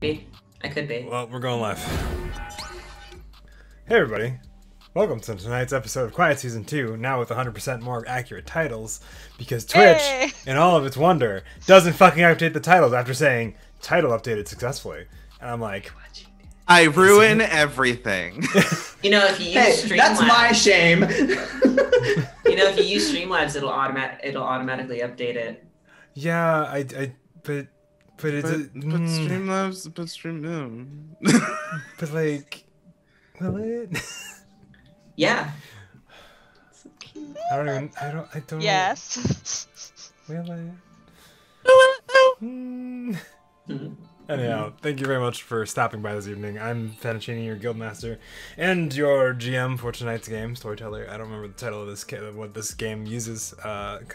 I could be. Well, we're going live. Hey everybody, welcome to tonight's episode of Quiet Season 2, now with 100% more accurate titles, because Twitch, in all of its wonder, doesn't fucking update the titles after saying, title updated successfully. And I'm like, I ruin everything. You know, if you use Streamlabs, that's my shame. You know, if you use Streamlabs, it'll automatically update it. yeah, but Streamlabs, but like, will it? Yeah. I don't Yes. Will it? Anyhow, thank you very much for stopping by this evening. I'm Fettuccine, your guildmaster, and your GM for tonight's game, Storyteller. I don't remember the title of this what this game uses.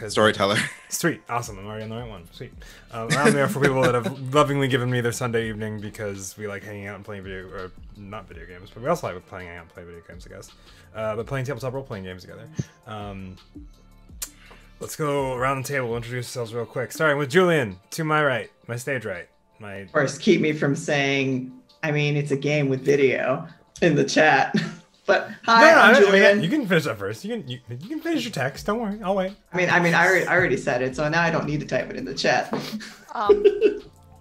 Storyteller. Sweet, awesome. I'm already on the right one. Sweet. I'm there for people that have lovingly given me their Sunday evening because we like hanging out and playing not video games, but we also like hanging out and playing video games, I guess. But playing tabletop role-playing games together. Let's go around the table, introduce ourselves real quick. Starting with Julian, to my right, my stage right. Of course, keep me from saying, I mean, it's a game with video in the chat. But hi, I'm Julian. You can finish that first. You can finish your text. Don't worry, I'll wait. I already said it, so now I don't need to type it in the chat.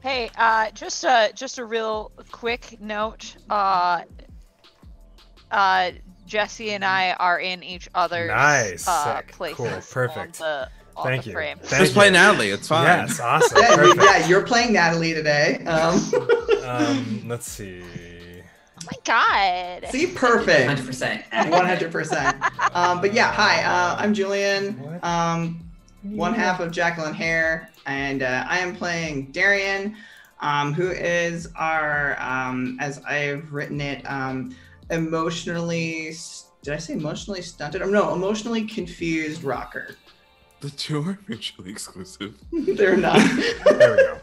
Hey, just a real quick note. Jesse and I are in each other's sick, places. cool, perfect. Thank you. Just play Natalie. It's fine. Yes, awesome. Yeah, you're playing Natalie today. Let's see. Oh my god. See, perfect. 100%. 100%. But yeah, hi. I'm Julian. One half of Jacqueline Hare, and I am playing Darian, who is our, as I've written it, emotionally. Did I say emotionally stunted? No, emotionally confused rocker. The two are mutually exclusive. They're not. There we go.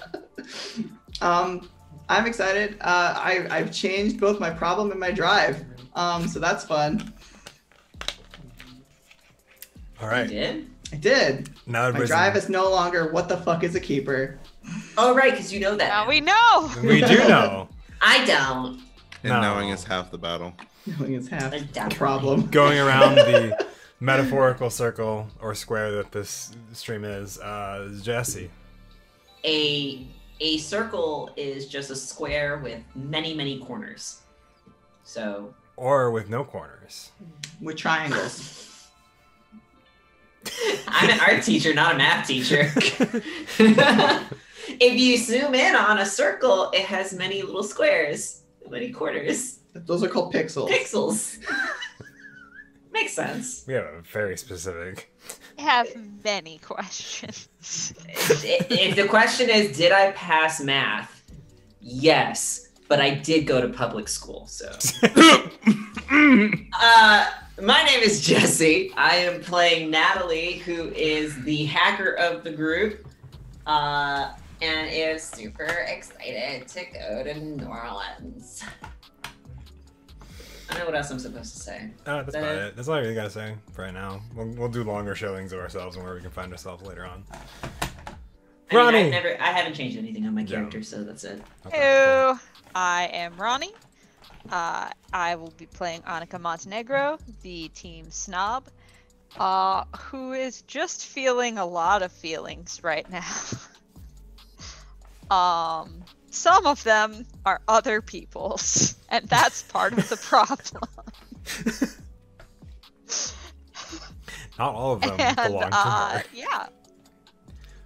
I'm excited. I've changed both my problem and my drive. So that's fun. All right. You did? I did. Now My drive is no longer what the fuck is a keeper. Oh, right, because you know that. Now we know. We do know. I don't. And knowing is half the battle. Knowing is half the Definitely. problem. Going around the metaphorical circle or square that this stream is Jesse. A circle is just a square with many corners. So. Or with no corners. With triangles. I'm an art teacher, not a math teacher. If you zoom in on a circle, it has many little squares, many corners. Those are called pixels. Pixels. Makes sense. We have a very specific. I have many questions. If the question is, did I pass math? Yes, but I did go to public school, so. My name is Jesse. I am playing Natalie, who is the hacker of the group, and is super excited to go to New Orleans. I don't know what else I'm supposed to say. That's about it. That's all you gotta say for right now. We'll do longer showings of ourselves and where we can find ourselves later on. Ronnie! I haven't changed anything on my character, so that's it. Okay, Hello, I am Ronnie. I will be playing Annika Montenegro, the team snob, who is just feeling a lot of feelings right now. Some of them are other people's, and that's part of the problem. Not all of them belong to her. Yeah.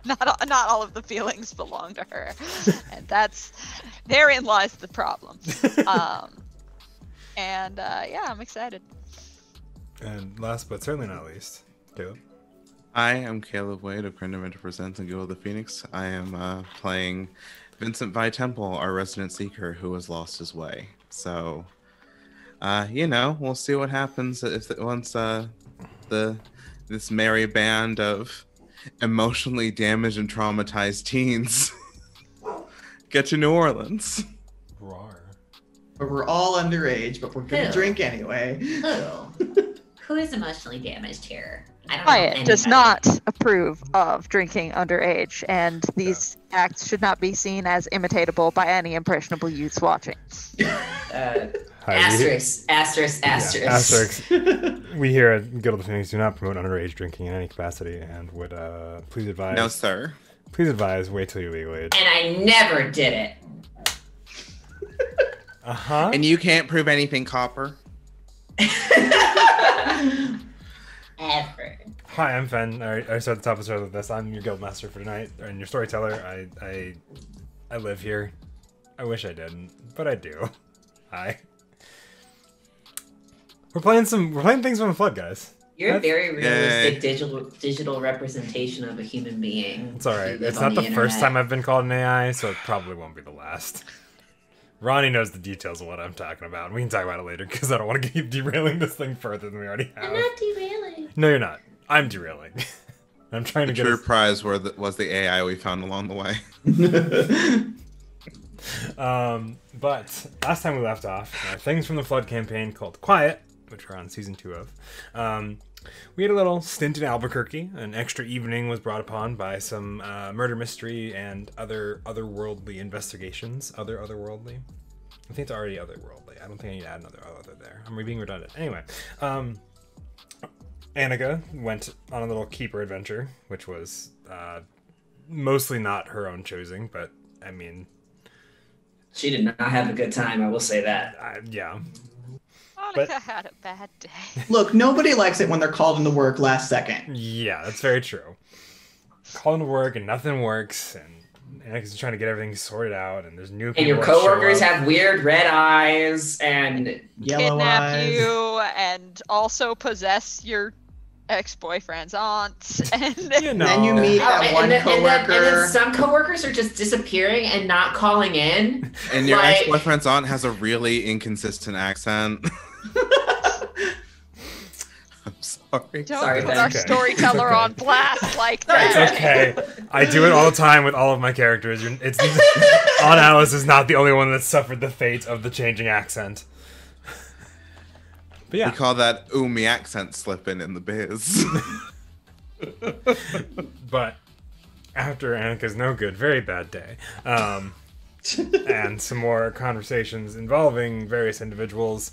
Not all of the feelings belong to her, and therein lies the problem. Yeah, I'm excited. And last but certainly not least, Caleb. I am Caleb Wade of Crandom Presents and Guild of the Phoenix. I am playing Vincent Vi Temple, our resident seeker who has lost his way. So, we'll see what happens once this merry band of emotionally damaged and traumatized teens get to New Orleans. Rawr. But we're all underage, but we're gonna drink anyway. Who is emotionally damaged here? I don't know Quiet does anybody. not approve of drinking underage, and these acts should not be seen as imitatable by any impressionable youths watching. Asterisk, asterisk, Yeah, asterisk. asterisk. We here at Guild of Phoenix do not promote underage drinking in any capacity, and would please advise. No, sir. Please advise. Wait till you're legal age. And I never did it. And you can't prove anything, Copper. Ever. Hi, I'm Fen. I start at the top of this. I'm your guild master for tonight, and your storyteller. I live here. I wish I didn't, but I do. Hi. We're playing things from the Flood, guys. You're a That's- very realistic digital representation of a human being. It's alright. You live It's on not the first internet. time I've been called an AI, so it probably won't be the last. Ronnie knows the details of what I'm talking about, and we can talk about it later, because I don't want to keep derailing this thing further than we already have. I'm not derailing. No, you're not. I'm derailing. I'm trying to The get true us... prize was the AI we found along the way. But last time we left off, things from the Flood campaign called Quiet, which we're on season 2 of. We had a little stint in Albuquerque. An extra evening was brought upon by some murder mystery and otherworldly investigations. Otherworldly? I think it's already otherworldly. I don't think I need to add another other there. I'm being redundant. Anyway, Annika went on a little keeper adventure, which was mostly not her own choosing, but I mean, She did not have a good time, I will say that. yeah. Monica had a bad day. Look, nobody likes it when they're called into work last second. Yeah, that's very true. Calling to work and nothing works, and Annika's trying to get everything sorted out, and there's new people. And your that show coworkers up. have weird red eyes and Yellow Kidnap eyes. you and also possess your ex-boyfriend's aunt. And You know. Then you meet that one and then coworker. some coworkers are just disappearing and not calling in. And your Like- ex-boyfriend's aunt has a really inconsistent accent. I'm sorry. don't Sorry, put Ben. our Okay. storyteller It's okay. on blast like It's that. It's okay. I do it all the time with all of my characters. It's Aunt Alice is not the only one that suffered the fate of the changing accent. But We yeah, call that Umi accent slipping in the biz. but after Annika's no good, very bad day, and some more conversations involving various individuals,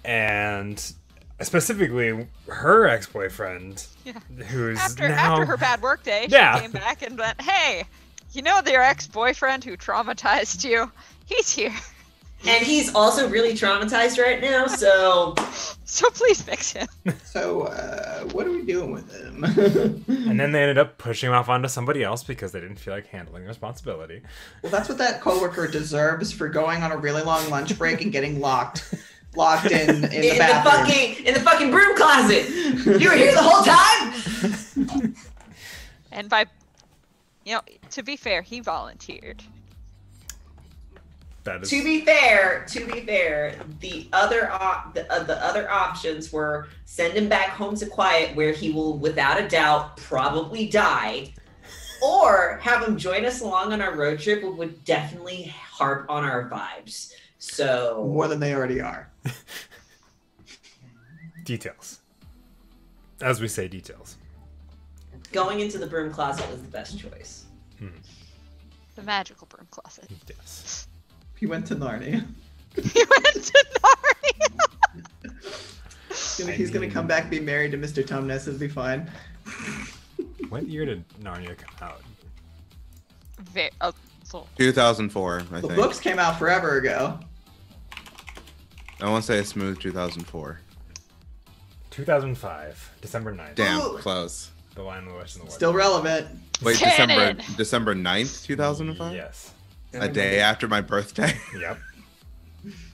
and specifically her ex-boyfriend, Yeah. who's After now... her bad work day, Yeah. she came back and went, "Hey, you know your ex-boyfriend who traumatized you? He's here. And he's also really traumatized right now, so So please fix him." So, what are we doing with him? And then they ended up pushing him off onto somebody else because they didn't feel like handling the responsibility. Well, that's what that coworker deserves for going on a really long lunch break and getting locked in the bathroom. in the fucking broom closet. You were here the whole time? And by, to be fair, he volunteered. That is... To be fair, the other options were send him back home to quiet, where he will, without a doubt, probably die, or have him join us along on our road trip, which would definitely harp on our vibes. So More than they already are. Details. As we say, details. going into the broom closet was the best choice. The magical broom closet. Yes. He went to Narnia. He went to Narnia. He's gonna come back, be married to Mr. Tumnus, it'll be fine. What year did Narnia come out? So 2004, I The think. books came out forever ago. I want to say a smooth 2004. 2005, December 9th. Damn, Ooh. close. The Lion, the Witch, and the Wardrobe. Still relevant. Wait, Canon. December 9th, 2005? Yes. A day after my birthday? Yep.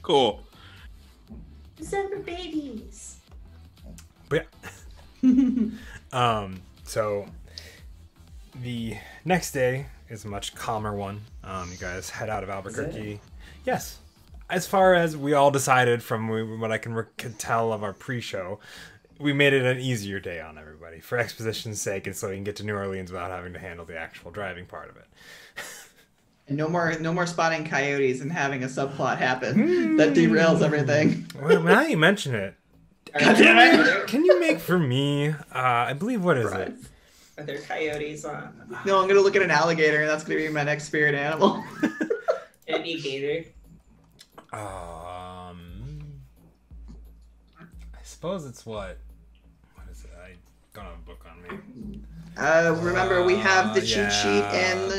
Cool. December babies. But yeah. So the next day is a much calmer one. You guys head out of Albuquerque. Yes. As far as we all decided from what I can tell of our pre-show, we made it an easier day on everybody for exposition's sake, and so you can get to New Orleans without having to handle the actual driving part of it. And no more spotting coyotes and having a subplot happen that derails everything. Well, now you mention it, God damn it. Can you make for me? I believe, what is it? Are there coyotes on? No, I'm gonna look at an alligator, and that's gonna be my next spirit animal. Any gator? I suppose it's what? What is it? I don't have a book on me. Remember, we have the cheat sheet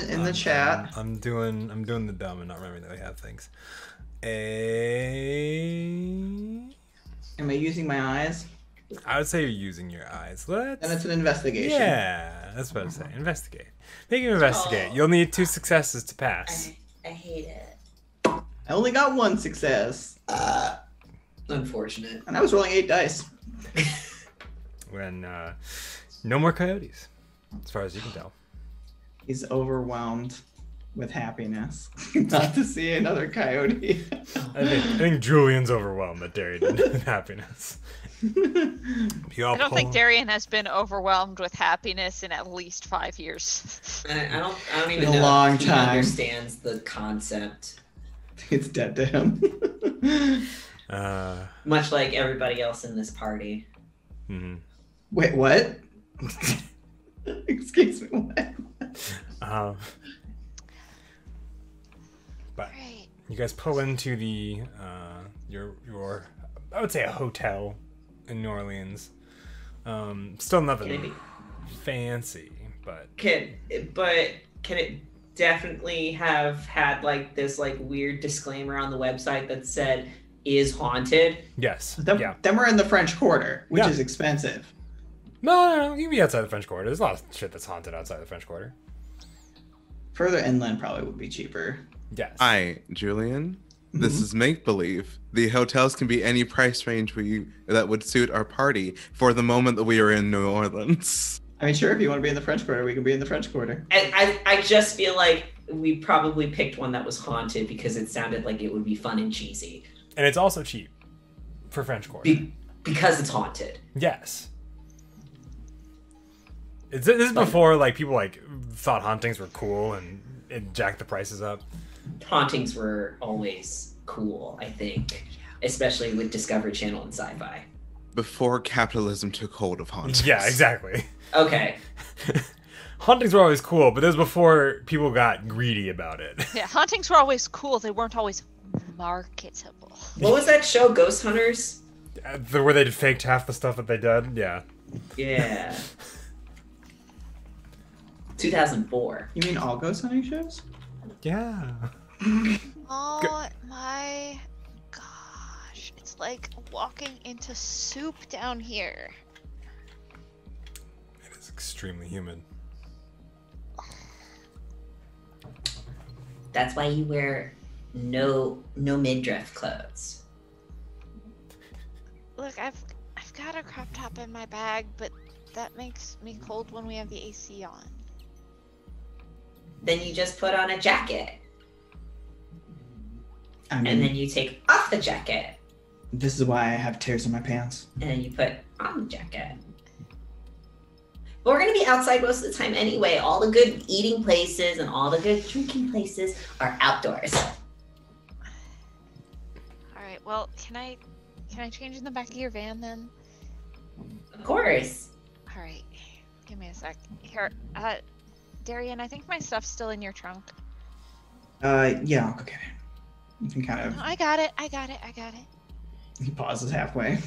in the chat. I'm doing the dumb and not remembering that we have things. Am I using my eyes? I would say you're using your eyes. And it's an investigation. Yeah, that's what I'm saying. Investigate. Make him investigate. Oh. You'll need 2 successes to pass. I hate it. I only got 1 success. Unfortunate. And I was rolling 8 dice. When no more coyotes, as far as you can tell. He's overwhelmed with happiness not to see another coyote. I think Julian's overwhelmed that Darian didn't have happiness. I don't think Darian has been overwhelmed with happiness in at least 5 years. I don't even In a know long if he time. understands the concept. It's dead to him. Much like everybody else in this party. Mm-hmm. Wait, what? Excuse me, what? But Right. you guys pull into the your I would say a hotel in New Orleans. Still nothing fancy, but Can it definitely have had like this like weird disclaimer on the website that said is haunted? yes, Then, yeah. then we're in the French Quarter, which Yeah. is expensive. No, you can be outside the French Quarter. There's a lot of shit that's haunted outside the French Quarter. Further inland probably would be cheaper. Yes. Hi, Julian. This is make believe. The hotels can be any price range that would suit our party for the moment that we are in New Orleans. I mean, sure, if you want to be in the French Quarter, we can be in the French Quarter. I just feel like we probably picked one that was haunted because it sounded like it would be fun and cheesy. And it's also cheap for French Quarter. Because it's haunted. Yes. This is before like people like thought hauntings were cool and it jacked the prices up. Hauntings were always cool, I think. Especially with Discovery Channel and Sci-Fi. Before capitalism took hold of hauntings. Yeah, exactly. Okay. Hauntings were always cool, but this was before people got greedy about it. Yeah, hauntings were always cool. They weren't always marketable. What was that show, Ghost Hunters? Where they faked half the stuff that they did? Yeah. Yeah. 2004. You mean all ghost hunting shows? Yeah. Oh my gosh. It's like walking into soup down here. It is extremely humid. That's why you wear no midriff clothes. Look, I've got a crop top in my bag, but that makes me cold when we have the AC on. Then you just put on a jacket. I mean, And then you take off the jacket. this is why I have tears in my pants. And then you put on the jacket. But we're going to be outside most of the time anyway. All the good eating places and all the good drinking places are outdoors. Alright, well, can I change in the back of your van then? Of course. Alright. Give me a sec. Here, Darian, I think my stuff's still in your trunk. Yeah, I'll go get it. You can kind of. No, I got it. He pauses halfway.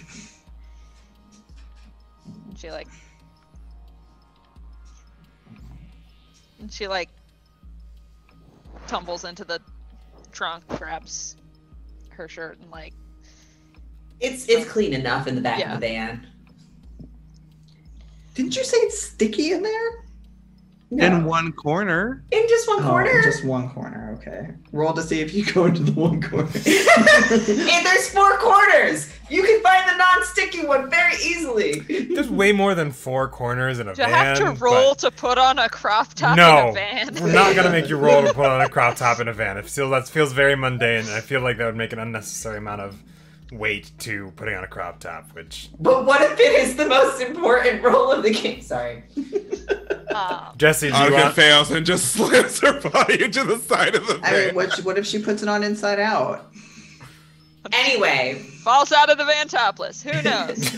She like tumbles into the trunk, grabs her shirt and like It's clean enough in the back of the van. Didn't you say it's sticky in there? In one corner. In just one corner? Just one corner, okay. Roll to see if you go into the one corner. Hey, there's 4 corners! You can find the non-sticky one very easily. There's way more than 4 corners in a do I van. have to roll to put on a crop top No, in a van? we're not gonna make you roll to put on a crop top in a van. That feels very mundane, and I feel like that would make an unnecessary amount of weight to putting on a crop top, which... But what if it is the most important role of the game? Sorry. Jesse, do you Annika want... fails and just slams her body into the side of the I van. mean, what if she puts it on inside out? Anyway, falls out of the van topless. Who knows?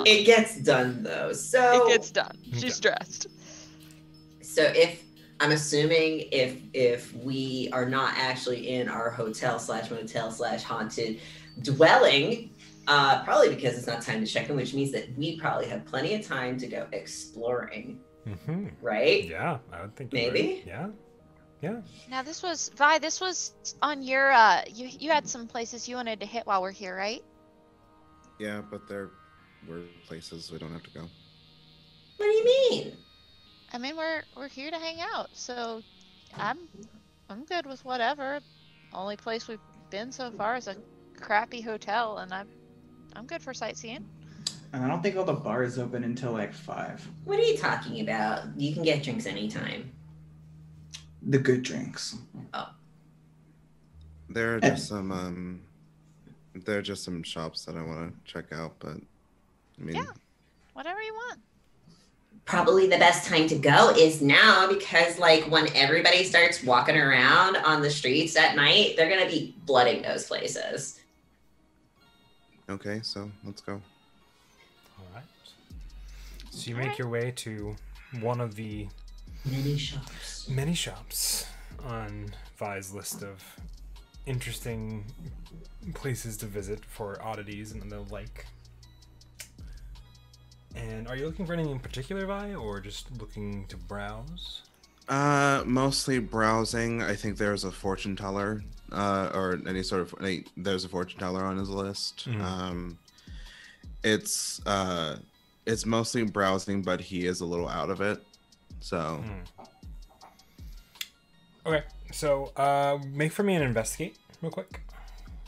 It gets done though. So It gets done. She's dressed. So if I'm assuming if we are not actually in our hotel/motel/haunted dwelling, probably because it's not time to check in, which means that we probably have plenty of time to go exploring. Mm-hmm. Right? Yeah, I would think. Maybe. Yeah. Yeah. Now this was Vi. This was on your. You had some places you wanted to hit while we're here, right? Yeah, but there were places we don't have to go. What do you mean? I mean, we're here to hang out, so I'm good with whatever. Only place we've been so far is a crappy hotel, and I'm good for sightseeing. I don't think all the bars open until like 5. What are you talking about? You can get drinks anytime. The good drinks. Oh. There are just some shops that I want to check out, but I mean, Yeah, whatever you want. Probably the best time to go is now because like when everybody starts walking around on the streets at night, they're gonna be flooding those places. okay, so let's go. All right. So you make your way to one of the Many shops on Vi's list of interesting places to visit for oddities and the like. And are you looking for anything in particular, Vi, or just looking to browse? Mostly browsing. I think there's a fortune teller, or there's a fortune teller on his list. Mhm. It's mostly browsing, but he is a little out of it. So Okay, so make for me an investigate real quick.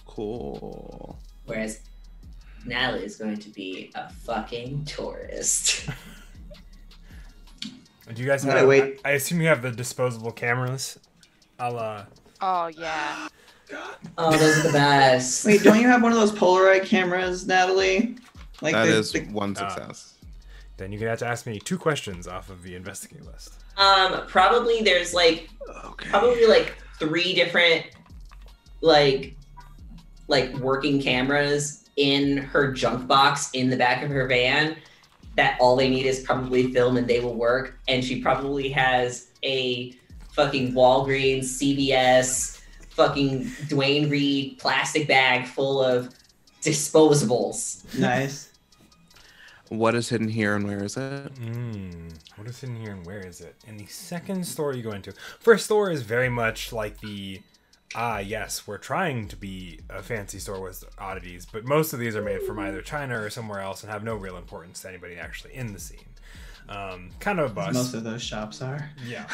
cool. Whereas Natalie is going to be a fucking tourist. Do you guys Gotta have? wait. I assume you have the disposable cameras. I'll Oh yeah. Oh, those are the best. Wait, don't you have one of those Polaroid cameras, Natalie? Like That is the one success. Then you're gonna have to ask me 2 questions off of the investigate list. Probably there's like Okay. probably like 3 different like working cameras in her junk box in the back of her van that all they need is probably film and they will work. And she probably has a fucking Walgreens, CVS, fucking Dwayne Reed plastic bag full of disposables. nice. What is hidden here and where is it? What is in here and where is it? In the second store you go into. First store is very much like the yes, we're trying to be a fancy store with oddities, but most of these are made from either China or somewhere else and have no real importance to anybody actually in the scene. Kind of a bust. Most of those shops are. Yeah.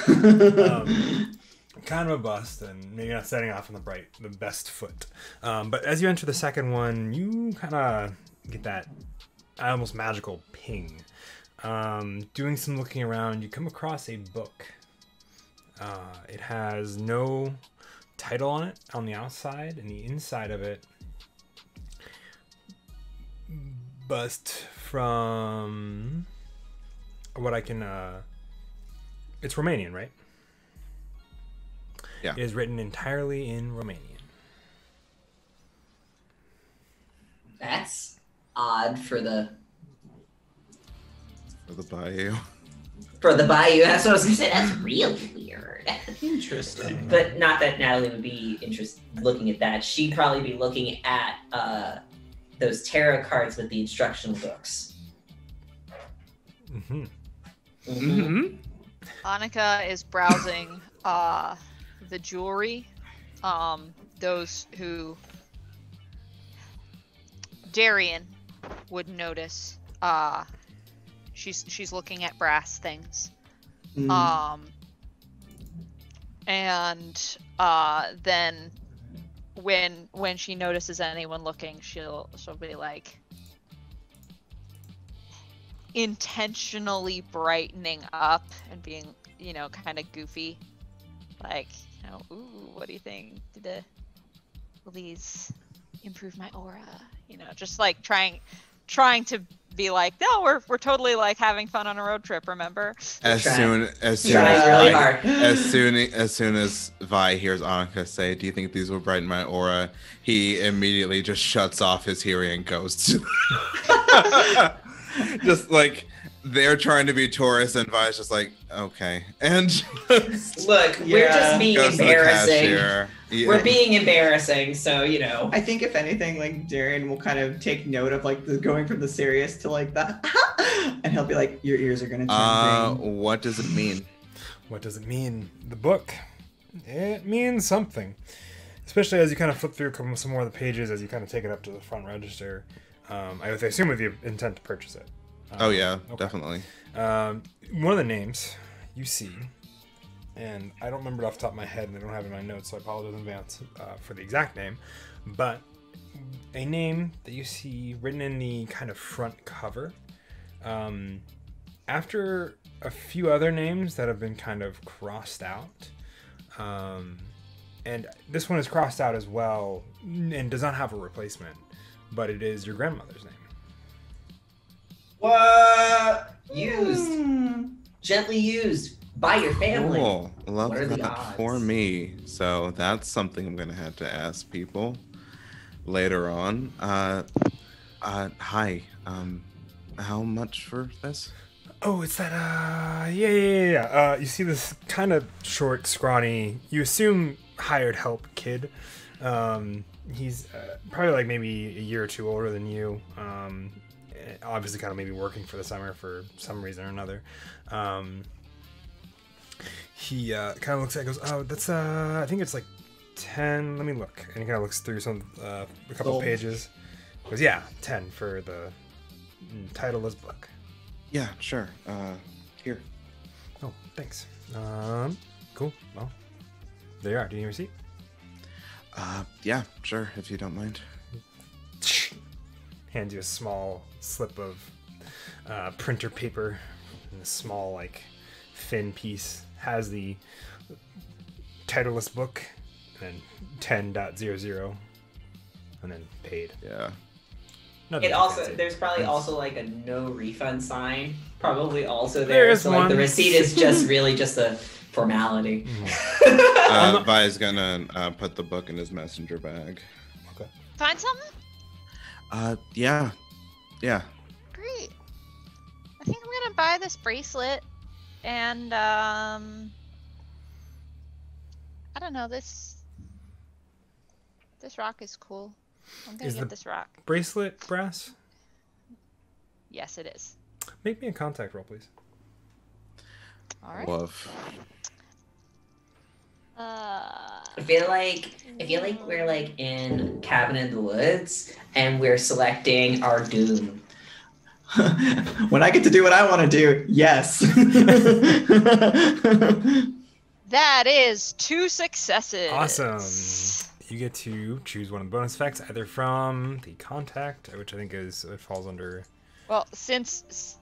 Kind of a bust, and maybe not setting off on the best foot. But as you enter the second one, you kind of get that almost magical ping. Doing some looking around, you come across a book. It has no title on it on the outside, and the inside of it, but from what I can, it's Romanian, right? Yeah. It is written entirely in Romanian. That's odd for the Bayou. Bayou. That's what I was gonna say. That's really weird. Interesting. But not that Natalie would be interested looking at that. She'd probably be looking at those tarot cards with the instructional books. Mm-hmm. Mm-hmm. Annika is browsing the jewelry. Those who Darian would notice. She's looking at brass things. And then when she notices anyone looking, she'll be like intentionally brightening up and being, kind of goofy. Like, ooh, what do you think? Will these improve my aura? Just like trying to be like, no, we're totally like having fun on a road trip. Remember? As soon as really hard. as soon as Vi hears Annika say, "Do you think these will brighten my aura?" he immediately just shuts off his hearing and goes to just like they're trying to be tourists, and Vi's just like, okay, and just Look, we're just being goes to the embarrassing. cashier. Yeah. We're being embarrassing, so you know. I think if anything, like Darren will kind of take note of like the going from the serious to like the, and he'll be like, "Your ears are gonna turn green." What does it mean? What does it mean? The book. It means something. Especially as you kind of flip through some more of the pages, as you kind of take it up to the front register. I assume with the intent to purchase it. Oh yeah, okay. definitely. One of the names you see, and I don't remember it off the top of my head, and I don't have it in my notes, so I apologize in advance for the exact name, but a name that you see written in the kind of front cover, after a few other names that have been kind of crossed out, and this one is crossed out as well, and does not have a replacement, but it is your grandmother's name. What? Used. Gently used by your family. Cool. Love What are the that odds? for me. So that's something I'm gonna have to ask people later on. Hi. How much for this? Oh, it's that, yeah. You see this kind of short, scrawny, you assume hired help kid. He's probably like maybe a year or two older than you. Obviously kind of maybe working for the summer for some reason or another. He kind of looks at it and goes, oh, that's, I think it's like 10, let me look. And he kind of looks through a couple pages. He goes, yeah, 10 for the title of his book. Yeah, sure. Here. Oh, thanks. Cool. Well, there you are. Do you need a receipt? Yeah, sure, if you don't mind. Hands you a small slip of printer paper, and a small, like, thin piece. Has the titleless book, and then 10.00, and then paid. Yeah. It also there's probably also like a no refund sign, probably also there. There's so like one. the receipt is just really just a formality. Vi is gonna put the book in his messenger bag. Okay. Find something? Yeah. Great. I think I'm gonna buy this bracelet, and I don't know, this rock is cool. I'm gonna get this rock. Bracelet brass? Yes, it is. Make me a contact roll, please. All right. Love. I feel like we're like in Cabin in the Woods and we're selecting our doom. When I get to do what I want to do, yes. That is 2 successes. Awesome. You get to choose one of the bonus effects, either from the contact, which I think it falls under. Well, since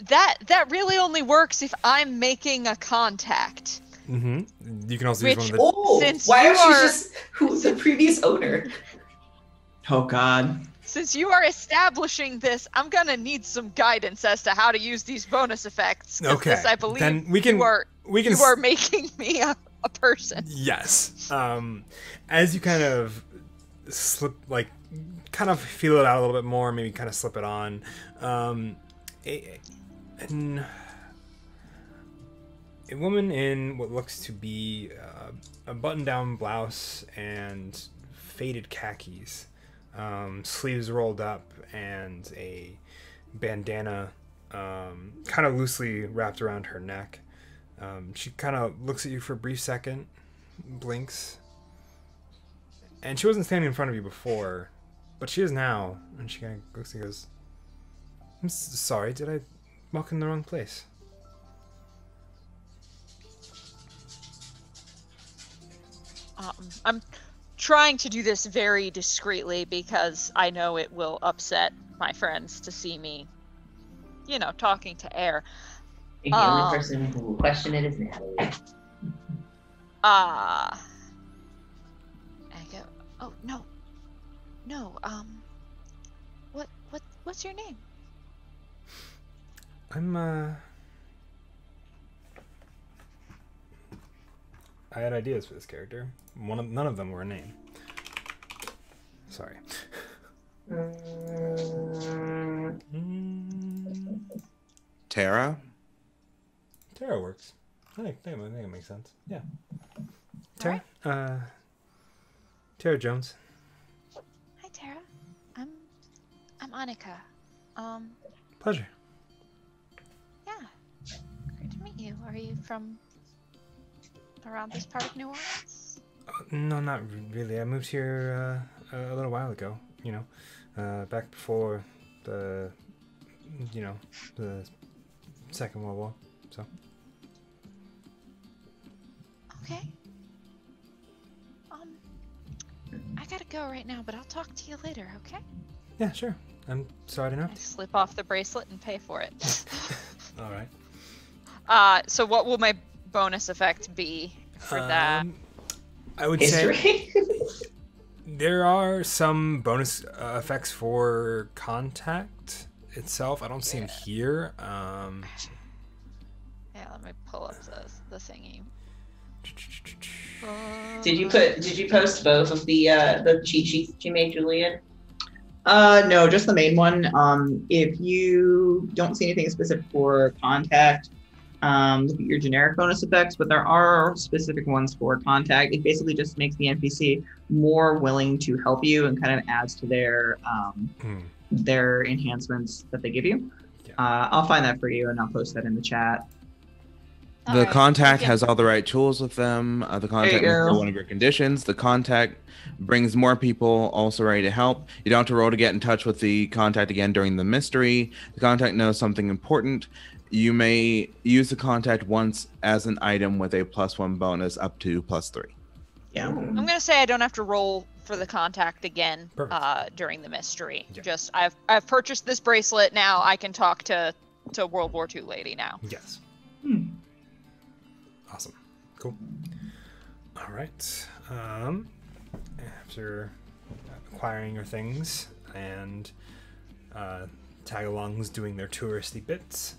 that really only works if I'm making a contact. Mm-hmm. You can also use one of the. Oh, Since why you aren't you are- just who's the previous owner? Oh God. Since you are establishing this, I'm gonna need some guidance as to how to use these bonus effects. 'Cause Okay. this, I believe Then we can. you are making me a person. Yes. As you kind of kind of feel it out a little bit more, maybe kind of slip it on. A woman in what looks to be a button-down blouse and faded khakis, sleeves rolled up, and a bandana kind of loosely wrapped around her neck. She kind of looks at you for a brief second, blinks, and she wasn't standing in front of you before, but she is now. And she kind of looks and goes, "I'm sorry, did I walk in the wrong place?" I'm trying to do this very discreetly because I know it will upset my friends to see me, talking to air. The only person who will question it is Natalie. I go, oh no, what's your name? I had ideas for this character. None of them were a name. Sorry. Tara? Tara works. I think it makes sense. Yeah. Tara? Tara Jones. Hi, Tara. I'm Annika. Pleasure. Yeah. Great to meet you. Are you from around this part of New Orleans? No, not really. I moved here a little while ago. Back before the Second World War. So. Okay. I gotta go right now, but I'll talk to you later, okay? Yeah, sure. I'm sorry to I interrupt. slip off the bracelet and pay for it. All right. So what will my bonus effect be for that? I would History. say there are some bonus effects for contact itself. I don't see them here. Yeah, let me pull up the thingy. Did you post both of the cheat sheets that you made, Julian? No, just the main one. If you don't see anything specific for contact, look at your generic bonus effects, but there are specific ones for contact. It basically just makes the NPC more willing to help you and kind of adds to their enhancements that they give you. Yeah. I'll find that for you and I'll post that in the chat. The Alright, contact okay. has all the right tools with them. The contact you is go. one of your conditions. The contact brings more people also ready to help. You don't have to roll to get in touch with the contact again during the mystery. The contact knows something important. You may use the contact once as an item with a +1 bonus up to +3. Yeah. I'm gonna say I don't have to roll for the contact again Perfect. during the mystery. Yeah. Just I've purchased this bracelet now. I can talk to World War II lady now. Yes. Awesome. Cool. All right. After acquiring your things and tag-alongs doing their touristy bits,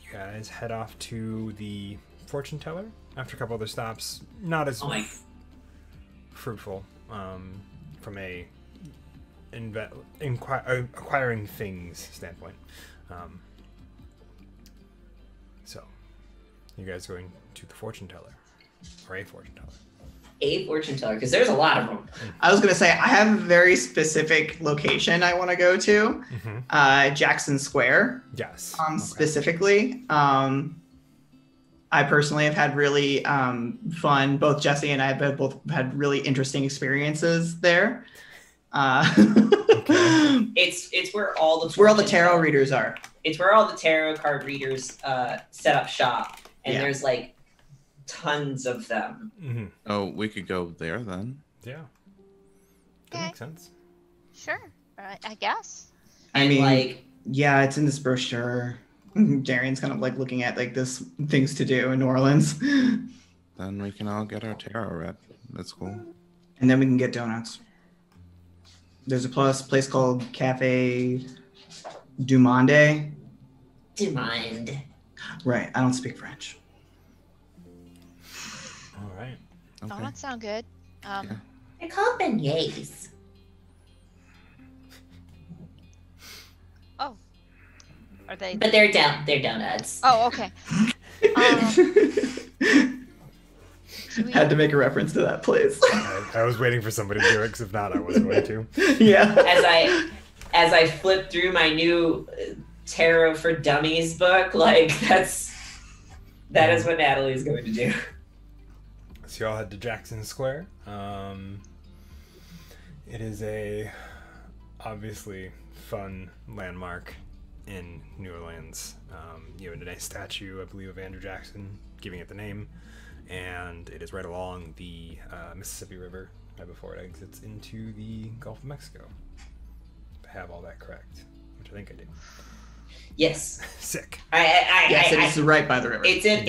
you guys head off to the fortune teller. After a couple other stops, not as fruitful from a acquiring things standpoint. So, you guys going to the fortune teller, or a fortune teller? A fortune teller, because there's a lot of them. I was gonna say I have a very specific location I want to go to, Jackson Square. Yes. Specifically, I personally have had really fun. Both Jesse and I have both had really interesting experiences there. It's where all the Where all the tarot readers are. It's where all the tarot card readers set up shop, and there's like tons of them. Mm-hmm. Oh, we could go there then. Yeah. That Okay. makes sense. Sure. I guess. I And, mean, like, yeah, it's in this brochure. Darian's kind of like looking at like this things to do in New Orleans, and Then we can all get our tarot read. That's cool. then we can get donuts. There's a place called Cafe du Monde. demand. Right, I don't speak French. All right. Okay. Donuts sound good. They're called beignets. Oh. Are they? But they're donuts. Oh, okay. Do we- Had to make a reference to that place. I was waiting for somebody to do it, because if not, I wasn't going to. Yeah. As I flip through my new Tarot for Dummies book, like that is what Natalie's going to do. So y'all head to Jackson Square. It is a obviously fun landmark in New Orleans. You have a nice statue, I believe, of Andrew Jackson, giving it the name, and it is right along the Mississippi River, right before it exits into the Gulf of Mexico. If I have all that correct, which I think I do. Yes. Sick. Yes, it is right by the river. It's in.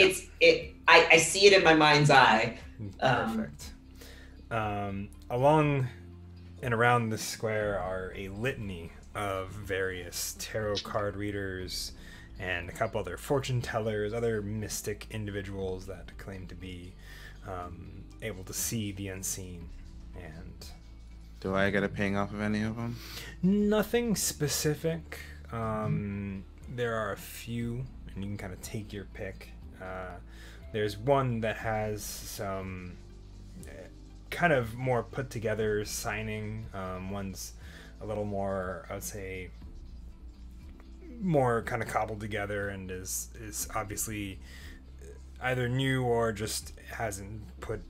I see it in my mind's eye. Perfect. Along and around the square are a litany of various tarot card readers and a couple other fortune tellers, other mystic individuals that claim to be able to see the unseen. And Do I get a ping off of any of them? nothing specific. There are a few, and you can kind of take your pick. There's one that has some kind of more put together signing. One's a little more, I would say, more kind of cobbled together and is obviously either new or just hasn't put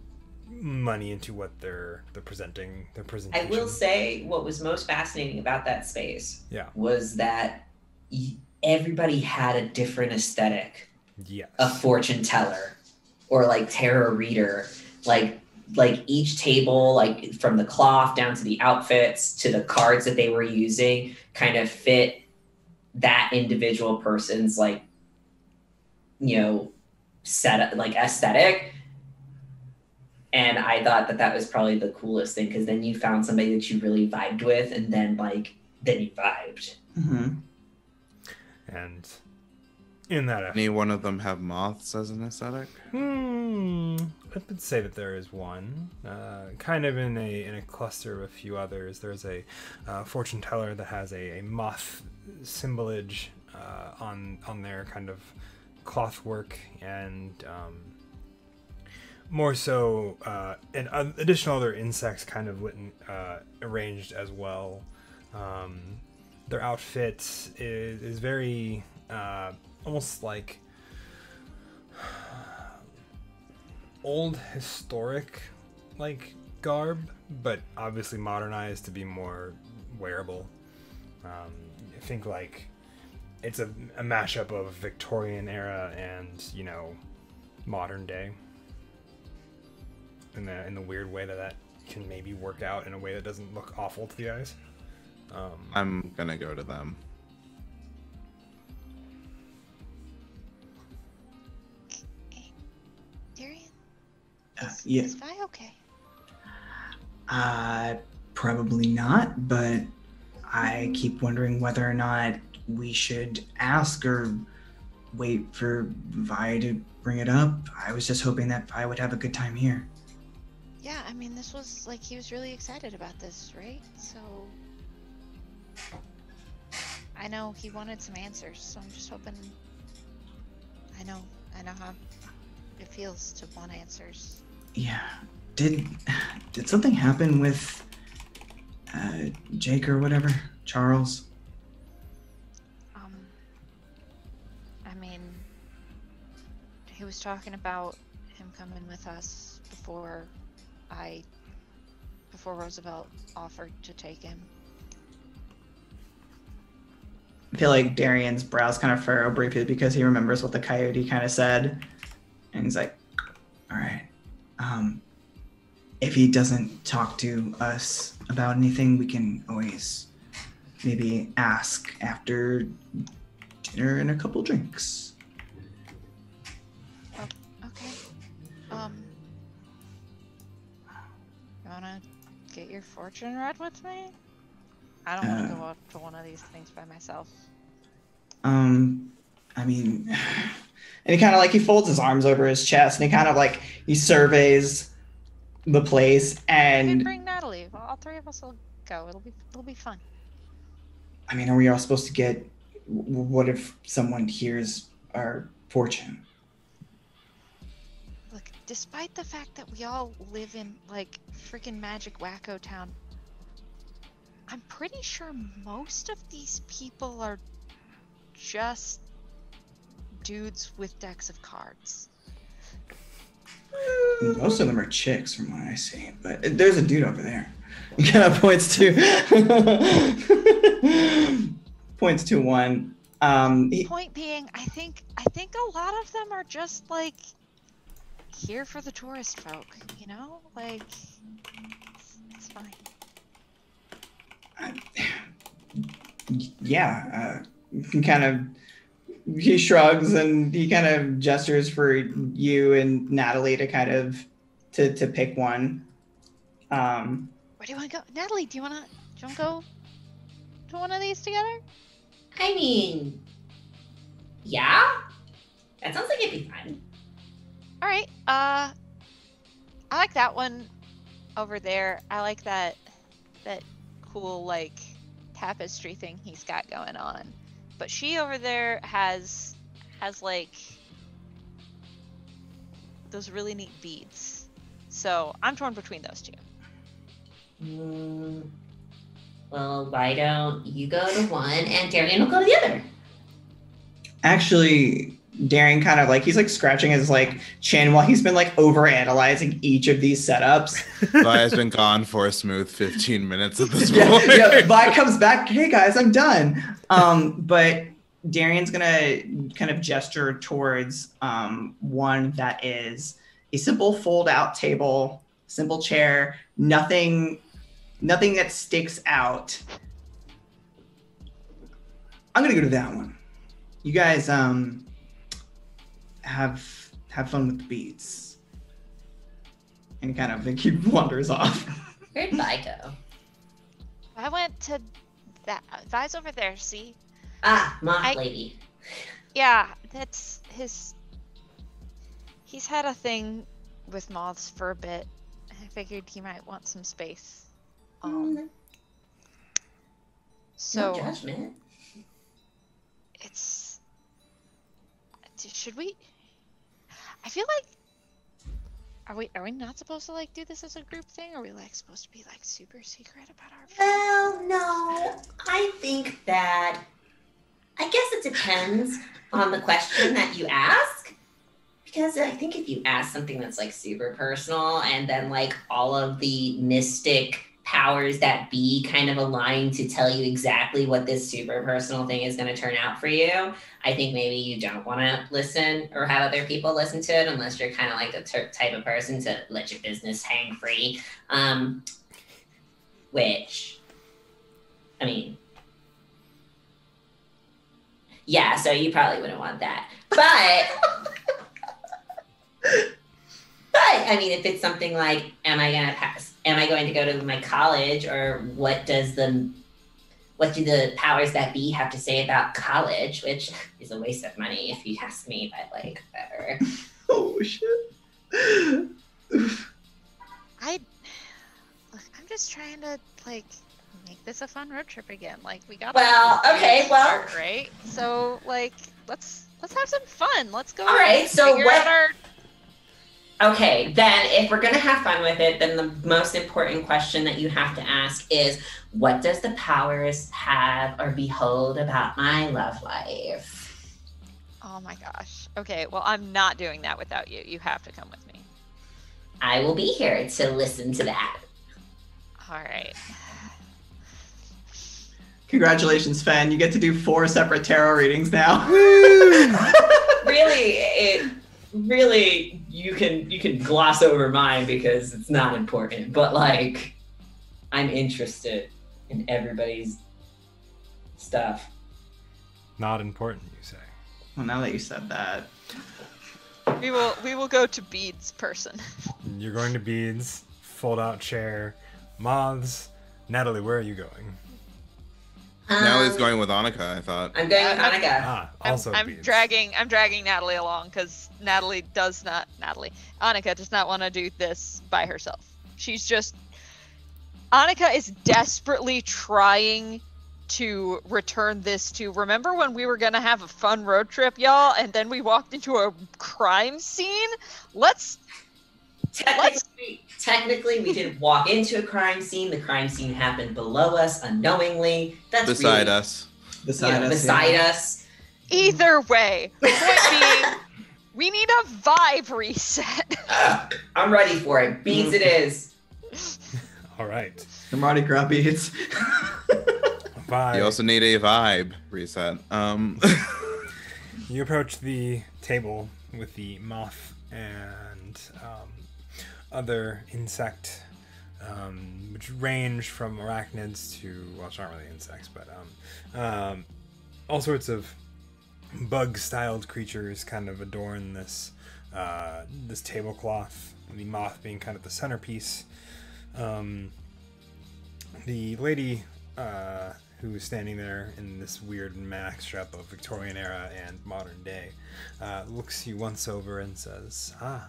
money into what they're presenting. Their presentation. I will say what was most fascinating about that space was that everybody had a different aesthetic. Yes. A fortune teller or like tarot reader, like each table, like from the cloth down to the outfits to the cards that they were using, kind of fit that individual person's like, you know, set like aesthetic. And I thought that was probably the coolest thing, because then you found somebody that you really vibed with, and then you vibed. Mm-hmm. And in that Any one of them have moths as an aesthetic? I would say that there is one, kind of in a cluster of a few others. There's a fortune teller that has a moth symbolage on their kind of cloth work, and more so and additional other insects kind of arranged as well. Their outfit is very almost like old historic like garb, but obviously modernized to be more wearable. I think like it's a mashup of Victorian era and, you know, modern day in the weird way that can maybe work out in a way that doesn't look awful to the eyes. I'm gonna go to them. Darian? Yeah. Is Vi okay? Probably not, but I keep wondering whether or not we should ask or wait for Vi to bring it up. I was just hoping that Vi would have a good time here. Yeah, I mean, this was like, he was really excited about this, right? So I know he wanted some answers, so I'm just hoping. I know how it feels to want answers. Yeah. Did something happen with Jake or whatever? Charles? I mean, he was talking about him coming with us before Roosevelt offered to take him. I feel like Darian's brows kind of furrow briefly because he remembers what the coyote kind of said. And he's like, all right. If he doesn't talk to us about anything, we can always maybe ask after dinner and a couple drinks. Oh, okay. You wanna get your fortune read with me? I don't want to go up to one of these things by myself. I mean, and he kind of like, he folds his arms over his chest and he kind of like, he surveys the place and Maybe bring Natalie. Well, all three of us will go. It'll be fun. I mean, are we all supposed to get, what if someone hears our fortune? Look, despite the fact that we all live in like freaking magic wacko town, I'm pretty sure most of these people are just dudes with decks of cards. Most of them are chicks from what I see, but there's a dude over there. He kind of points to one. Point being, I think a lot of them are just like here for the tourist folk, you know? Like, it's fine. Yeah, he shrugs and he kind of gestures for you and Natalie to kind of to pick one. Where do you want to go, Natalie? Do you want to go to one of these together? I mean, Yeah? That sounds like it'd be fun. All right. I like that one over there. I like that cool like tapestry thing he's got going on. But she over there has like those really neat beads. So I'm torn between those two. Well, why don't you go to one and Darian will go to the other? Actually, Darian kind of like, he's like scratching his like chin while he's been like over analyzing each of these setups. Vi has been gone for a smooth 15 minutes at this Yeah, point. yeah, Vi comes back, hey guys, I'm done. But Darian's gonna kind of gesture towards one that is a simple fold-out table, simple chair, nothing that sticks out. I'm gonna go to that one. You guys have fun with the beads. And kind of he wanders off. Where'd Vi go? I went to that. Vi's over there. See? Ah, moth lady. Yeah, that's his. He's had a thing with moths for a bit. I figured he might want some space. So No judgment. it's. Should we? I feel like. Are we not supposed to like do this as a group thing? Or are we like supposed to be like super secret about our? Well, no. I think that. I guess it depends on the question that you ask. Because I think if you ask something that's like super personal and then like all of the mystic powers that be kind of align to tell you exactly what this super personal thing is going to turn out for you, I think maybe you don't want to listen or have other people listen to it unless you're kind of like the type of person to let your business hang free. Which, I mean, yeah, so you probably wouldn't want that. But I mean, if it's something like, am I going to go to my college, or what do the powers that be have to say about college, which is a waste of money if you ask me, but like, whatever. Oh shit. I'm just trying to like make this a fun road trip again. Like we got. Well, okay, well, start, right. So like, let's have some fun. Let's go. All right. So figure out our. Okay, then if we're gonna have fun with it, then the most important question that you have to ask is, what does the powers have or behold about my love life? Oh my gosh. Okay, well, I'm not doing that without you. You have to come with me. I will be here to listen to that. All right. Congratulations, Fen. You get to do 4 separate tarot readings now. Really, you can gloss over mine because it's not important, but like, I'm interested in everybody's stuff. Not important, you say. Well, now that you said that. We will go to beads person. You're going to beads, fold out chair, moths. Natalie, where are you going? Nallie's going with Annika, I thought. I'm going with Annika. Ah, also I'm beads. dragging Natalie along because Annika does not want to do this by herself. Annika is desperately trying to return this to, remember when we were gonna have a fun road trip, y'all, and then we walked into a crime scene? Technically, we didn't walk into a crime scene. The crime scene happened below us unknowingly. That's Beside really, us. Beside us. Either way, the point being, we need a vibe reset. I'm ready for it. Beads it is. All right. The Mardi Gras beads. Bye. You also need a vibe reset. You approach the table with the moth and other insect, which range from arachnids to, well, it's not really insects, but all sorts of bug-styled creatures kind of adorn this this tablecloth. The moth being kind of the centerpiece. The lady who is standing there in this weird mixture of Victorian era and modern day, looks you once over and says, "Ah,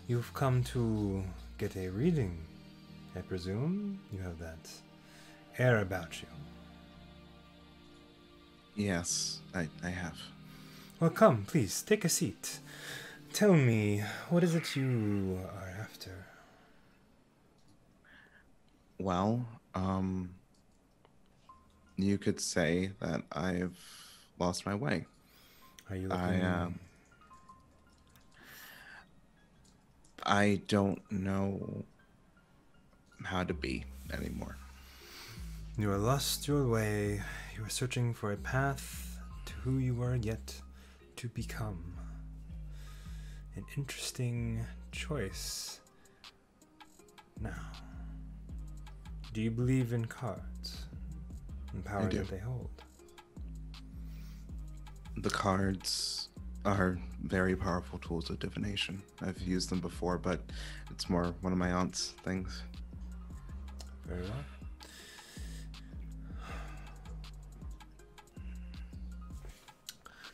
you've come to get a reading. I presume you have that air about you." Yes, I have. Well, come, please, take a seat. Tell me, what is it you are after? Well, you could say that I've lost my way. Are you looking... I don't know how to be anymore. You are lost your way. You are searching for a path to who you are yet to become. An interesting choice. Now, do you believe in cards and power that they hold? The cards are very powerful tools of divination. I've used them before, but it's more one of my aunt's things. Very well.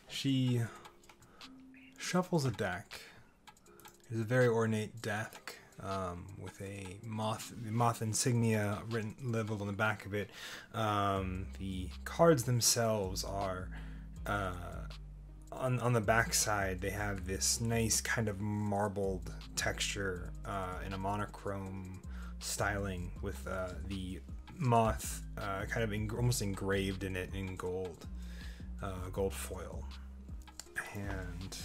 She shuffles a deck. It's a very ornate deck with a moth insignia labeled on the back of it. The cards themselves are on the back side. They have this nice kind of marbled texture in a monochrome styling with the moth kind of almost engraved in it in gold foil. And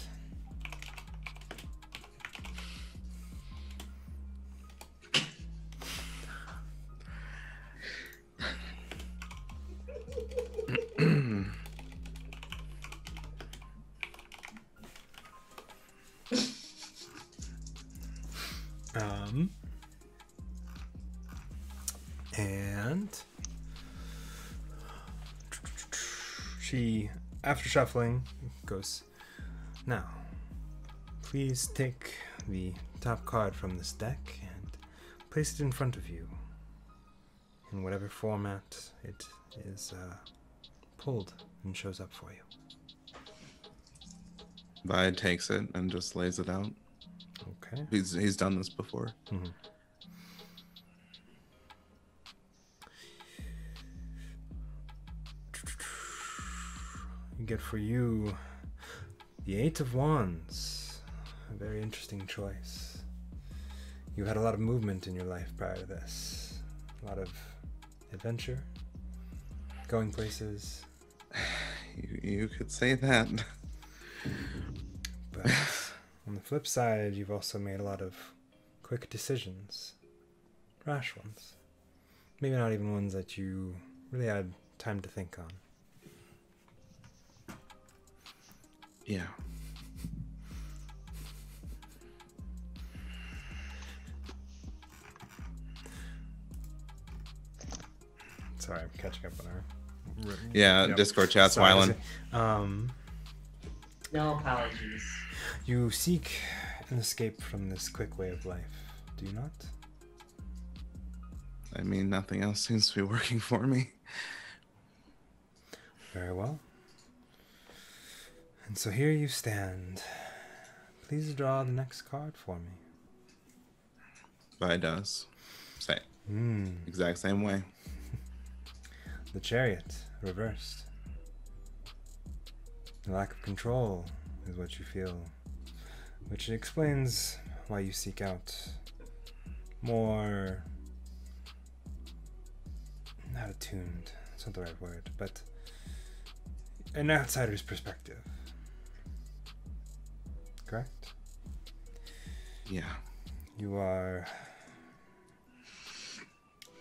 and she, after shuffling, goes, "Now, please take the top card from this deck and place it in front of you in whatever format it is pulled and shows up for you." Vi takes it and just lays it out. Okay. He's done this before. Mm-hmm. You get for you the Eight of Wands. A very interesting choice. You had a lot of movement in your life prior to this. A lot of adventure, going places. You could say that. But on the flip side, you've also made a lot of quick decisions. Rash ones. Maybe not even ones that you really had time to think on. Yeah. Sorry, I'm catching up on our... Yeah, Yep. Discord chat's Sorry, wildin'. No apologies. You seek an escape from this quick way of life, do you not? I mean, nothing else seems to be working for me. Very well. And so here you stand. Please draw the next card for me. Vi does. Exact same way. The Chariot, reversed. The lack of control is what you feel, which explains why you seek out more... not attuned, it's not the right word, but an outsider's perspective. Correct? Yeah. You are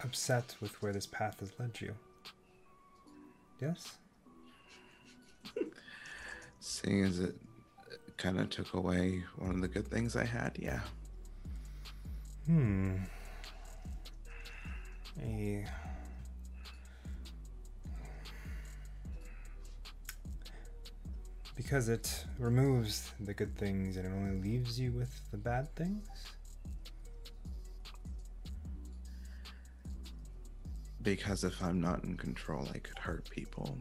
upset with where this path has led you. Yes? Seeing as it kind of took away one of the good things I had, yeah. Because it removes the good things and it only leaves you with the bad things? Because if I'm not in control, I could hurt people.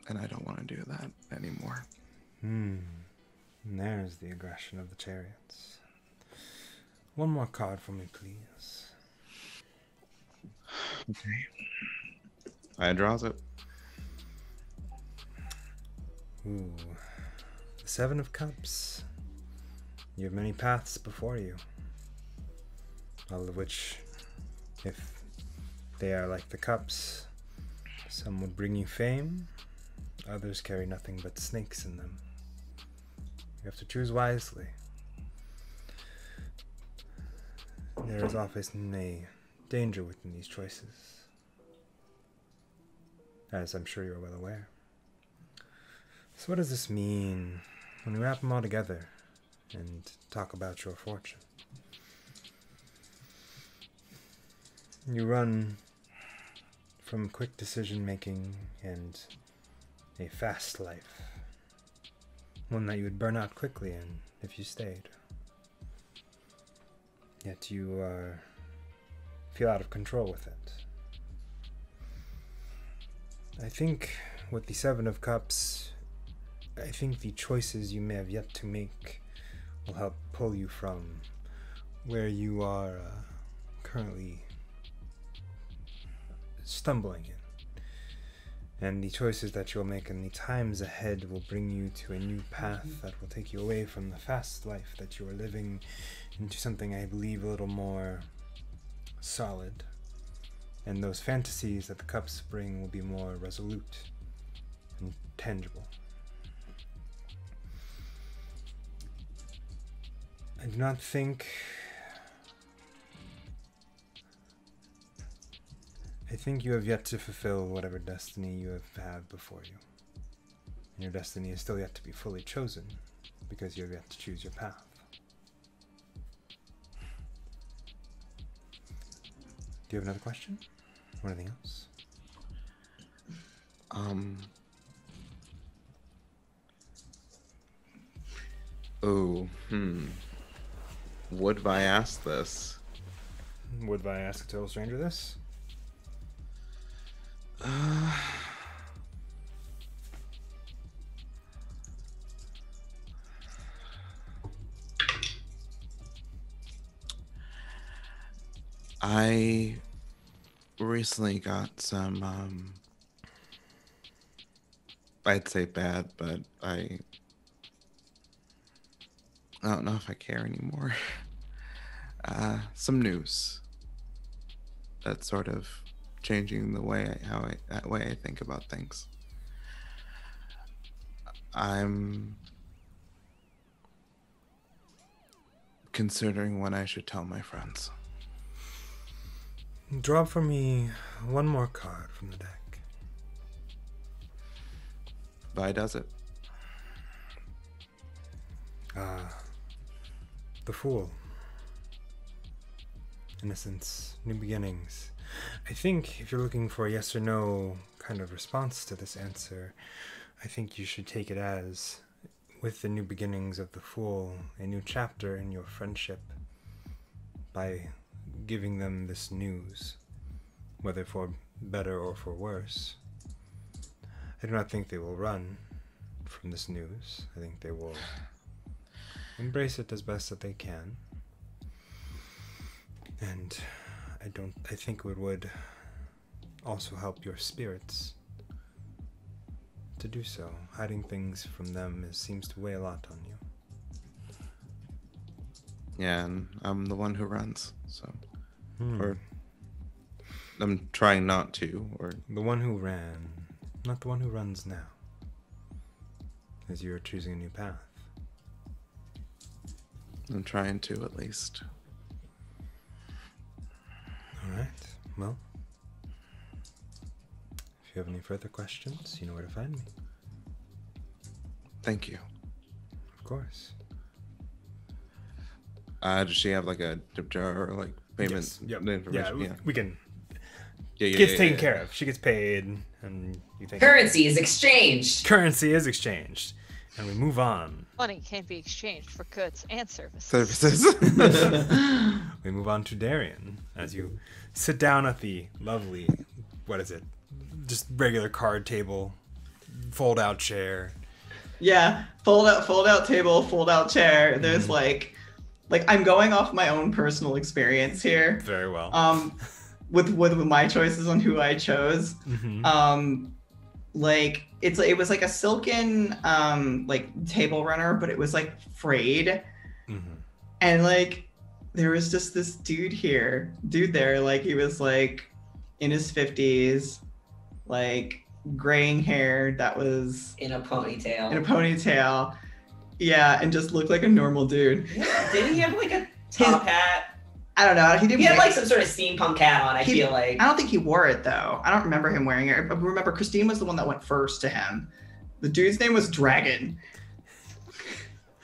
And I don't want to do that anymore. And there's the aggression of the chariots. One more card for me, please. Okay. I draws it. Ooh. The Seven of Cups. You have many paths before you. All of which, if they are like the cups, some would bring you fame, others carry nothing but snakes in them. You have to choose wisely. There is often a danger within these choices, as I'm sure you're well aware. So what does this mean when we wrap them all together and talk about your fortune? You run from quick decision making and a fast life, one that you would burn out quickly in if you stayed. Yet you feel out of control with it. I think with the Seven of Cups, I think the choices you may have yet to make will help pull you from where you are currently stumbling in. And the choices that you'll make in the times ahead will bring you to a new path that will take you away from the fast life that you are living into something I believe a little more solid. And those fantasies that the cups bring will be more resolute and tangible. I do not think... I think you have yet to fulfill whatever destiny you have had before you. And your destiny is still yet to be fully chosen, because you have yet to choose your path. Do you have another question? Or anything else? Would I ask this? Would I ask a total stranger this? I recently got some, I'd say bad, but I don't know if I care anymore. Some news that's sort of changing the way I think about things. I'm considering what I should tell my friends. Draw for me one more card from the deck. Vi does it. The Fool. Innocence, new beginnings. I think if you're looking for a yes or no kind of response to this answer, I think you should take it as, with the new beginnings of the Fool, a new chapter in your friendship, by giving them this news, whether for better or for worse. I do not think they will run from this news. I think they will embrace it as best that they can. And I think it would also help your spirits to do so. Hiding things from them seems to weigh a lot on you. Yeah, and I'm the one who runs, so. Or I'm trying not to, or... The one who ran, not the one who runs now. As you are choosing a new path. I'm trying to, at least. Alright, well. If you have any further questions, you know where to find me. Thank you. Of course. Does she have like a tip jar or like payment information? Yeah, we can. Yeah, Gets taken care of. She gets paid, and you think Currency is exchanged. currency is exchanged, And we move on. Money can be exchanged for goods and services. We move on to Darian as you sit down at the lovely, what is it? Just regular card table, fold out chair. Yeah, fold out table, fold out chair. There's like I'm going off my own personal experience here. Very well. With my choices on who I chose. Like it was like a silken like table runner, but it was like frayed. And like there was just this dude there, like he was like in his 50s, like graying hair that was In a ponytail. Yeah, and just looked like a normal dude. Yeah, didn't he have like a top hat? I don't know. He had like some sort of steampunk hat on, I feel like. I don't think he wore it though. I don't remember him wearing it. I remember Christine was the one that went first to him. The dude's name was Dragon.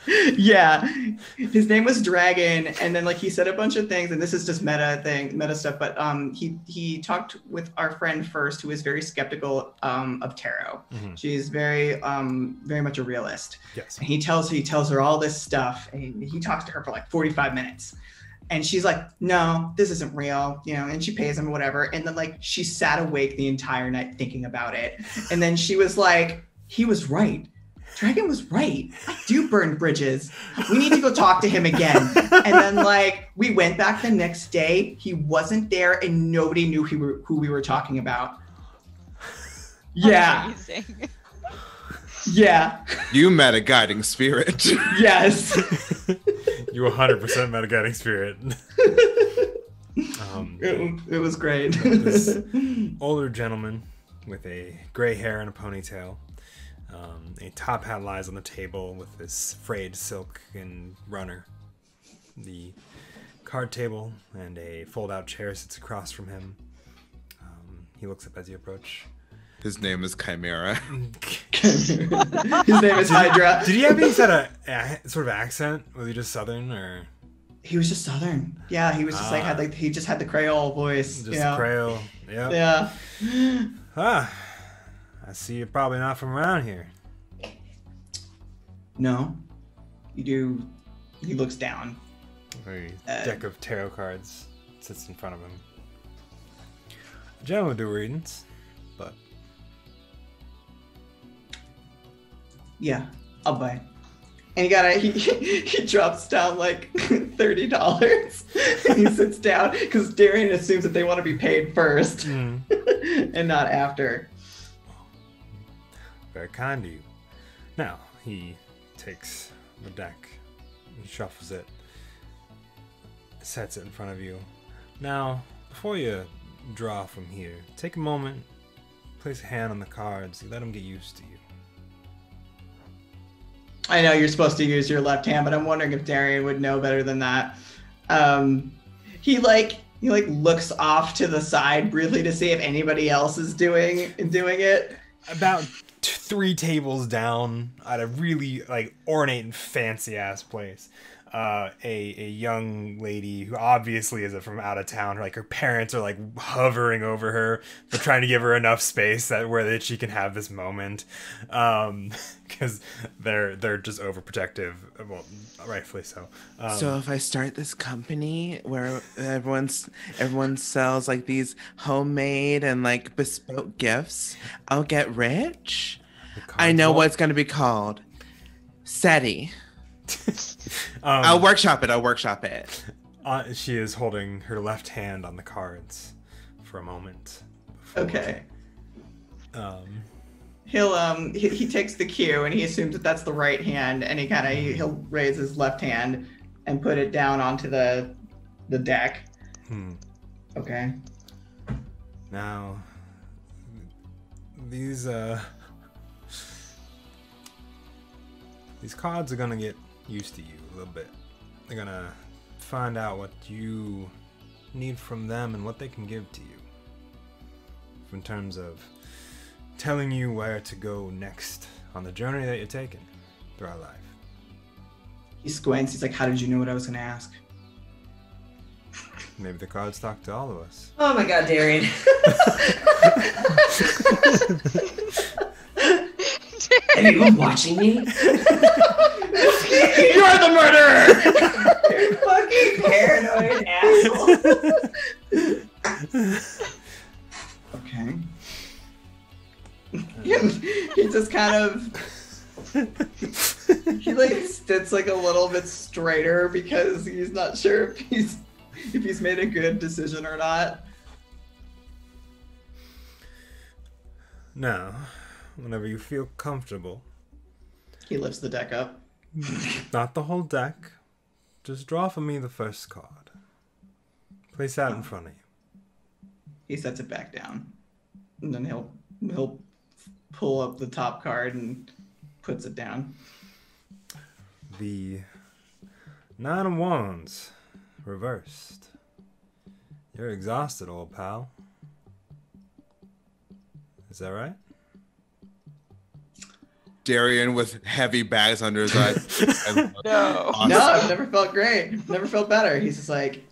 Yeah, his name was Dragon, and then like he said a bunch of things, and this is just meta stuff. But he talked with our friend first, who is very skeptical of tarot. She's very much a realist. Yes. And he tells her all this stuff, and he talks to her for like 45 minutes. And she's like, no, this isn't real, you know, and she pays him or whatever. And then like she sat awake the entire night thinking about it. And then she was like, he was right. Dragon was right. I do burn bridges. We need to go talk to him again. And then like we went back the next day. He wasn't there and nobody knew who we were talking about. Yeah. Amazing. Yeah. You met a guiding spirit. Yes. You 100% met a guiding spirit. It was great. This older gentleman with a gray hair and a ponytail. A top hat lies on the table with this frayed silk and runner. The card table and a fold-out chair sits across from him. He looks up as you approach. His name is Chimera. His name is Hydra. Did he have any sort of accent? Was he just Southern or? He was just Southern. Yeah, he was just he just had the Creole voice. Just the Creole. Yep. Yeah. I see you're probably not from around here. No. You do. He looks down. A deck of tarot cards sits in front of him. A gentleman would do readings, but yeah, I'll buy. And he drops down like $30. And he sits down because Darian assumes that they want to be paid first and not after. Very kind of you. Now, he takes the deck, he shuffles it, sets it in front of you. Now, before you draw from here, take a moment, place a hand on the cards, let them get used to you. I know you're supposed to use your left hand, but I'm wondering if Darian would know better than that. He looks off to the side briefly to see if anybody else is doing it. About 3 tables down at a really ornate and fancy ass place, a young lady who obviously is from out of town. Her parents are hovering over her, but trying to give her enough space that she can have this moment, because they're just overprotective. Well, rightfully so. So if I start this company where everyone sells these homemade and bespoke gifts, I'll get rich. I know what it's going to be called. SETI. I'll workshop it. She is holding her left hand on the cards for a moment. Okay. He takes the cue and he assumes that that's the right hand, and he'll raise his left hand and put it down onto the deck. Okay. Now, these cards are gonna get used to you a little bit. They're gonna find out what you need from them and what they can give to you in terms of telling you where to go next on the journey that you're taking throughout life. He squints. He's like, how did you know what I was gonna ask? Maybe the cards talk to all of us. Oh my god, Darian. Anyone watching me? You're the murderer! You fucking paranoid asshole. Okay. He just kind of he like sits like a little bit straighter because he's not sure if he's made a good decision or not. Now, whenever you feel comfortable, He lifts the deck up. not the whole deck, just draw for me the first card. Place that in front of you. He sets it back down, and then he'll pull up the top card and puts it down. The Nine of Wands, reversed. You're exhausted, old pal. Is that right? Darian with heavy bags under his eyes. No. Awesome. No, I've never felt great. Never felt better. He's just like,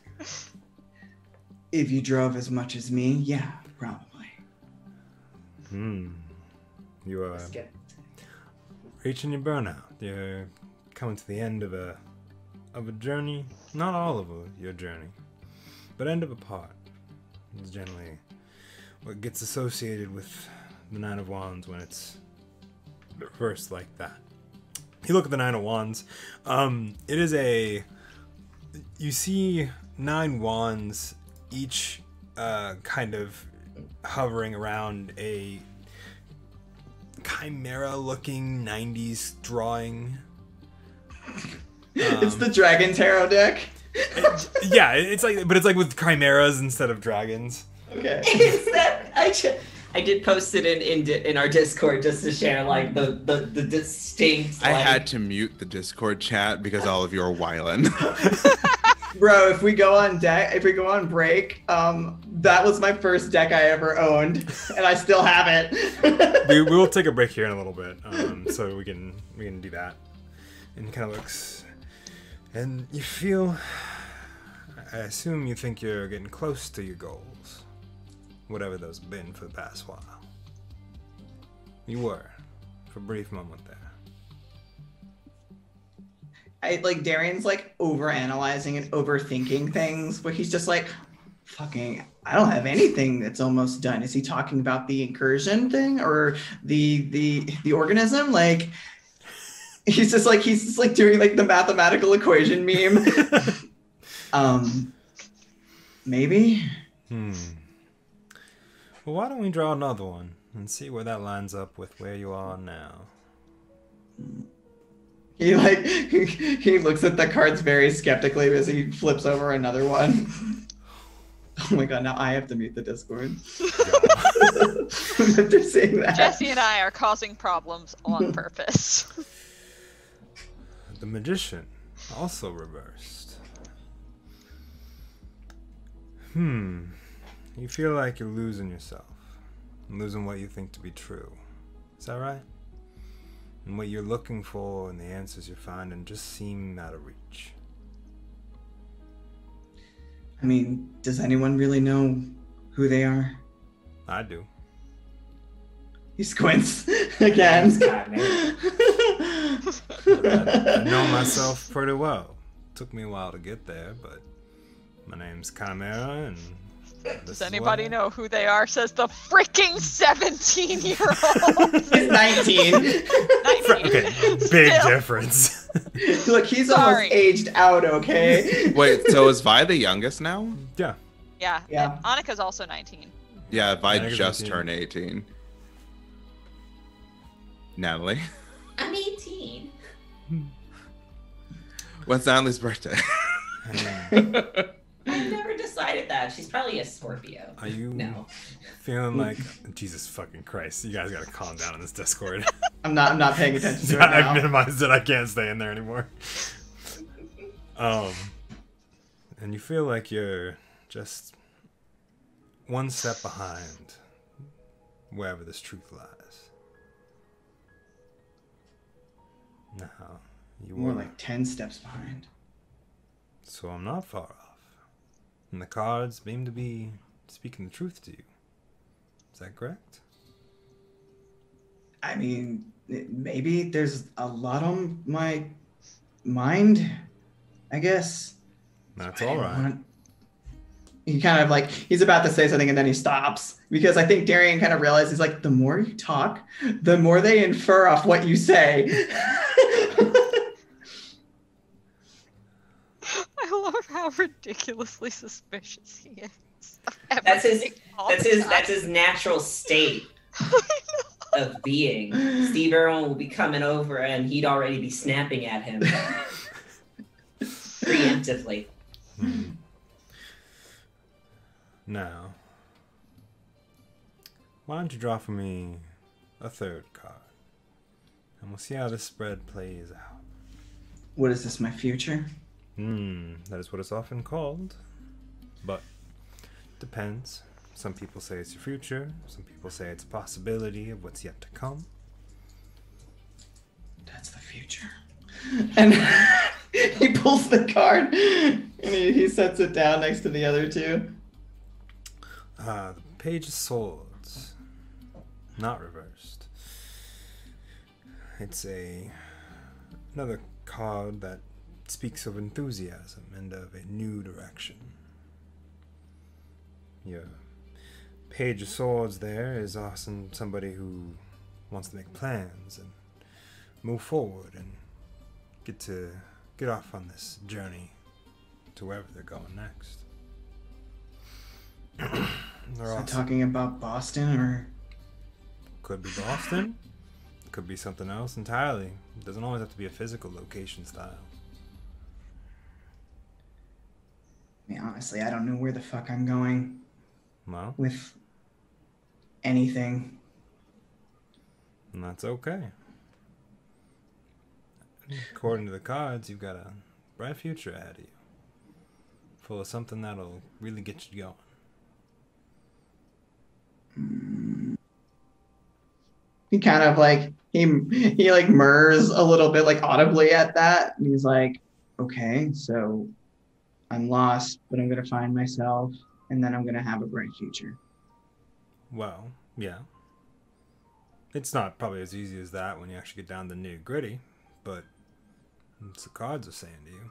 if you drove as much as me, yeah, probably. You are Let's get reaching your burnout. You're coming to the end of a journey. Not all of your journey, but end of a part. It's generally what gets associated with the Nine of Wands when it's reversed like that. You look at the Nine of Wands. It is you see 9 wands, each kind of hovering around a chimera-looking 90s drawing. It's the Dragon Tarot deck. Yeah, it's like with chimeras instead of dragons. Okay. It's that I did post it in our Discord just to share like the distinct. I like, had to mute the Discord chat because all of you are whiling. Bro, if we go on break, that was my first deck I ever owned, and I still have it. we will take a break here in a little bit, so we can do that. And it kind of looks, and you feel. I assume you think you're getting close to your goals, whatever those have been for the past while. You were, for a brief moment there. Darian's like over analyzing and overthinking things, but he's just like, fucking, I don't have anything that's almost done. Is he talking about the incursion thing or the organism? Like he's just like doing like the mathematical equation meme. Maybe. Well, why don't we draw another one and see where that lines up with where you are now? He he looks at the cards very skeptically as he flips over another one. Oh my god, now I have to mute the Discord. After saying that. Jesse and I are causing problems on purpose. The Magician, also reversed. You feel like you're losing yourself. Losing what you think to be true. Is that right? And what you're looking for and the answers you're finding just seem out of reach. I mean, does anyone really know who they are? I do. He squints again. I know myself pretty well. Took me a while to get there, but my name's Chimera, and Does anybody know who they are? Says the freaking 17-year-old. He's 19. 19. Okay, big Still. difference. Look, he's Sorry. almost aged out, okay? Wait, so is Vi the youngest now? Yeah. Yeah. Yeah. And Annika's also 19. Yeah, Vi I think it's just 18. turned 18. Natalie. I'm 18. When's Natalie's birthday? I never decided that. She's probably a Scorpio. Are you No. feeling like Jesus fucking Christ? You guys gotta calm down in this Discord. I'm not paying attention to it I've now. minimized it. I can't stay in there anymore. And you feel like you're just one step behind wherever this truth lies. Now, you More are, like 10 steps behind. so I'm not far off. And the cards seem to be speaking the truth to you. Is that correct? I mean, maybe there's a lot on my mind, I guess. That's So I all didn't right. want- He kind of like, he's about to say something and then he stops because I think Darian kind of realizes like, the more you talk, the more they infer off what you say. I love how ridiculously suspicious he is. of That's his. everything all the time. That's his natural state of being. Steve Irwin will be coming over, and he'd already be snapping at him preemptively. Now, why don't you draw for me a third card, and we'll see how this spread plays out. What is this, my future? That is what it's often called, but depends. Some people say it's your future, some people say it's a possibility of what's yet to come. That's the future. And he pulls the card and he sets it down next to the other two. The Page of Swords, not reversed. It's another card that speaks of enthusiasm and of a new direction. Your Page of Swords there is often somebody who wants to make plans and move forward and get off on this journey to wherever they're going next. They're So also, talking about Boston or could be Boston, could be something else entirely. It doesn't always have to be a physical location style. I mean, honestly, I don't know where the fuck I'm going Well, with anything. and that's okay. According to the cards, you've got a bright future ahead of you, full of something that'll really get you going. He kind of like he like murs a little bit like audibly at that, and he's like, okay, so I'm lost, but I'm gonna find myself, and then I'm gonna have a bright future. Well, yeah. It's not probably as easy as that when you actually get down to the nitty gritty, but it's the cards are saying to you.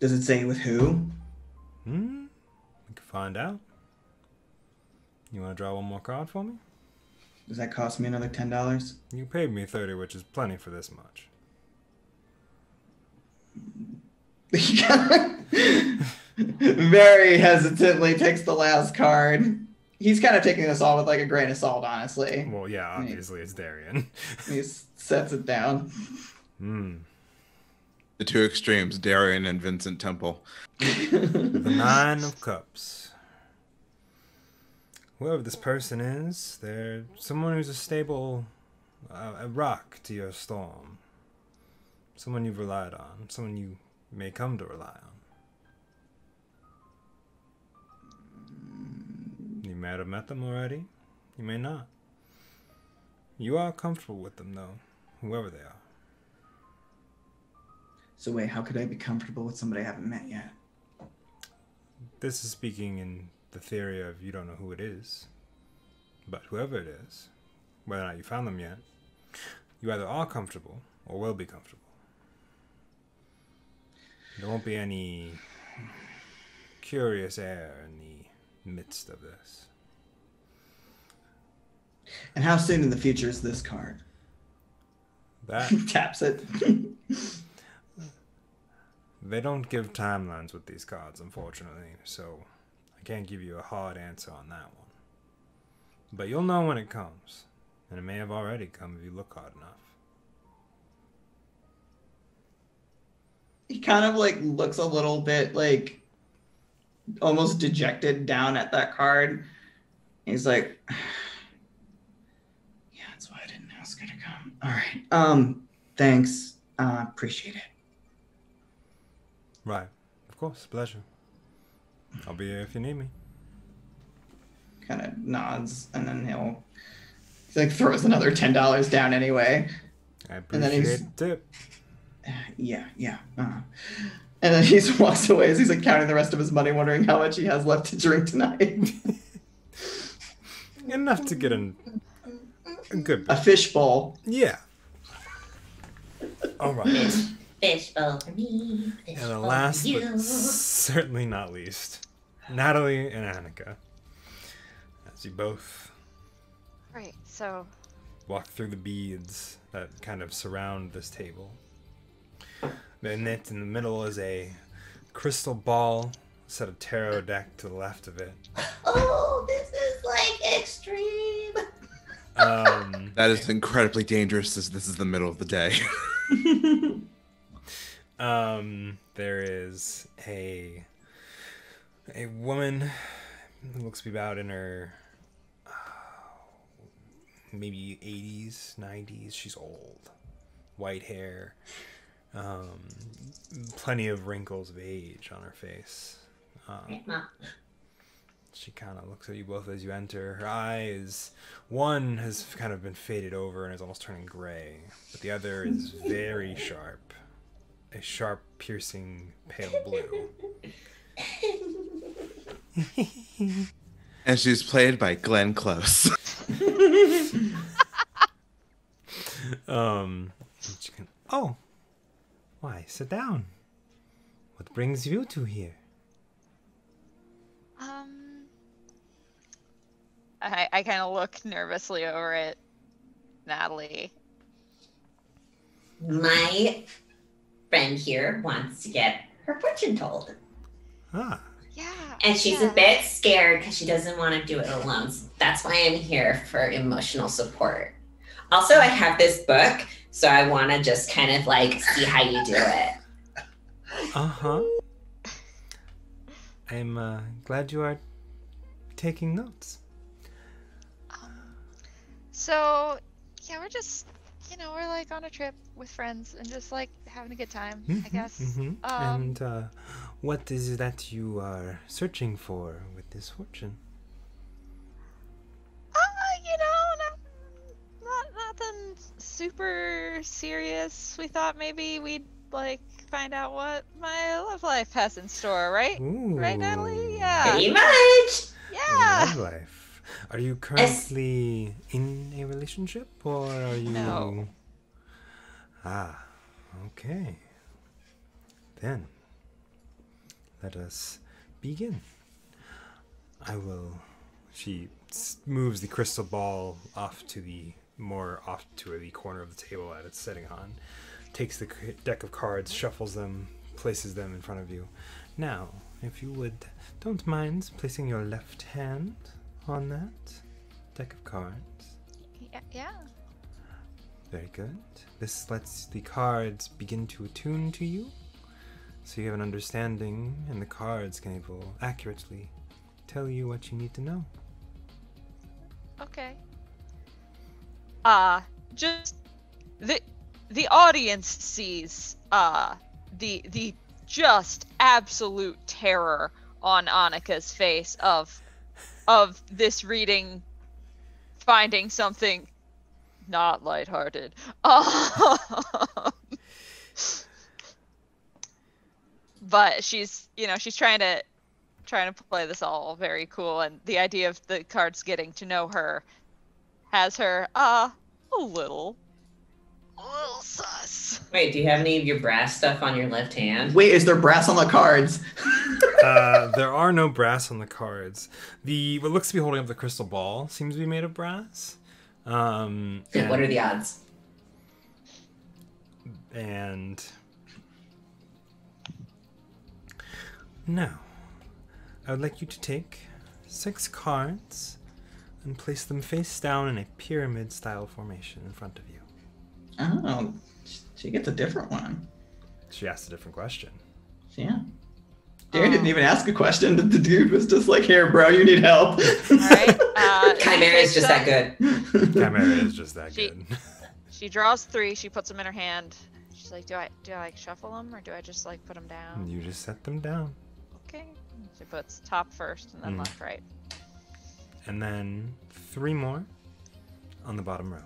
Does it say with who? We can find out. You want to draw one more card for me? Does that cost me another $10? You paid me 30, which is plenty for this much. Very hesitantly takes the last card. He's kind of taking this all with like a grain of salt, honestly. Well, yeah, obviously it's Darian. He sets it down. The two extremes, Darian and Vincent Temple. The Nine of Cups. Whoever this person is, they're someone who's a stable, a rock to your storm. Someone you've relied on. Someone you may come to rely on. You might have met them already. You may not. You are comfortable with them, though, whoever they are. So wait, how could I be comfortable with somebody I haven't met yet? This is speaking in the theory of you don't know who it is. But whoever it is, whether or not you found them yet, you either are comfortable or will be comfortable. There won't be any curious air in the midst of this. And how soon in the future is this card? That Taps it. they don't give timelines with these cards, unfortunately, so I can't give you a hard answer on that one. But you'll know when it comes, and it may have already come if you look hard enough. He kind of like looks a little bit like almost dejected down at that card. He's like, yeah, that's why I didn't ask her to come. All right. Thanks. Appreciate it. Right. Of course. Pleasure. I'll be here if you need me. Kind of nods, and then he like throws another $10 down anyway. I And then he's- appreciate the tip. Yeah. And then he just walks away as he's like counting the rest of his money, wondering how much he has left to drink tonight. Enough to get a A good a fishbowl. Yeah. All right. Fishbowl for me. And the Fishbowl last, for you. but certainly not least, Natalie and Annika. As you both Right, so walk through the beads that kind of surround this table. In it, in the middle, is a crystal ball, set of tarot deck to the left of it. Oh, this is like extreme. That is incredibly dangerous as this is the middle of the day. There is a woman who looks to be about in her maybe 80s, 90s. She's old. White hair. Plenty of wrinkles of age on her face. She kind of looks at you both as you enter. Her eyes, one has kind of been faded over and is almost turning gray, but the other is very sharp. A sharp, piercing, pale blue. And she's played by Glenn Close. Oh, why, sit down. What brings you two here? I kind of look nervously over at Natalie. My friend here wants to get her fortune told. Ah, Yeah. And she's a bit scared because she doesn't want to do it alone. So that's why I'm here for emotional support. Also, I have this book, so I want to just kind of like see how you do it. uh-huh. I'm glad you are taking notes. So, yeah, we're just, we're like on a trip with friends and just like having a good time, I guess. And what is it that you are searching for with this fortune? Nothing super serious. We thought maybe we'd like find out what my love life has in store, right? Ooh. Right, Natalie? Yeah. Pretty much. Yeah. Love life. Are you currently in a relationship, or are you... No. Ah, okay. Then, let us begin. She moves the crystal ball off to the corner of the table that it's sitting on, takes the deck of cards, shuffles them, places them in front of you. Now, if you don't mind placing your left hand on that deck of cards. Yeah. Very good. This lets the cards begin to attune to you, so you have an understanding, and the cards can accurately tell you what you need to know. Okay. Just the audience sees the just absolute terror on Annika's face of this reading, finding something not lighthearted. But she's trying to play this all very cool, and the idea of the cards getting to know her has her a little sus. Wait, do you have any of your brass stuff on your left hand? Wait, is there brass on the cards? There are no brass on the cards. What looks to be holding up the crystal ball seems to be made of brass. What are the odds? And now, I would like you to take 6 cards and place them face down in a pyramid-style formation in front of you. Oh, she gets a different one. She asked a different question. Yeah. Darren didn't even ask a question. The dude was just like, "Here, bro, you need help." All right. Chimera is just that good. Chimera is just that good. She draws 3. She puts them in her hand. She's like, "Do I like shuffle them, or do I just like put them down?" You just set them down. Okay. She puts top first and then left, right. And then 3 more on the bottom row.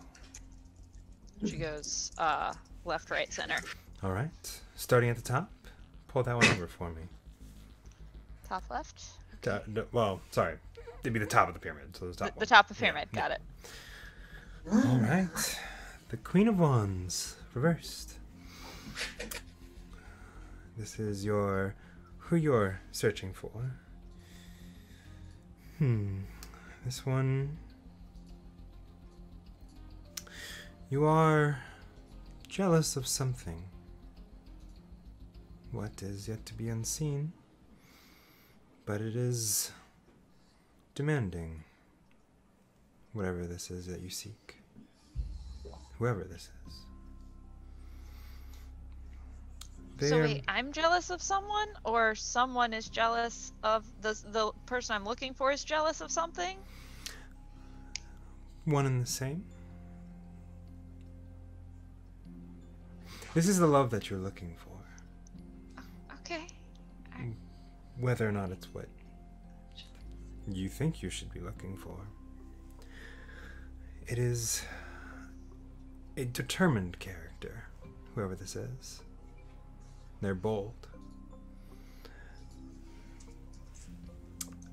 She goes left, right, center. All right. Starting at the top, pull that one over for me. Top left. Well, sorry. It'd be the top of the pyramid. So the top The top of the pyramid. Yeah. Got it. All right. The Queen of Wands, reversed. This is who you're searching for. This one... You are jealous of something. What is yet to be unseen, but it is demanding whatever this is that you seek. Whoever this is. So wait, I'm jealous of someone, or someone is jealous of the person I'm looking for is jealous of something? One and the same. This is the love that you're looking for. Okay. Whether or not it's what you think you should be looking for. It is a determined character, whoever this is. They're bold.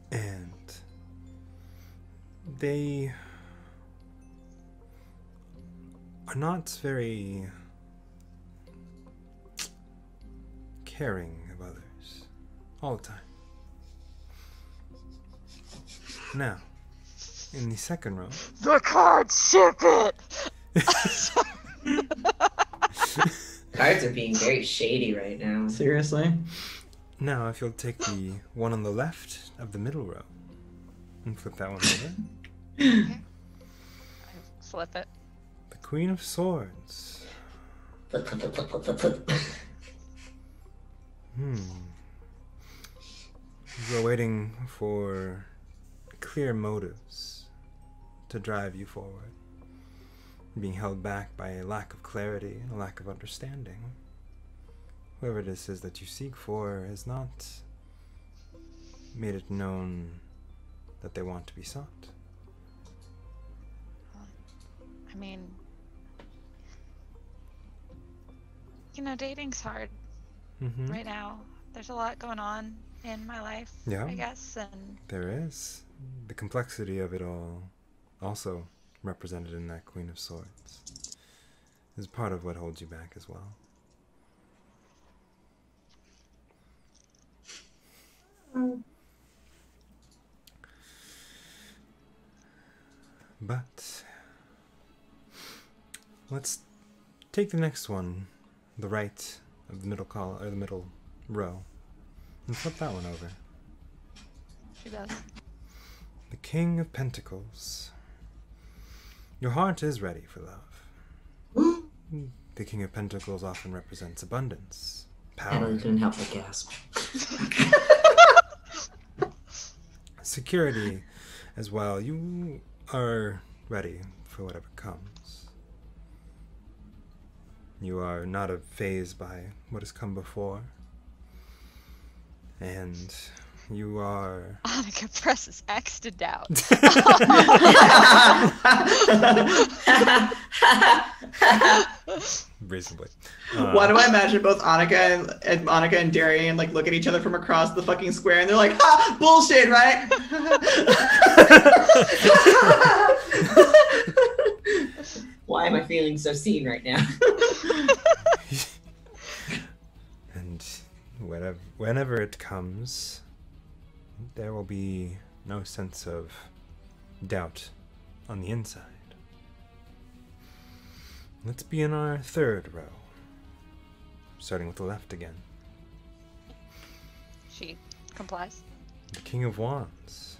And they are not very caring of others all the time. Now, in the second row, The card, ship it! Cards are being very shady right now. Seriously? now if you'll take the one on the left of the middle row and flip that one over. Okay. I flip it. The Queen of Swords. Flip, flip, flip, flip, flip, flip. You're waiting for clear motives to drive you forward. Being held back by a lack of clarity and a lack of understanding. Whoever this is that you seek for has not made it known that they want to be sought. I mean, dating's hard right now. There's a lot going on in my life, Yeah. I guess, and There is. The complexity of it all, also represented in that Queen of Swords, is part of what holds you back as well. But let's take the next one, the right of the middle column or the middle row, and flip that one over. she does. The King of Pentacles. Your heart is ready for love. The King of Pentacles often represents abundance, power, Natalie couldn't help but gasp. security as well. You are ready for whatever comes. You are not fazed by what has come before. And you are... Annika presses X to doubt. reasonably. Why do I imagine both Annika and Darian like look at each other from across the fucking square and they're like, ha, bullshit, right? Why am I feeling so seen right now? And whenever it comes, there will be no sense of doubt on the inside. Let's be in our third row, starting with the left again. She complies. The King of Wands.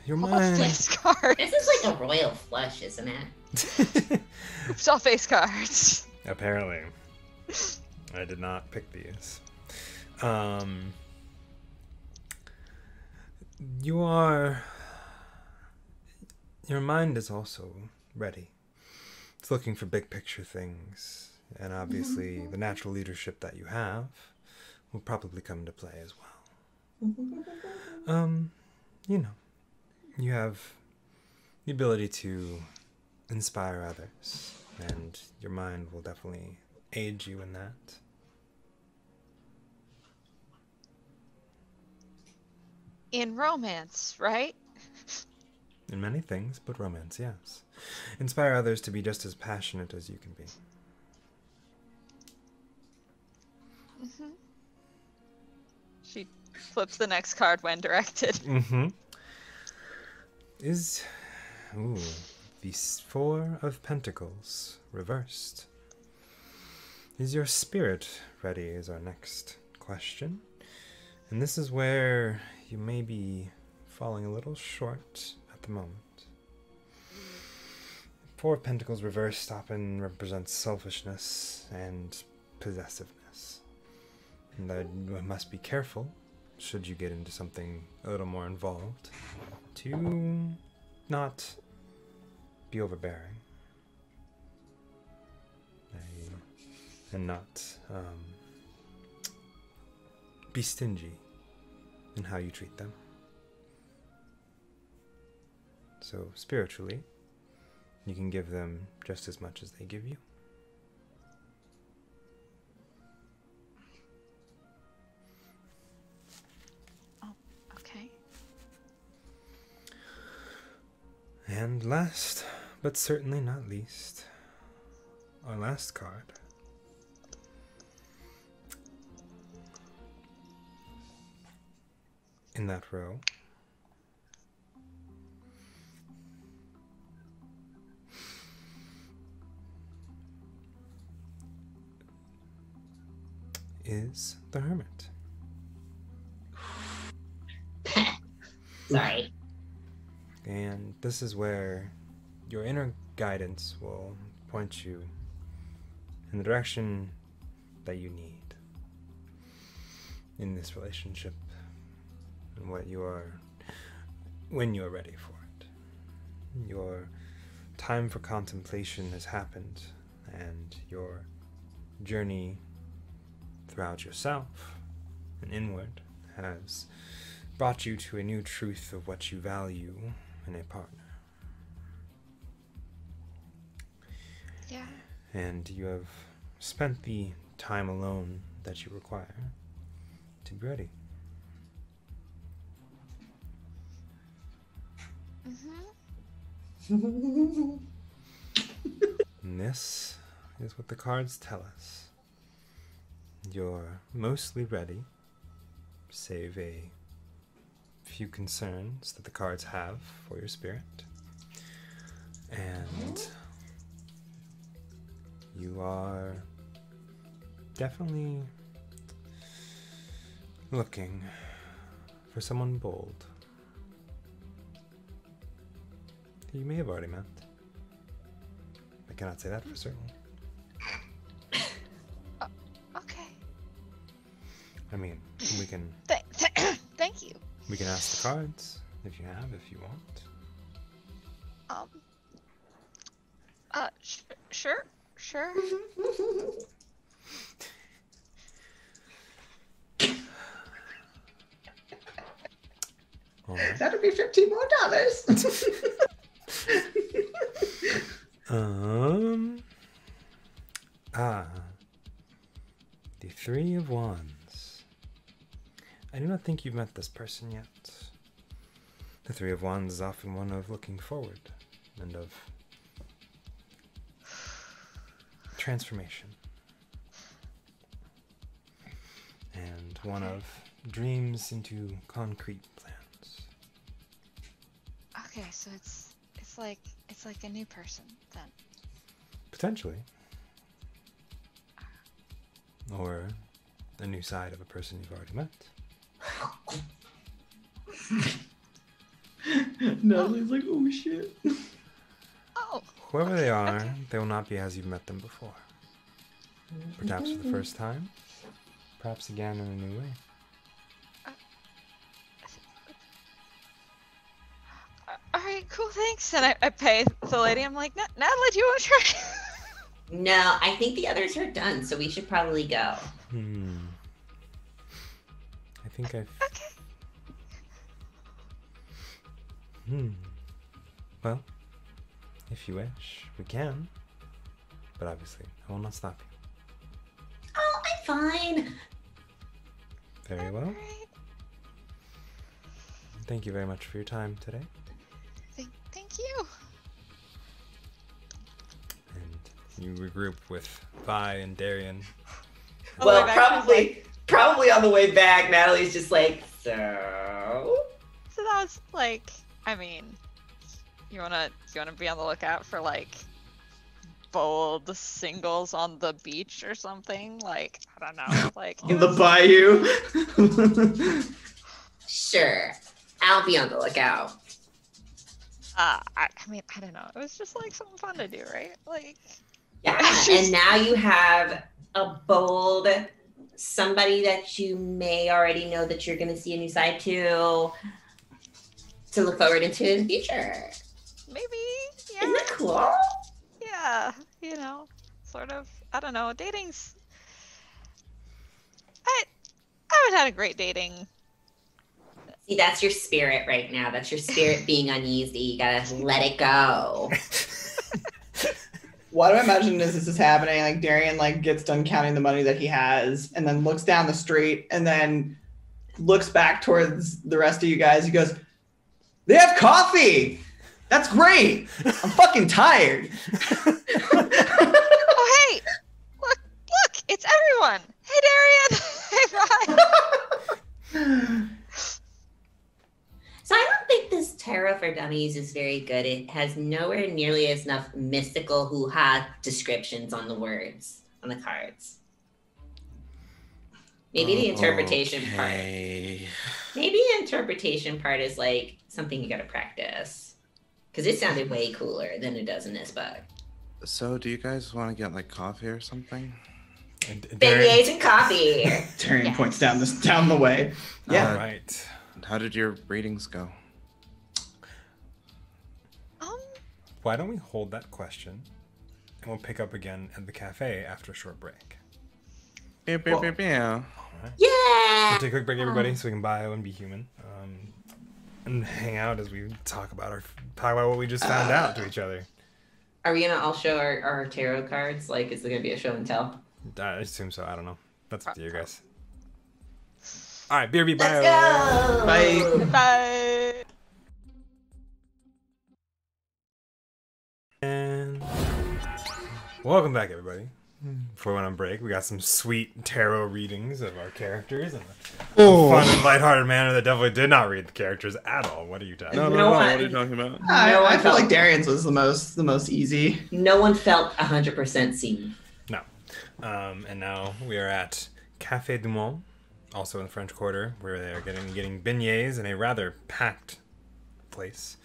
Your All mind... face cards. This is like a royal flush, isn't it? Oops, all face cards. Apparently. I did not pick these. Your mind is also ready. It's looking for big picture things, and obviously the natural leadership that you have will probably come into play as well. You have the ability to inspire others, and your mind will definitely aid you in that. In romance, right? In many things, but romance, yes. Inspire others to be just as passionate as you can be. Mm-hmm. She flips the next card when directed. Mm-hmm. Is... Ooh, the Four of Pentacles reversed. Is your spirit ready is our next question. And this is where you may be falling a little short at the moment. Four of Pentacles reversed often represents selfishness and possessiveness. And that you must be careful, should you get into something a little more involved, to not be overbearing. And not be stingy in how you treat them. So spiritually, you can give them just as much as they give you. Oh, okay. And last, but certainly not least, our last card. In that row is the Hermit. Sorry. And this is where your inner guidance will point you in the direction that you need in this relationship. And what you are, when you are ready for it. Your time for contemplation has happened, and your journey throughout yourself and inward has brought you to a new truth of what you value in a partner. Yeah. And you have spent the time alone that you require to be ready. Mm-hmm. And this is what the cards tell us. You're mostly ready, save a few concerns that the cards have for your spirit. And you are definitely looking for someone bold. You may have already met. I cannot say that for certain. Okay. I mean, we can Thank you. we can ask the cards if you want. Sure. All right. That'll be $15 more. The Three of Wands. I do not think you've met this person yet. The Three of Wands is often one of looking forward and of transformation. And one of dreams into concrete plans. Okay, so it's like a new person then. Potentially. Or a new side of a person you've already met. Natalie's like, oh shit. Oh. Whoever they are, they will not be as you've met them before. Perhaps for the first time. Perhaps again in a new way. Alright, cool, thanks. And I pay the lady. I'm like, Natalie, do you want to try? No, I think the others are done, so we should probably go. I think I've... Okay. Well, if you wish, we can. But obviously, I will not stop you. Oh, I'm fine. Very well. Alright. Thank you very much for your time today. You regroup with Vi and Darian. On the Well, way back, she's probably on the way back, Natalie's just like, so. So that was like, I mean, you wanna be on the lookout for like bold singles on the beach or something? Like, I don't know, like In the bayou. Sure, I'll be on the lookout. I mean, I don't know. It was just like something fun to do, right? Like, Yeah, and now you have a bold somebody that you may already know that you're going to see a new side to look forward into in the future. maybe, yeah. Isn't that cool? Yeah, you know, sort of. I don't know. Dating's. I haven't had a great dating. See, that's your spirit right now. That's your spirit being uneasy. You gotta let it go. Why do I imagine this is happening? Like Darian like gets done counting the money that he has and then looks down the street and then looks back towards the rest of you guys. He goes, "They have coffee! That's great! I'm fucking tired." Oh, hey! Look! It's everyone! Hey, Darian! Hey, Ryan! So I don't think this tarot for dummies is very good. It has nowhere nearly as enough mystical hoo-ha descriptions on the words, on the cards. Maybe the interpretation part. Maybe the interpretation part is like something you gotta practice. Because it sounded way cooler than it does in this book. So, do you guys want to get like coffee or something? Beignets and coffee. Darian points down the way. Yeah. All right. How did your readings go? Why don't we hold that question and we'll pick up again at the cafe after a short break. Beow, beow, beow, beow. All right. Yeah! We'll take a quick break, everybody, so we can bio and be human, and hang out as we talk about what we just found out to each other. Are we gonna all show our tarot cards? Like, is it gonna be a show and tell? I assume so. I don't know. That's up to you guys. All right, BRB Let's bio. go! Bye. Bye! And welcome back, everybody. Before we went on break, we got some sweet tarot readings of our characters in a fun and lighthearted manner that definitely did not read the characters at all. What are you talking No, about? no, No no. one- What are you talking about? I feel like Darian's was the most easy. No one felt 100% seen. No. And now we are at Café du Monde, also in the French Quarter, where they are getting beignets in a rather packed place.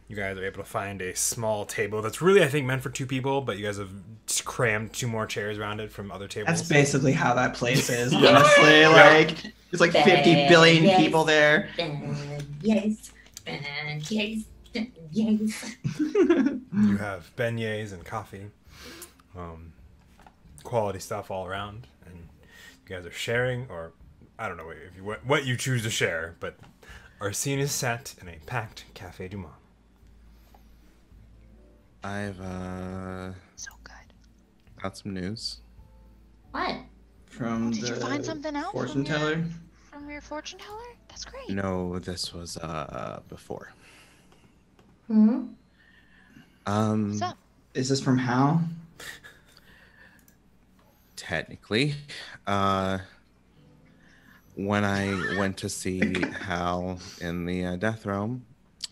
You guys are able to find a small table that's really, I think, meant for two people, but you guys have crammed two more chairs around it from other tables. That's basically how that place is, honestly. Like, there's like 50 billion people there. Yes. Yes. Yes. You have beignets and coffee, quality stuff all around, and you guys are sharing, or I don't know what you choose to share, but our scene is set in a packed Café du Monde. I've So good. got some news. What? From Did you find something out fortune from teller? From your fortune teller? That's great. No, this was before. Hmm? What's up? Is this from Hal? Technically, when I went to see Hal in the death realm,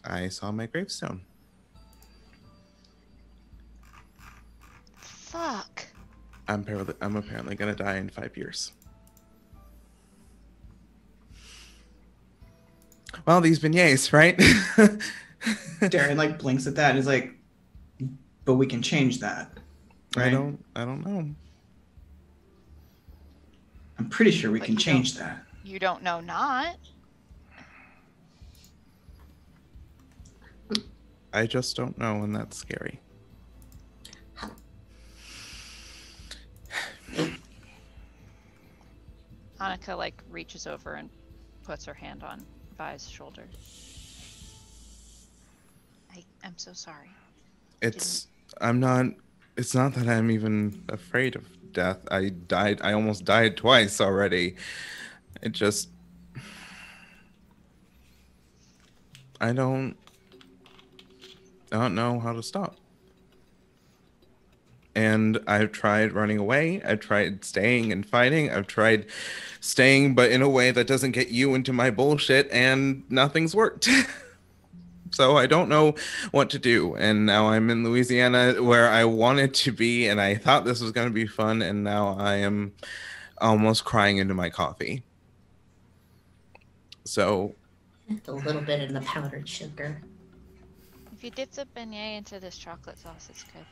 I saw my gravestone. Fuck. I'm apparently gonna die in 5 years. Well, these beignets, right? Darian like blinks at that and is like, "But we can change that, right? I don't know. I'm pretty sure we But can you change that." You don't know not. I just don't know, and that's scary. Annika like reaches over and puts her hand on Vi's shoulder. I'm so sorry. It's not that I'm even afraid of death. I almost died twice already. It just I don't know how to stop. And I've tried running away. I've tried staying and fighting. I've tried staying, but in a way that doesn't get you into my bullshit, and nothing's worked. So I don't know what to do. And now I'm in Louisiana where I wanted to be, and I thought this was going to be fun, and now I am almost crying into my coffee. So A little bit in the powdered sugar. If you dip the beignet into this chocolate sauce, it's good.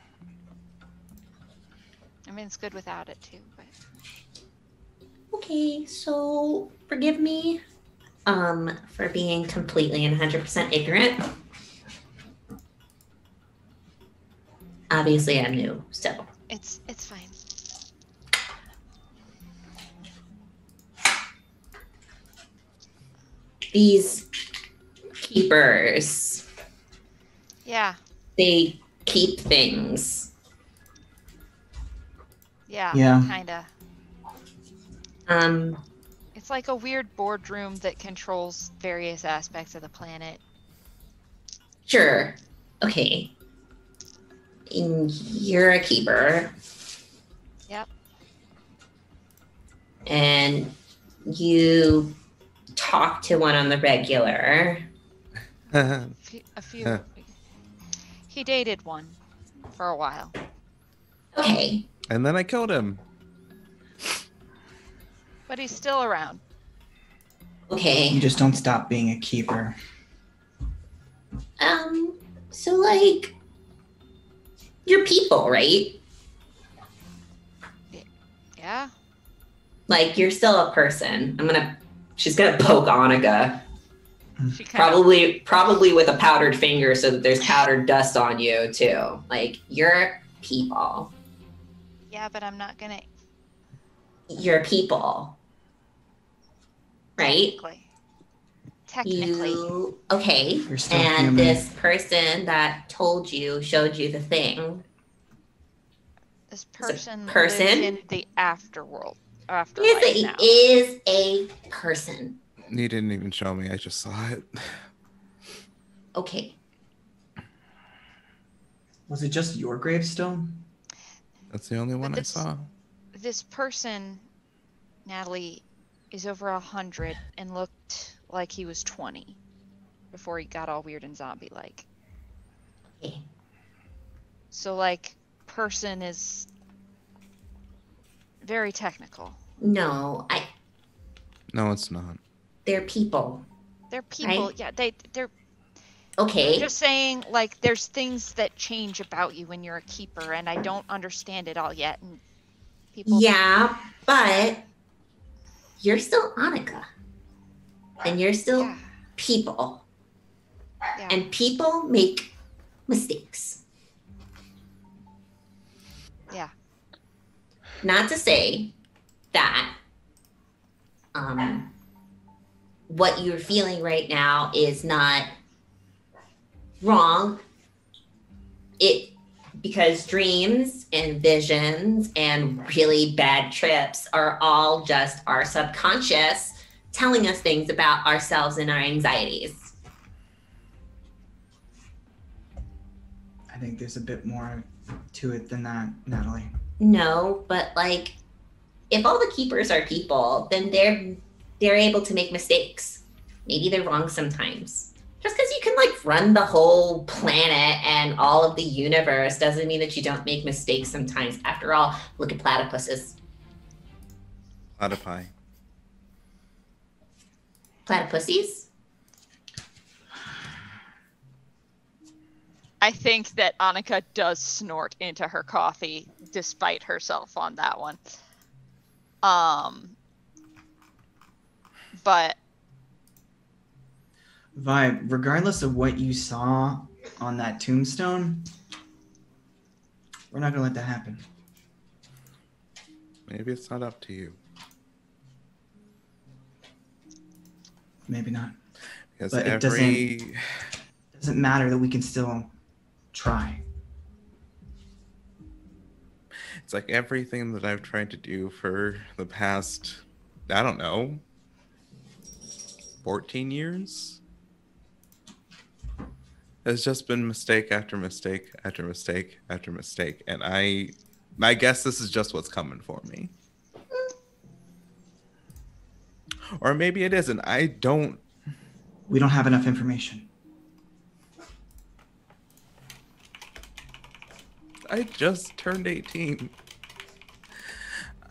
I mean, it's good without it too, but. Okay, so forgive me for being completely and 100% ignorant. Obviously, I'm new, so. It's fine. These keepers, Yeah. they keep things. Yeah. Yeah. Kinda. Um, It's like a weird boardroom that controls various aspects of the planet. sure. Okay. You're a keeper. Yep. And you talk to one on the regular. A few. He dated one for a while. Okay. and then I killed him. But he's still around. You Okay. just don't stop being a keeper. So like, you're people, right? Yeah. Like, you're still a person. She's gonna poke Annika. She kind of. Probably with a powdered finger so that there's powdered dust on you too. Like, you're people. Yeah, but I'm not gonna. You're people. Right? Technically. Okay. You're still And human. this person that showed you, showed you the thing. This person, person? lives in the afterworld. Is Afterlife now. a person. He didn't even show me. I just saw it. Okay. Was it just your gravestone? That's the only one I this- saw. This person, Natalie, is over 100 and looked like he was 20 before he got all weird and zombie-like. Okay. So, like, person is very technical. No, No, it's not. they're people. They're people, Right. yeah. They're Okay. just saying, like, there's things that change about you when you're a keeper, and I don't understand it all yet. And people, Yeah, but you're still Annika. And you're still yeah, people. yeah. And people make mistakes. Yeah. Not to say that what you're feeling right now is not wrong. Because dreams and visions and really bad trips are all just our subconscious telling us things about ourselves and our anxieties. I think there's a bit more to it than that, Natalie. No, but like, if all the keepers are people, then they're able to make mistakes. Maybe they're wrong sometimes. Just because you can like run the whole planet and all of the universe doesn't mean that you don't make mistakes sometimes. After all, look at platypuses. Platypi. Platypussies? I think that Annika does snort into her coffee despite herself on that one. But Vi, regardless of what you saw on that tombstone, we're not gonna let that happen. Maybe it's not up to you. Maybe not. Because But it every doesn't matter that we can still try. it's like everything that I've tried to do for the past, I don't know, 14 years has just been mistake after mistake after mistake after mistake. And I I guess this is just what's coming for me. Or maybe it isn't. We don't have enough information. I just turned 18.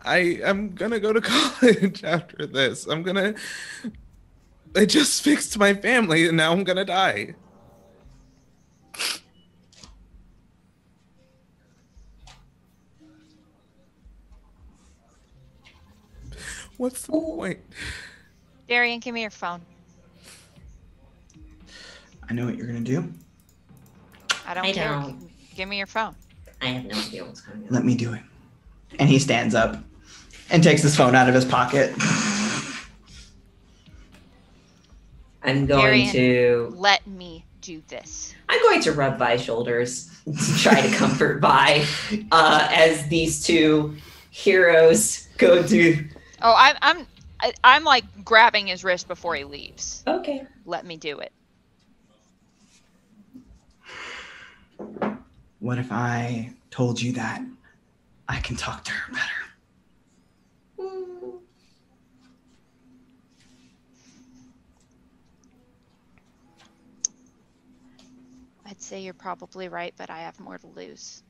I'm gonna go to college after this. I just fixed my family and now I'm gonna die. What's the point? Darian, give me your phone. I know what you're gonna do. I don't care. Give me your phone. I have no idea what's going on. Let me do it. And he stands up and takes his phone out of his pocket. I'm going to let me do this. I'm going to rub Vi's shoulders to try to comfort Vi as these two heroes go to. Oh, I'm like grabbing his wrist before he leaves. Okay. Let me do it. What if I told you that I can talk to her better? I'd say you're probably right, but I have more to lose.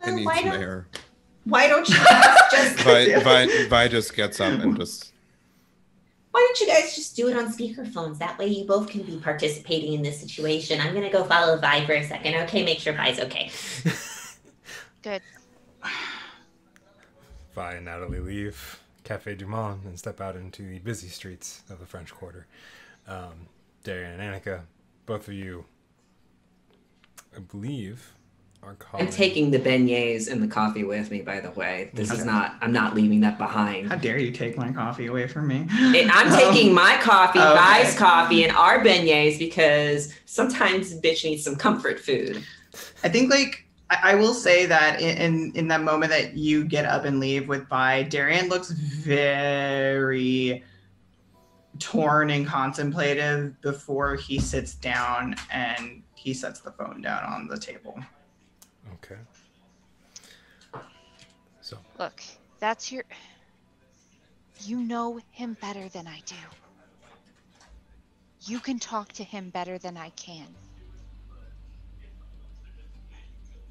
It needs why some don't- air. Why don't you guys just Vi just gets up and just. Why don't you guys just do it on speakerphones? That way you both can be participating in this situation. I'm gonna go follow Vi for a second. Okay, make sure Vi's okay. Good. Vi and Natalie leave Cafe Du Monde and step out into the busy streets of the French Quarter. Darian and Annika, both of you, I believe, are calling. I'm taking the beignets and the coffee with me, by the way. This is not, I'm not leaving that behind. How dare you take my coffee away from me? I'm taking my coffee, Okay. Vi's coffee, and our beignets because sometimes a bitch needs some comfort food. I think, like, I will say that in that moment that you get up and leave with Vi, Darian looks very torn and contemplative before he sits down and he sets the phone down on the table. Okay. So. Look, that's your... You know him better than I do. You can talk to him better than I can.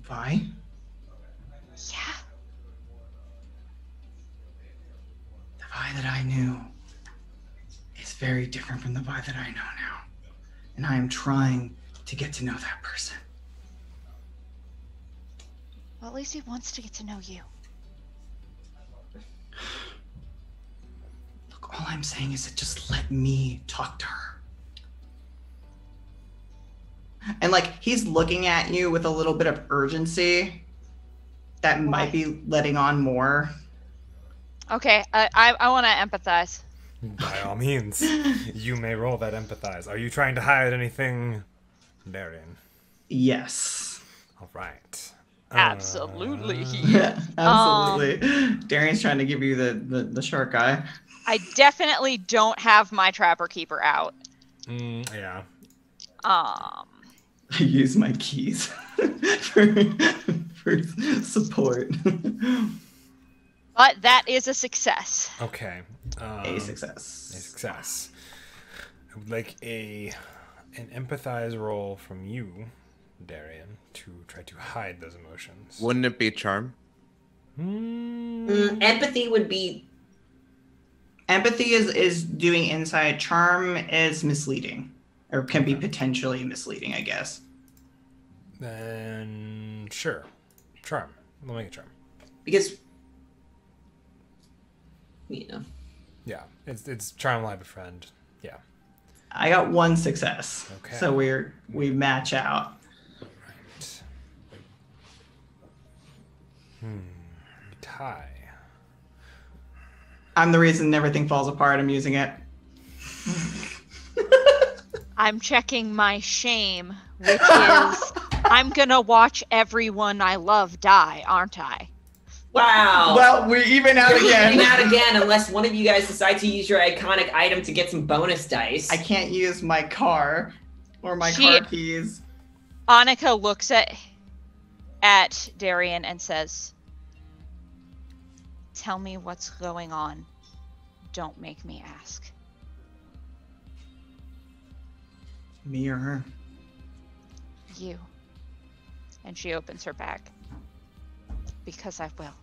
Vi? Yeah. The Vi that I knew is very different from the Vi that I know now. And I am trying to get to know that person. Well, at least he wants to get to know you. Look, all I'm saying is that just let me talk to her. And like, he's looking at you with a little bit of urgency that might be letting on more. Okay, I want to empathize. By all means, you may roll that empathize. Are you trying to hide anything, Darian? Yes. All right. Absolutely. Yeah, absolutely. Darian's trying to give you the shark eye. I definitely don't have my Trapper Keeper out. Yeah. I use my keys for support. But that is a success. Okay. A success. A success. I would like an empathize roll from you, Darian, to try to hide those emotions. Wouldn't it be charm? Empathy would be... Empathy is doing inside. Charm is misleading. Or can be potentially misleading, I guess. Then, sure. Charm. We'll make it charm. Because... Yeah. Yeah. It's charm, lie, befriend. Yeah. I got one success. Okay. So we match out. Right. Tie. I'm the reason everything falls apart. I'm using it. I'm checking my shame, which is I'm gonna watch everyone I love die, aren't I? Wow. Well, we're even out You're again. even out again unless one of you guys decide to use your iconic item to get some bonus dice. I can't use my car or my She- car keys. Annika looks at Darian and says, Tell me what's going on. Don't make me ask. Me or her? You. And she opens her bag. Because I will.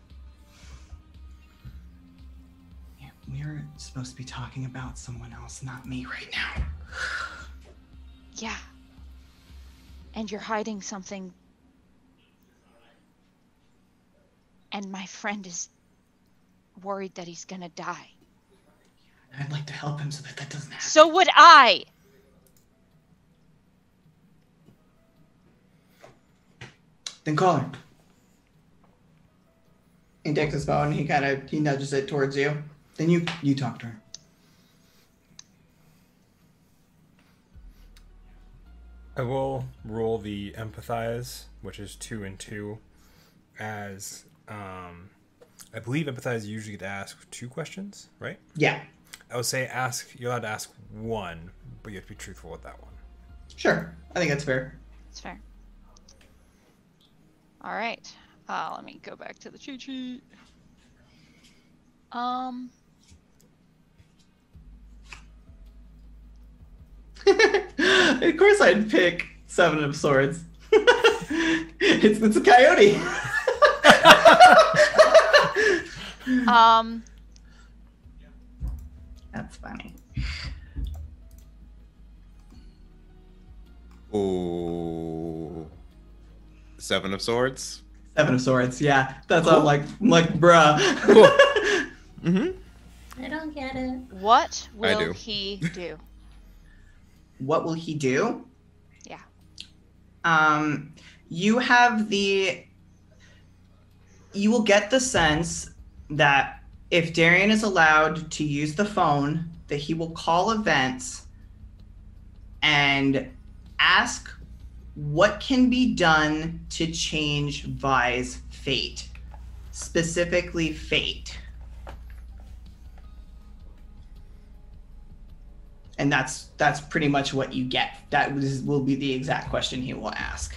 Yeah, we're supposed to be talking about someone else, not me right now. Yeah. And you're hiding something. And my friend is worried that he's gonna die. I'd like to help him so that that doesn't happen. So would I! Then call her. He takes his phone, he nudges it towards you. Then you talk to her. I will roll the empathize, which is 2 and 2, as I believe empathize usually get to ask 2 questions, right? Yeah. I would say you're allowed to ask 1, but you have to be truthful with that one. Sure. I think that's fair. It's fair. All right. Let me go back to the cheat sheet. Of course I'd pick 7 of Swords. it's a coyote. That's funny. Ooh. 7 of Swords. 7 of Swords, yeah. That's all like bruh. Cool. Mm-hmm. I don't get it. What will do. he do? What will he do? Yeah. You will get the sense that if Darian is allowed to use the phone, that he will call events and ask what can be done to change Vi's fate, specifically fate. And that's pretty much what you get. Will be the exact question he will ask.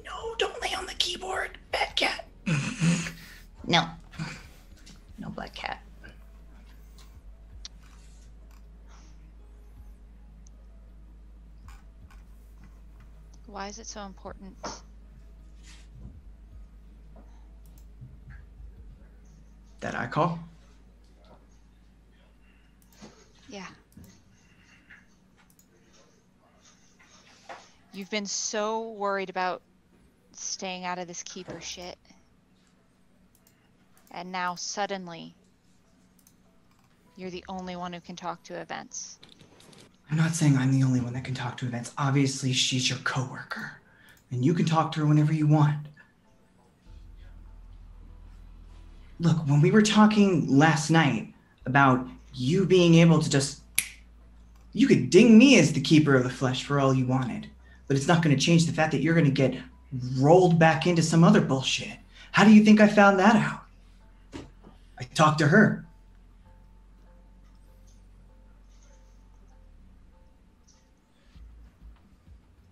No, don't lay on the keyboard, bad cat. No black cat. Why is it so important? That I call? Yeah. You've been so worried about staying out of this keeper shit. And now suddenly, you're the only one who can talk to events. I'm not saying I'm the only one that can talk to events. Obviously, she's your coworker. And you can talk to her whenever you want. Look, when we were talking last night about you being able to just... You could ding me as the keeper of the flesh for all you wanted. But it's not going to change the fact that you're going to get rolled back into some other bullshit. How do you think I found that out? I talked to her.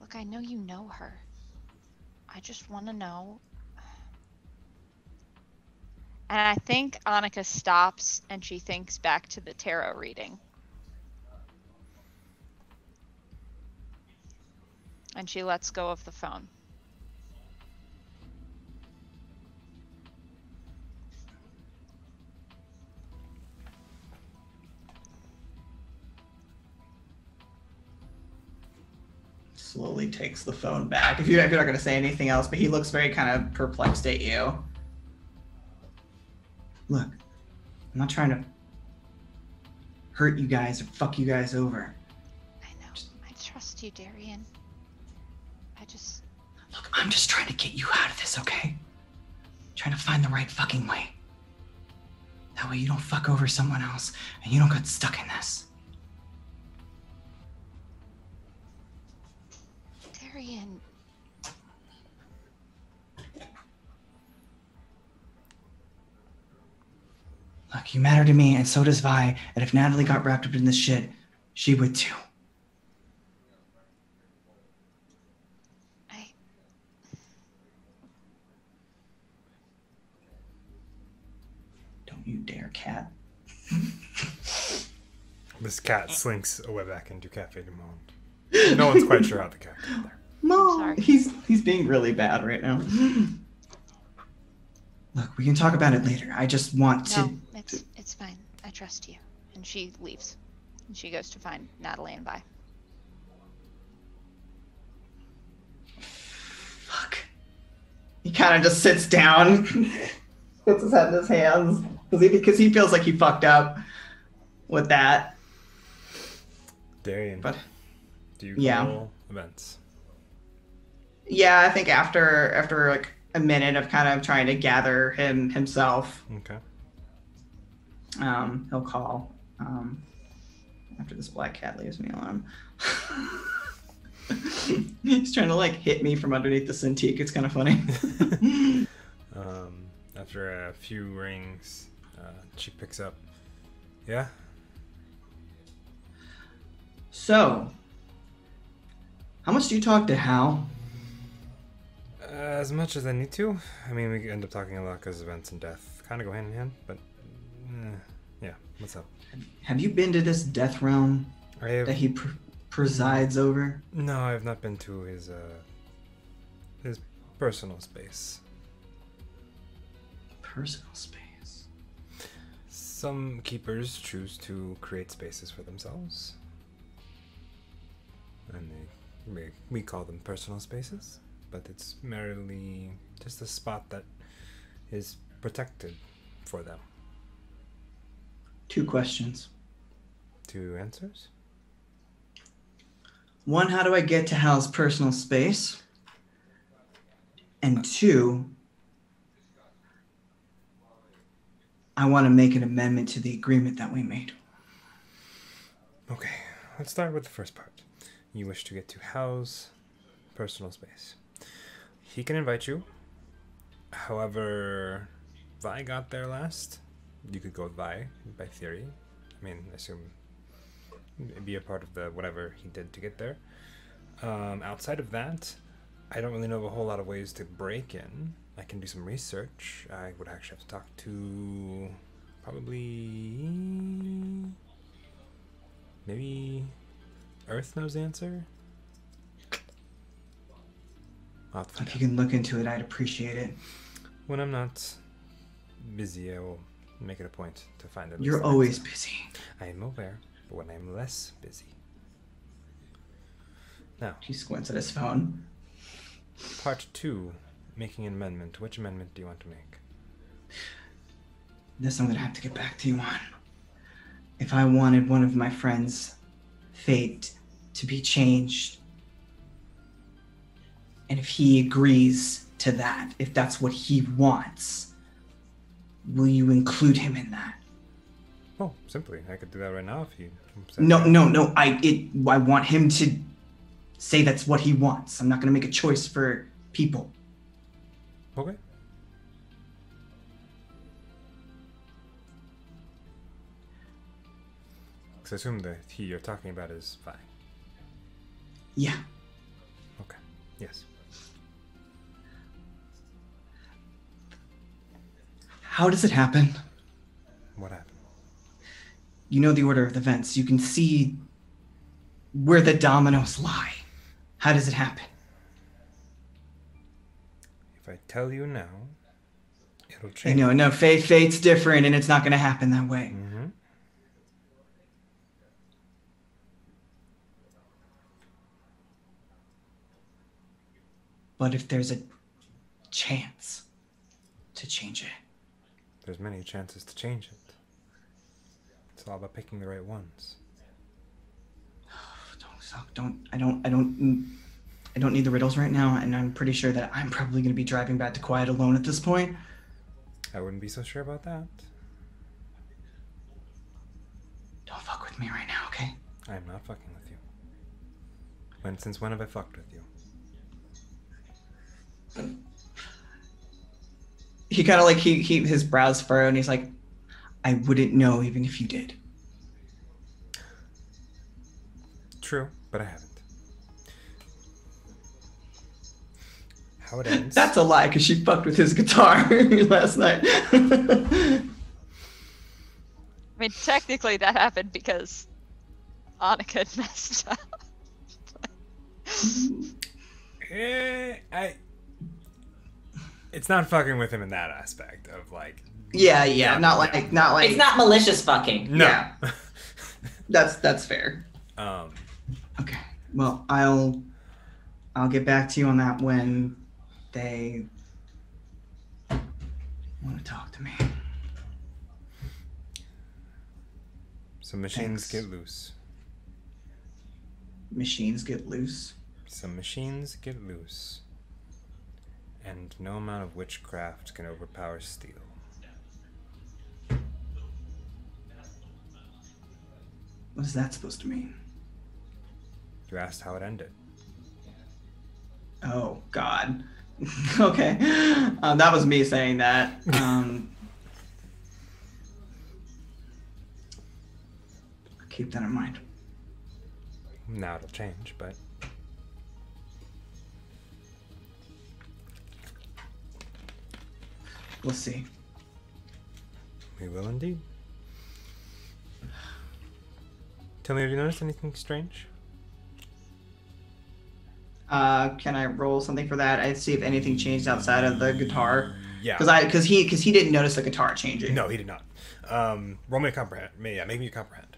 Look, I know you know her. I just want to know. And I think Annika stops and she thinks back to the tarot reading. And she lets go of the phone. Slowly takes the phone back. If you're not going to say anything else, but he looks very kind of perplexed at you. Look, I'm not trying to hurt you guys or fuck you guys over. I know. I trust you, Darian. Look, I'm just trying to get you out of this, okay? Trying to find the right fucking way. That way you don't fuck over someone else and you don't get stuck in this. Darian. Look, you matter to me and so does Vi, and if Natalie got wrapped up in this shit, she would too. cat. This cat slinks away back into Cafe du Monde. No one's quite sure how the cat got there. Mom, Sorry. he's being really bad right now. Look, we can talk about it later. I just want to. No, it's fine. I trust you. And she leaves. And she goes to find Natalie and Vi. Fuck. He kind of just sits down, puts his head in his hands, because he feels like he fucked up with that. Darian, But do you yeah. call events? yeah, I think after like a minute of kind of trying to gather himself, Okay. he'll call. After this black cat leaves me alone. He's trying to like hit me from underneath the Cintiq. It's kind of funny. After a few rings, she picks up. Yeah? So, how much do you talk to Hal? As much as I need to. I mean, we end up talking a lot because events and death kind of go hand in hand, but yeah, what's up? Have you been to this death realm I have, that he presides over? no, I've not been to his personal space. Personal space. Some keepers choose to create spaces for themselves. And we call them personal spaces, but it's merely just a spot that is protected for them. 2 questions. 2 answers? 1, how do I get to Hal's personal space? And 2, I want to make an amendment to the agreement that we made. Okay, let's start with the first part. You wish to get to Hal's personal space. He can invite you. However, Vi got there last. You could go with Vi, by theory. I mean, assume it'd be a part of the whatever he did to get there. Outside of that, I don't really know a whole lot of ways to break in. I can do some research. I would actually have to talk to probably maybe Earth knows the answer. I'll have to find If out. you can look into it, I'd appreciate it. When I'm not busy, I will make it a point to find it. You're always busy. I am aware, but when I'm less busy. Now, He squints at his phone. part 2, making an amendment. Which amendment do you want to make? This I'm gonna have to get back to you on. If I wanted one of my friends' fate to be changed, and if he agrees to that, if that's what he wants, will you include him in that? Oh, simply, I could do that right now if you said No. that. I want him to say that's what he wants. I'm not gonna make a choice for people. Okay. Because I assume the he you're talking about is Vi. Yeah. Okay. Yes. How does it happen? What happened? You know the order of the events. You can see where the dominoes lie. How does it happen? If I tell you now, it'll I change. know, fate's different, and it's not going to happen that way. Mm-hmm. But if there's a chance to change it, There's many chances to change it. It's all about picking the right ones. I don't need the riddles right now, and I'm pretty sure that I'm probably going to be driving back to Quiet alone at this point. I wouldn't be so sure about that. Don't fuck with me right now, okay? I am not fucking with you. Since when have I fucked with you? He kind of like his brows furrow, and he's like, I wouldn't know even if you did. True, but I haven't. How it ends. That's a lie, because she fucked with his guitar last night. mean, technically that happened because Annika messed up. It's not fucking with him in that aspect of like. Yeah, not like. It's not malicious fucking. No. Yeah. That's fair. Okay. Well, I'll get back to you on that when they want to talk to me. Some machines Thanks. get loose. Machines get loose. Some machines get loose. And no amount of witchcraft can overpower steel. What is that supposed to mean? You asked how it ended. Oh, God. Okay. That was me saying that. I'll keep that in mind. Now it'll change, but We'll see. we will indeed. Tell me, have you noticed anything strange? Can I roll something for that? I'd see if anything changed outside of the guitar. Yeah. Because he didn't notice the guitar changing. No, he did not. Roll me a comprehend. Make me a comprehend.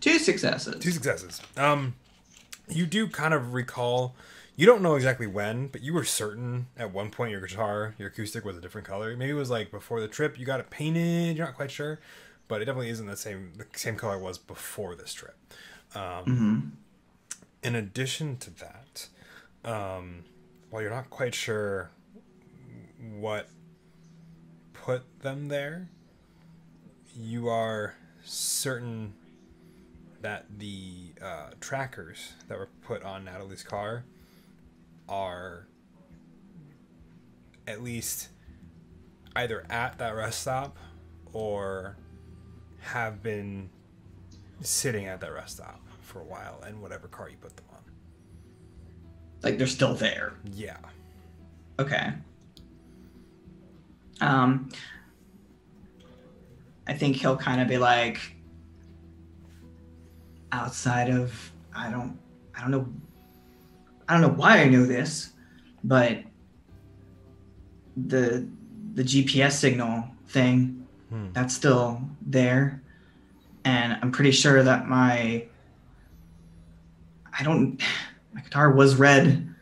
2 successes. 2 successes. You do kind of recall. You don't know exactly when, but you were certain at one point your acoustic was a different color. Maybe it was like before the trip. You got it painted. You're not quite sure, but it definitely isn't the same color it was before this trip. In addition to that, while you're not quite sure what put them there, you are certain that the trackers that were put on Natalie's car are at least either at that rest stop or have been sitting at that rest stop for a while in whatever car you put them on. Like they're still there. Yeah. Okay. I think he'll kind of be like, outside of, I don't know why I know this, but the GPS signal thing, that's still there. And I'm pretty sure that my guitar was red.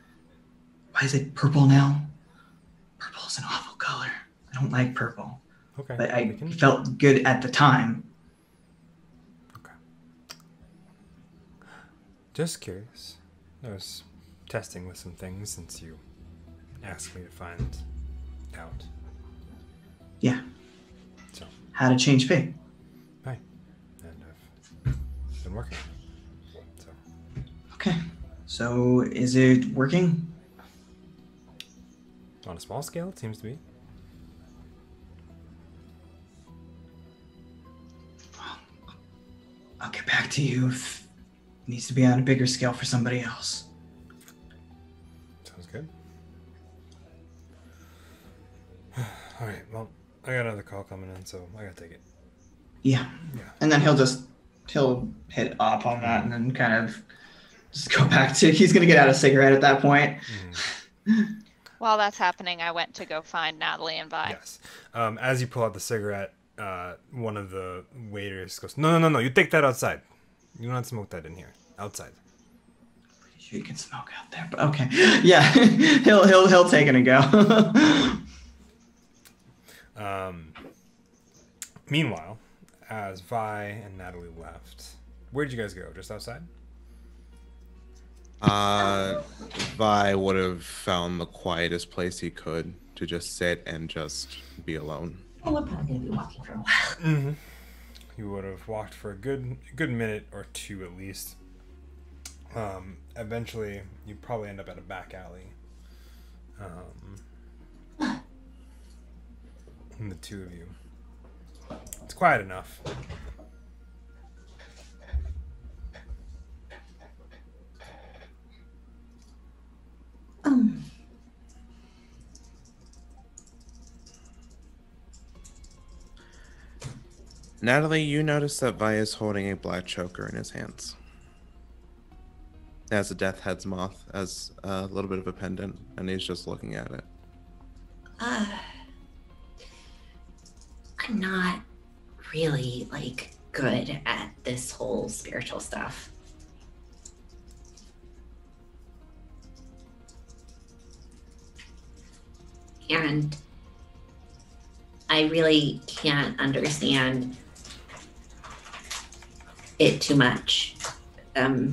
Why is it purple now? Purple's an awful color. I don't like purple. Okay. But I felt good at the time. Okay. Just curious. I was testing with some things since you asked me to find out. Yeah. So. How to change fate. Hi. And I've been working on it. So. Okay. So is it working? On a small scale, it seems to be. I'll get back to you if it needs to be on a bigger scale for somebody else. Sounds good. All right. Well, I got another call coming in, so I gotta take it. Yeah. Yeah. And then he'll hit up on that and then kind of just go back to, he's going to get out a cigarette at that point. While that's happening, I went to go find Natalie and Vi. Yes. As you pull out the cigarette, one of the waiters goes, No, you take that outside. You don't smoke that in here. Outside. Pretty sure you can smoke out there, but okay. Yeah. he'll take it and go. Meanwhile, as Vi and Natalie left, where'd you guys go? Just outside? Vi would have found the quietest place he could to just sit and just be alone. Well, we're probably going to be walking for a while. Mm-hmm. You would have walked for a good minute or two at least. Eventually, you probably end up at a back alley. And the two of you. It's quiet enough. Natalie, you notice that Vi is holding a black choker in his hands. It has a death head's moth as a little bit of a pendant, and he's just looking at it. I'm not really, good at this whole spiritual stuff. And I really can't understand it too much. Never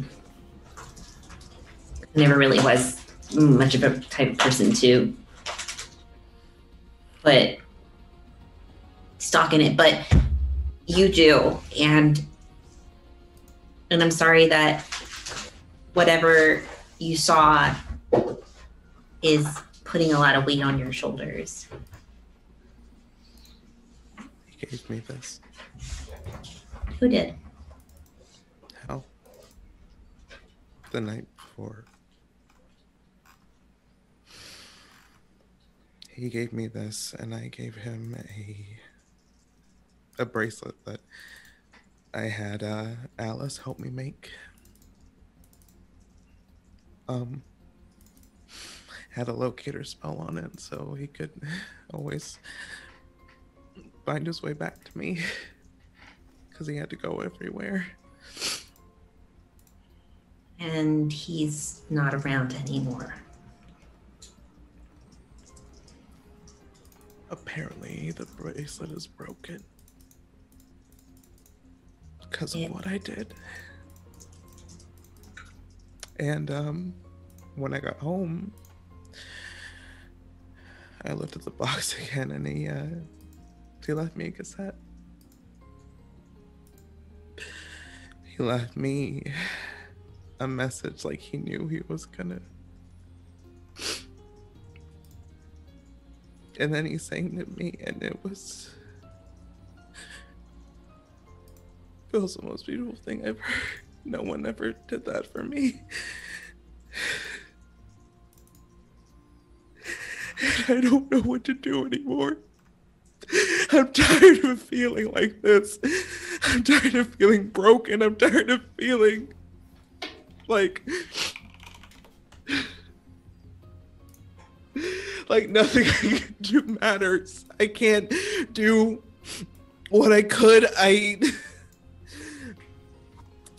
really was much of a type of person to put stock in it, but you do, and I'm sorry that whatever you saw is putting a lot of weight on your shoulders. He gave me this. Who did? Hell. The night before. He gave me this, and I gave him a bracelet that I had Alice help me make. Had a locator spell on it, so he could always find his way back to me, because he had to go everywhere. And he's not around anymore. Apparently, the bracelet is broken because of what I did. And when I got home, I looked at the box again, and he left me a cassette. He left me a message like he knew he was gonna. And then he sang to me, and it was the most beautiful thing ever. No one ever did that for me. And I don't know what to do anymore. I'm tired of feeling like this. I'm tired of feeling broken. I'm tired of feeling like nothing I can do matters. I can't do what I could.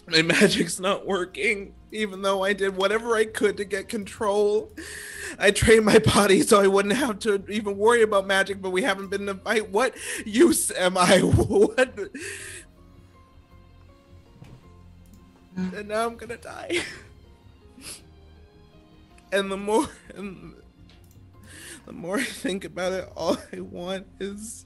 My magic's not working, even though I did whatever I could to get control. I trained my body so I wouldn't have to even worry about magic, but we haven't been in a fight. What use am I? What? And now I'm gonna die. And the more I think about it, all I want is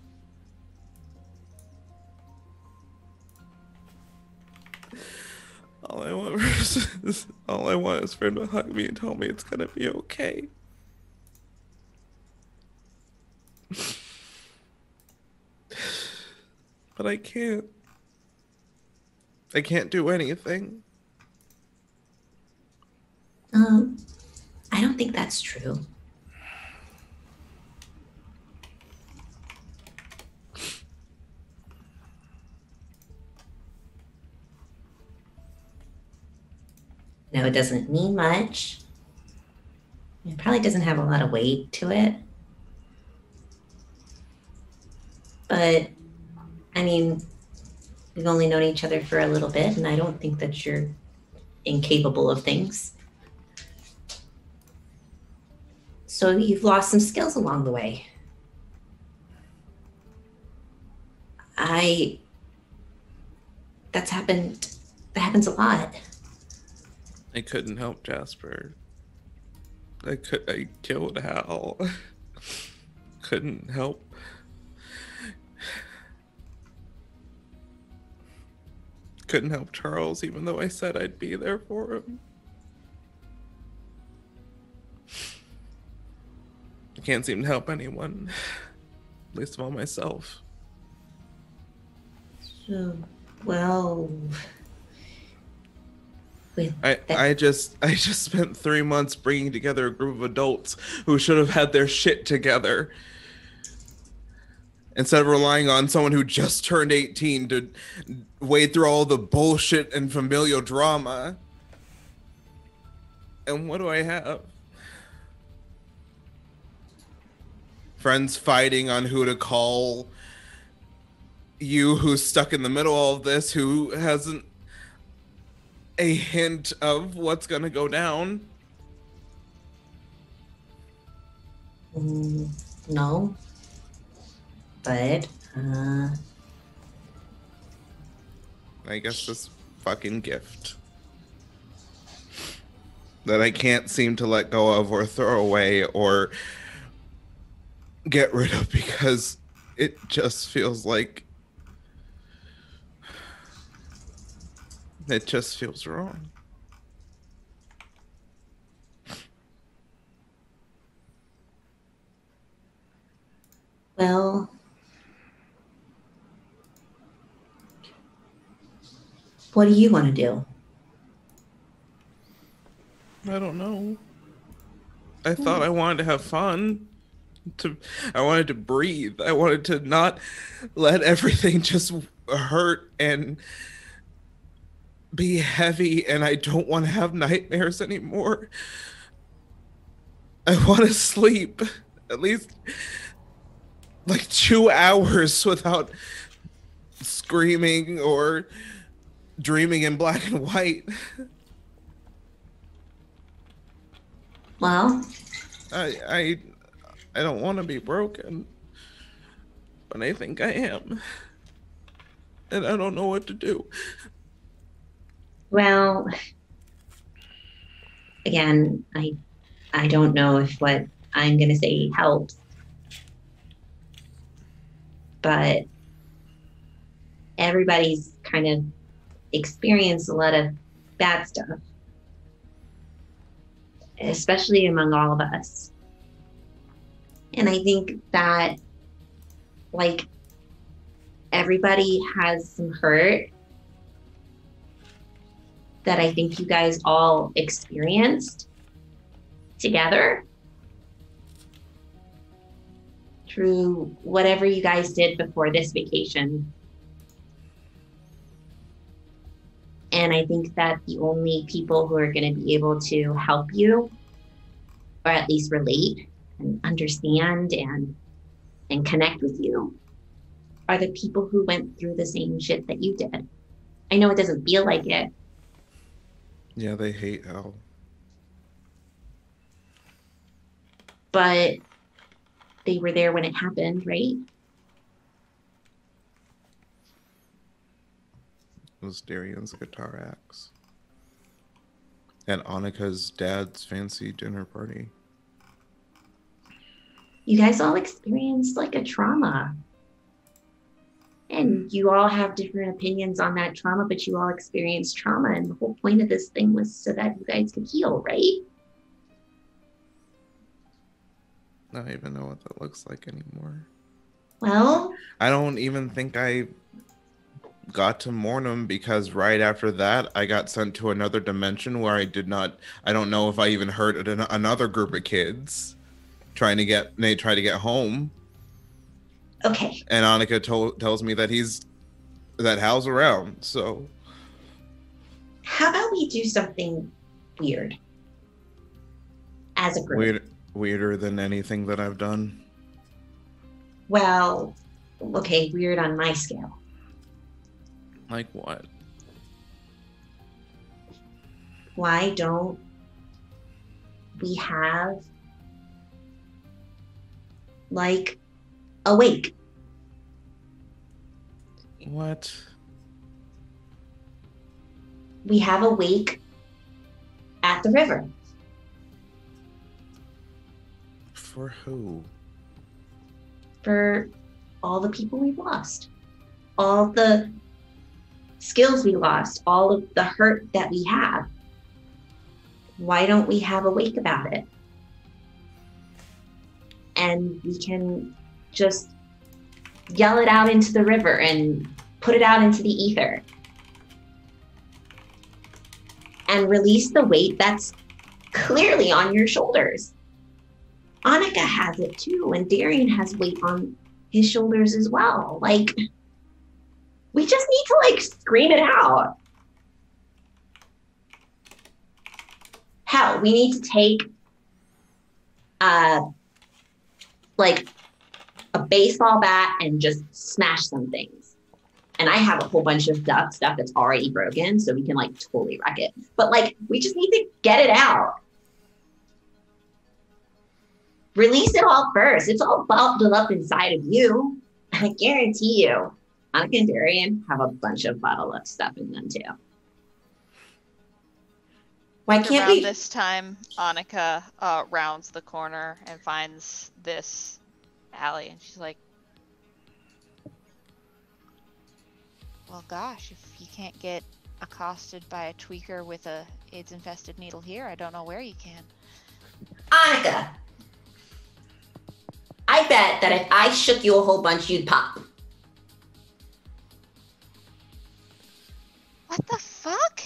for him to hug me and tell me it's gonna be okay. But I can't do anything. I don't think that's true. No, it doesn't mean much. It probably doesn't have a lot of weight to it. But, I mean, we've only known each other for a little bit, and I don't think that you're incapable of things. So you've lost some skills along the way. That happens a lot. I couldn't help Jasper. I killed Hal. Couldn't help. Couldn't help Charles, even though I said I'd be there for him. I can't seem to help anyone. Least of all myself. So, well... I just spent 3 months bringing together a group of adults who should have had their shit together. instead of relying on someone who just turned 18 to wade through all the bullshit and familial drama. And what do I have? Friends fighting on who to call. You who's stuck in the middle of this, who hasn't a hint of what's gonna go down. No. But, I guess this fucking gift that I can't seem to let go of or throw away or get rid of because it just feels like it just feels wrong. well, what do you want to do? I don't know. I thought I wanted to have fun. I wanted to breathe. I wanted to not let everything just hurt and be heavy, and I don't want to have nightmares anymore. I want to sleep at least like 2 hours without screaming or dreaming in black and white. Well, I don't want to be broken, but I think I am. And I don't know what to do. well, again, I don't know if what I'm going to say helps. But everybody's kind of experienced a lot of bad stuff, especially among all of us. And I think that, like, everybody has some hurt that I think you guys all experienced together through whatever you guys did before this vacation. And I think that the only people who are going to be able to help you, or at least relate and understand and connect with you, are the people who went through the same shit that you did. I know it doesn't feel like it. Yeah, they hate hell. But they were there when it happened, right? It was Darian's guitar axe. At Annika's dad's fancy dinner party. You guys all experienced like a trauma. And you all have different opinions on that trauma, but you all experienced trauma. And the whole point of this thing was so that you guys could heal, right? I don't even know what that looks like anymore. Well, I don't even think I got to mourn him because right after that, I got sent to another dimension where I don't know if I even heard another group of kids try to get home. okay. And Annika tells me that Hal's around, so. How about we do something weird as a group? Weirder than anything that I've done. Well, okay, weird on my scale. Like what? Why don't we have like a wake? What? We have a wake at the river. For who? For all the people we've lost, all the skills we lost, all of the hurt that we have. Why don't we have a wake about it? And we can just yell it out into the river and put it out into the ether and release the weight that's clearly on your shoulders. Annika has it too, and Darian has weight on his shoulders as well. Like, we just need to like scream it out. Hell, we need to take like a baseball bat and just smash some things. And I have a whole bunch of stuff that's already broken, so we can like totally wreck it. But like, we just need to get it out. Release it all first. It's all bottled up inside of you. I guarantee you, Annika and Darian have a bunch of bottled up stuff in them too. Why can't Around we? this time, Annika rounds the corner and finds this alley, and she's like, well, gosh, if you can't get accosted by a tweaker with a AIDS-infested needle here, I don't know where you can. Annika, I bet that if I shook you a whole bunch, you'd pop. What the fuck?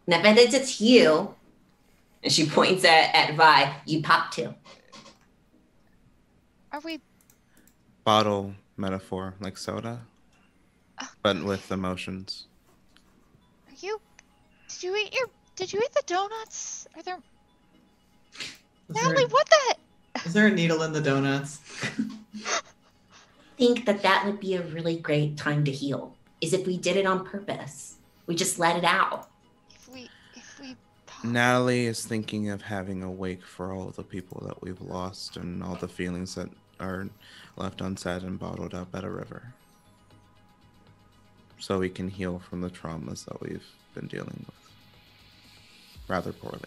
And I bet that it's you. And she points at Vi. You pop too. Are we... Bottle metaphor, like soda, but with emotions. Are you... Did you eat the donuts? Are there... Natalie, what the... Is there a needle in the donuts? Think that would be a really great time to heal. Is if we did it on purpose. We just let it out. If we Natalie is thinking of having a wake for all the people that we've lost and all the feelings that are left unsaid and bottled up at a river. So we can heal from the traumas that we've been dealing with. Rather poorly.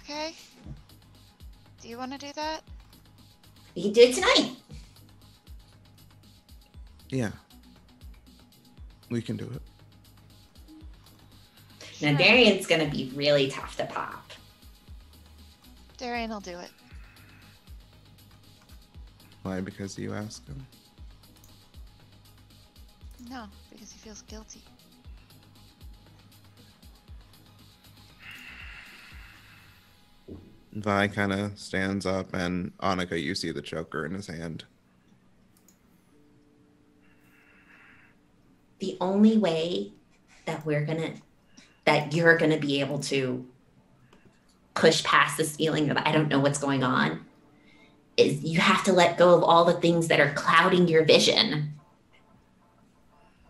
Okay. Do you want to do that? We can do it tonight. Yeah. We can do it. Now, Darian's gonna be really tough to pop. Darian will do it. Why? Because you asked him? No, because he feels guilty. Vi kind of stands up, and Annika, you see the choker in his hand. The only way that you're gonna be able to push past this feeling of I don't know what's going on is you have to let go of all the things that are clouding your vision.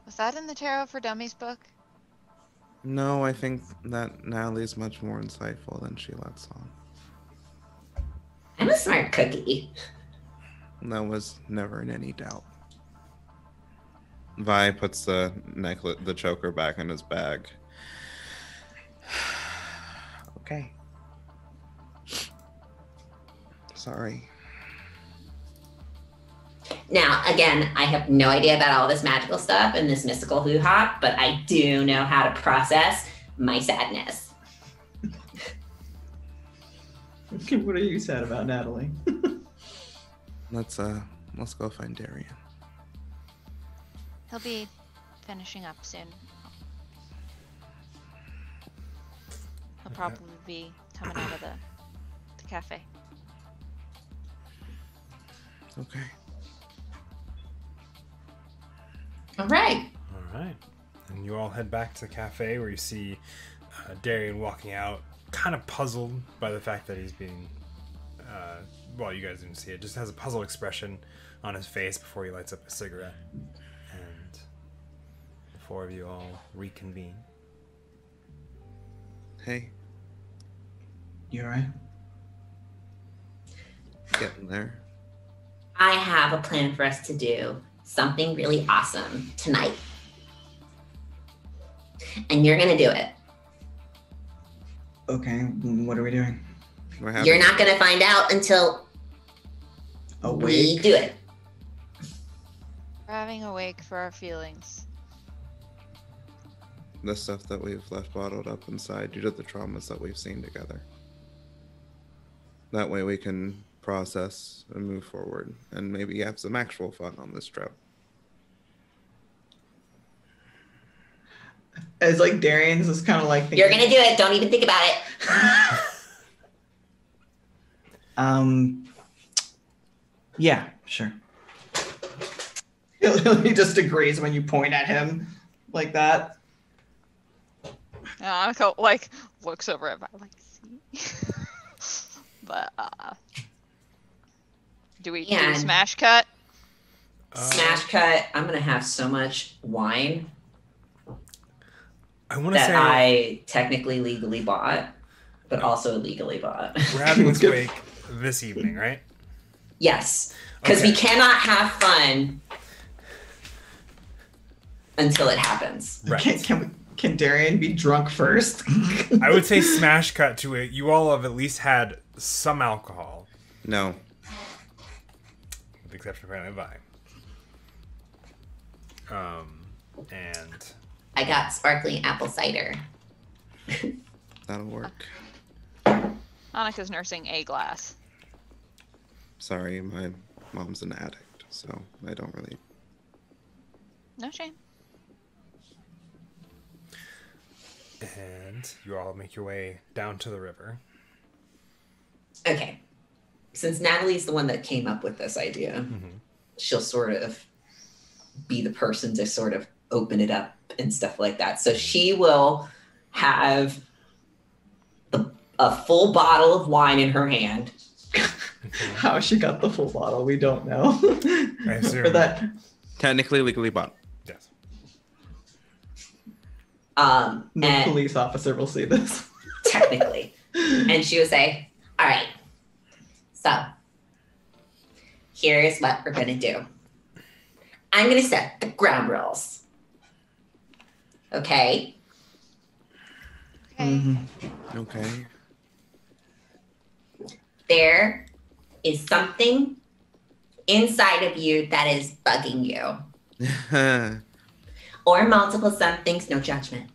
Was that in the Tarot for Dummies book? No, I think that Natalie's much more insightful than she lets on. I'm a smart cookie. That was never in any doubt. Vi puts the choker back in his bag. Okay. Sorry. Now, again, I have no idea about all this magical stuff and this mystical hoo-ha, but I do know how to process my sadness. What are you sad about, Natalie? Let's go find Darian. He'll be finishing up soon. He'll probably be coming out of the cafe. Okay. All right. All right. And you all head back to the cafe where you see Darian walking out, kind of puzzled by the fact that he's being, well, you guys didn't see it, just has a puzzled expression on his face before he lights up a cigarette. And the four of you all reconvene. Hey, You alright? getting there. I have a plan for us to do something really awesome tonight. And you're going to do it. Okay, what are we doing? We're having- You're not going to find out until we Awake? do it. We're having a wake for our feelings. the stuff that we've left bottled up inside due to the traumas that we've seen together. That way we can process and move forward and maybe have some actual fun on this trip. As like Darian's is kind of like thinking, You're going to do it. Don't even think about it. Yeah, sure. He just agrees when you point at him like that. Annika like looks over at Vi like, see. But do we do And- smash cut? Smash cut. I'm gonna have so much wine I want to that say I technically legally bought, but also illegally bought. we're having this wake this evening, right? Yes, because we Okay. cannot have fun until it happens. Right. Can Darian be drunk first? I would say smash cut to it. You all have at least had some alcohol, No. with the exception of apparently Vi. And I got sparkling apple cider. That'll work. Annika's nursing a glass. Sorry, my mom's an addict, so I don't really. No shame. and you all make your way down to the river. Okay. Since Natalie's the one that came up with this idea, she'll sort of be the person to sort of open it up and stuff like that. So she will have a full bottle of wine in her hand. How she got the full bottle, we don't know. I assume. For that, Technically, legally bought. Yes. no And police officer will see this. technically. And she would say, all right, so here's what we're going to do. I'm going to set the ground rules. Okay? Okay. Okay. There is something inside of you that is bugging you, or multiple somethings, no judgment.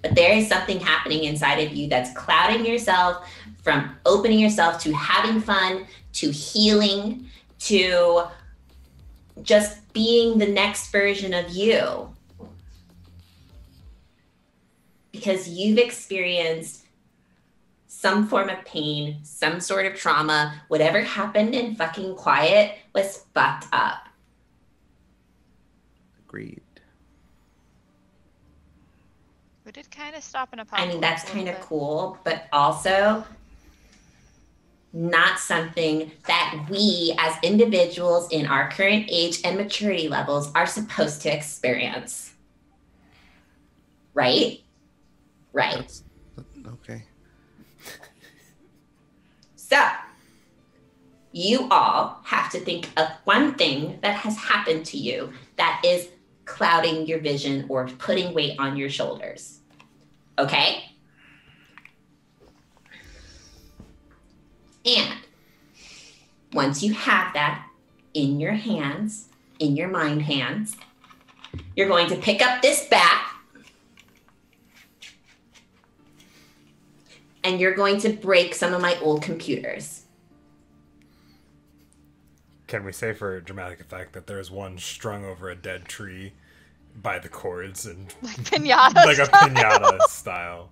But there is something happening inside of you that's clouding yourself from opening yourself to having fun, to healing, to just being the next version of you. Because you've experienced some form of pain, some sort of trauma, whatever happened in fucking quiet was fucked up. Agreed. We did kind of stop in a I mean, that's a kind little of bit. cool, but also not something that we as individuals in our current age and maturity levels are supposed to experience. Right? Right. That's okay. So, you all have to think of one thing that has happened to you that is clouding your vision or putting weight on your shoulders. Okay? And once you have that in your hands, in your mind hands, you're going to pick up this bat and you're going to break some of my old computers. Can we say for dramatic effect that there's one strung over a dead tree by the cords and Like pinata. like a pinata style?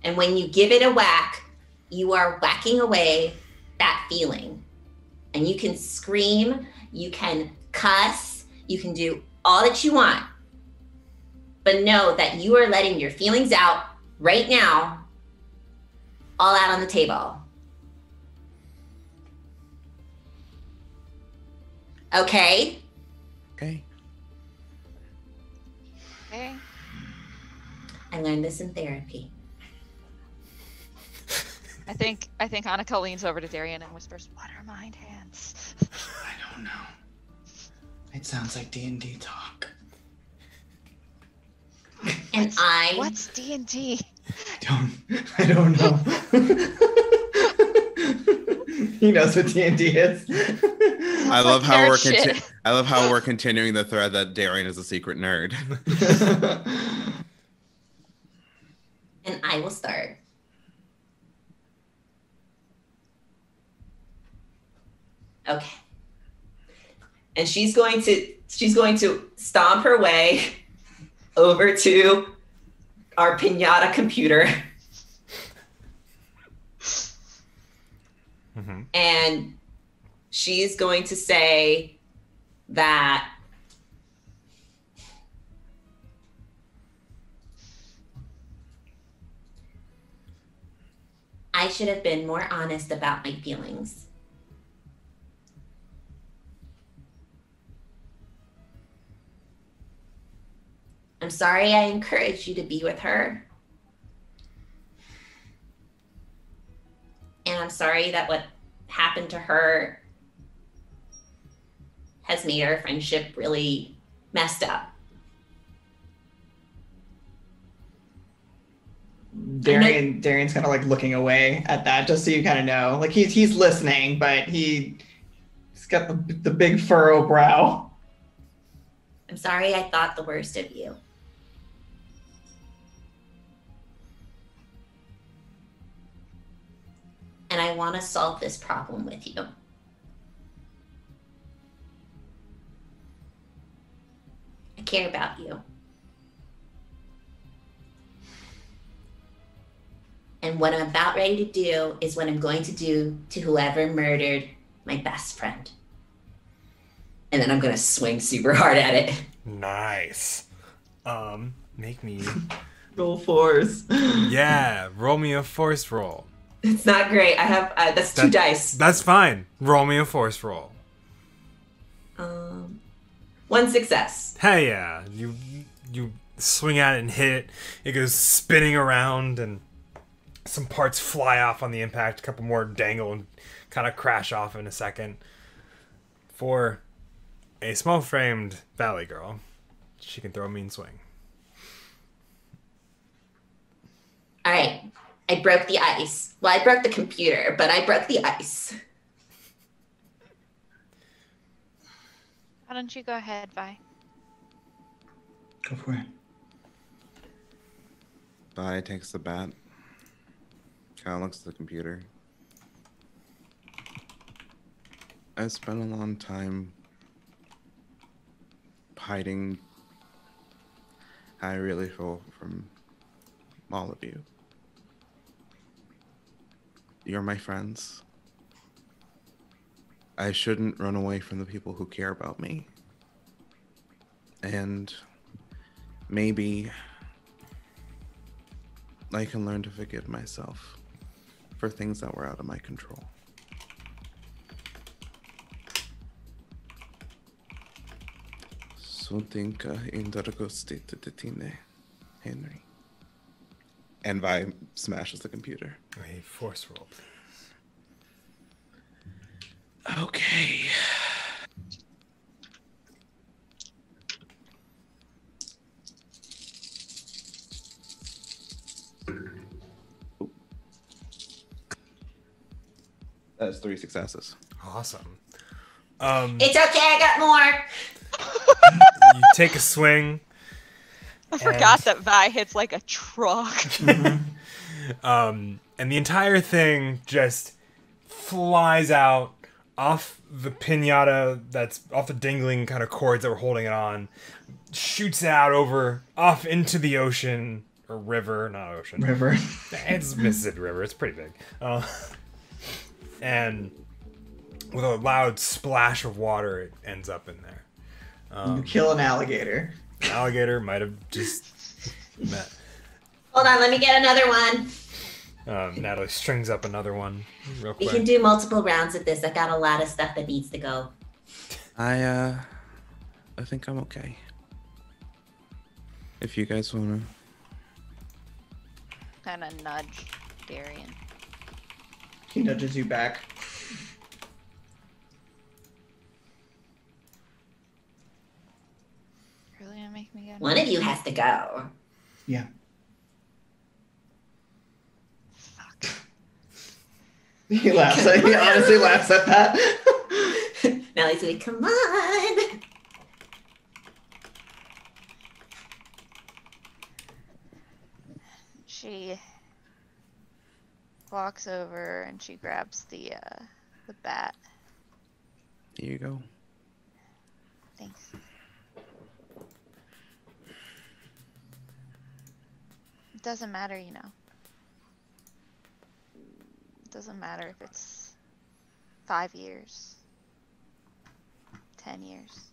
And when you give it a whack, you are whacking away that feeling. And you can scream, you can cuss, you can do all that you want. But know that you are letting your feelings out right now, all out on the table. Okay? Okay. Okay. I learned this in therapy. I think Annika leans over to Darian and whispers, "What are mind hands?" I don't know. It sounds like D&D talk. And I What's D&D? I don't know. He knows what D&D is. I love how nerd we're shit. I love how we're continuing the thread that Darian is a secret nerd. and I will start. Okay. And she's going to stomp her way over to our pinata computer. And she's going to say that I should have been more honest about my feelings. I'm sorry I encouraged you to be with her. And I'm sorry that what happened to her has made our friendship really messed up. Darian's kind of like looking away at that, just so you kind of know. Like he's listening, but he's got the big furrow brow. I'm sorry I thought the worst of you. And I want to solve this problem with you. I care about you. And what I'm about ready to do is what I'm going to do to whoever murdered my best friend. And then I'm going to swing super hard at it. Nice. Make me... Roll force. Yeah, roll me a force roll. it's not great. I have that's 2 dice. That's fine. Roll me a force roll. 1 success. Hey, yeah. You swing at it and hit it. It goes spinning around and some parts fly off on the impact. A couple more dangle and kind of crash off in a second. For a small-framed valley girl, she can throw a mean swing. All right. I broke the ice. Well, I broke the computer, but I broke the ice. Why don't you go ahead, Vi? Go for it. Vi takes the bat. Kind of looks at the computer. I spent a long time hiding how I really feel from all of you. You're my friends. I shouldn't run away from the people who care about me. And maybe I can learn to forgive myself for things that were out of my control. Suntinka indargosti tetine, Henry. And Vi smashes the computer. A force roll, please. Okay. That's 3 successes. Awesome. It's okay, I got more. You take a swing. I forgot that Vi hits like a truck. And the entire thing just flies out off the pinata that's off the dangling kind of cords that were holding it on, shoots out off into the ocean, or river, not ocean. River. It's Mississippi River, it's pretty big. And with a loud splash of water, it ends up in there. You kill an alligator. Alligator might have just met. Hold on, let me get another one. Natalie strings up another one real We quick. can do multiple rounds of this. I got a lot of stuff that needs to go. I think I'm okay. If you guys wanna. Kind of nudge Darian. He nudges you back. Really gonna make me get One of you has to go. Yeah. Fuck. He laughs. He honestly laughs at that. Nellie's like, come on. She walks over and she grabs the bat. Here you go. Thanks. It doesn't matter, you know. It doesn't matter if it's 5 years, 10 years,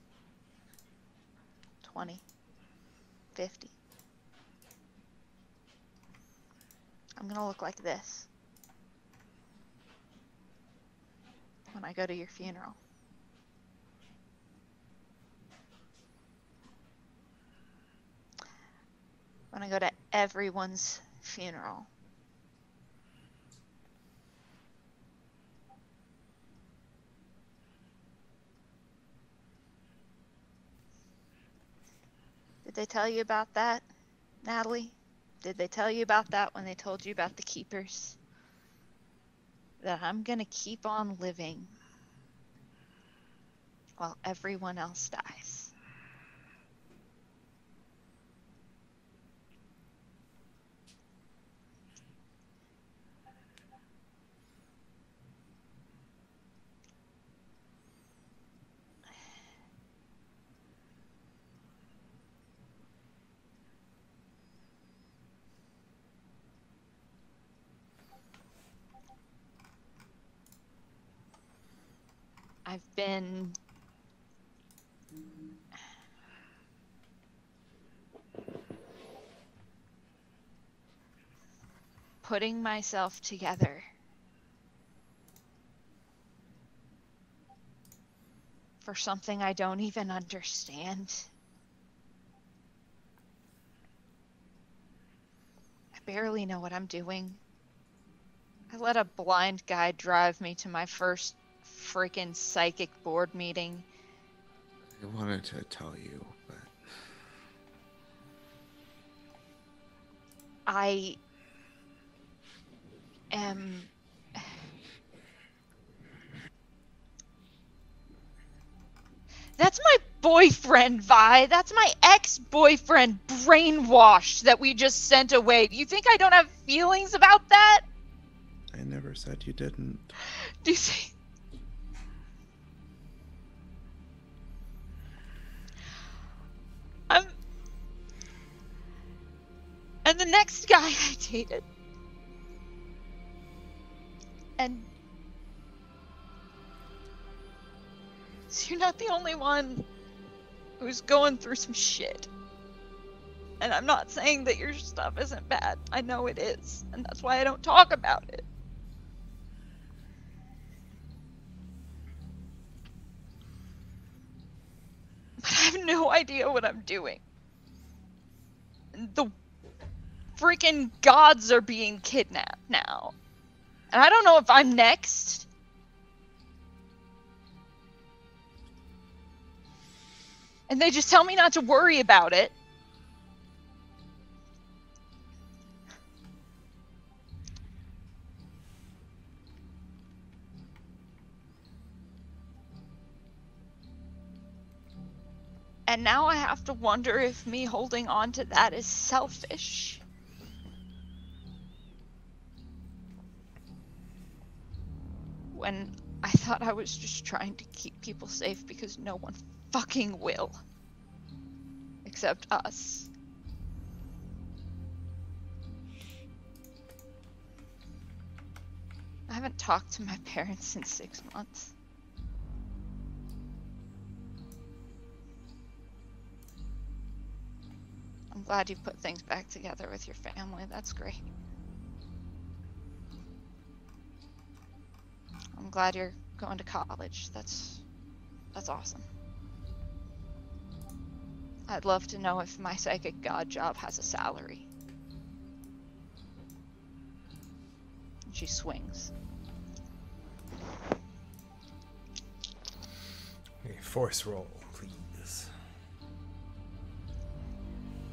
20, 50. I'm gonna look like this when I go to your funeral. When I go to everyone's funeral. Did they tell you about that, Natalie? Did they tell you about that when they told you about the keepers? That I'm gonna keep on living while everyone else dies. I've been putting myself together for something I don't even understand. I barely know what I'm doing. I let a blind guy drive me to my first freaking psychic board meeting. I wanted to tell you, but I am That's my boyfriend, Vi. That's my ex-boyfriend, brainwashed, that we just sent away. Do you think I don't have feelings about that? I never said you didn't. Do you think... And the next guy I dated. And... So you're not the only one who's going through some shit. And I'm not saying that your stuff isn't bad. I know it is. And that's why I don't talk about it. But I have no idea what I'm doing. And the freaking gods are being kidnapped now. And I don't know if I'm next. And they just tell me not to worry about it. And now I have to wonder if me holding on to that is selfish. When I thought I was just trying to keep people safe because no one fucking will. Except us. I haven't talked to my parents in 6 months. I'm glad you put things back together with your family. That's great. I'm glad you're going to college. That's awesome. I'd love to know if my psychic god job has a salary. She swings. A force roll, please.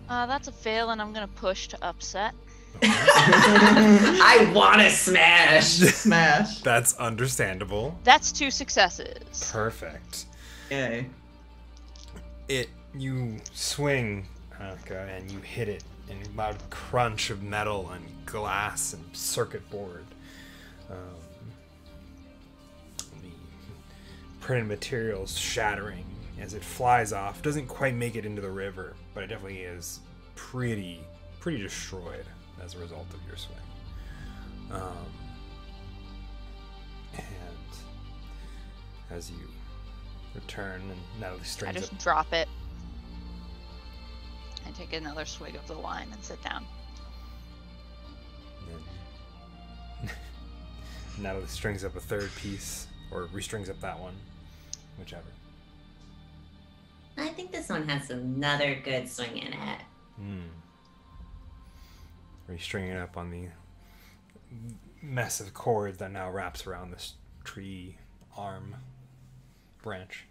That's a fail, and I'm gonna push to upset. I want to smash. Smash. That's understandable. That's 2 successes. Perfect. Yay. You swing, Annika, and you hit it in a loud crunch of metal and glass and circuit board. The printed materials shattering as it flies off. Doesn't quite make it into the river, but it definitely is pretty destroyed as a result of your swing. And as you return, and Natalie I strings just up. drop it. I take another swig of the wine and sit down. And Natalie strings up a third piece, or restrings up that one, whichever. I think this one has another good swing in it. Restringing it up on the mess of cord that now wraps around this tree arm branch.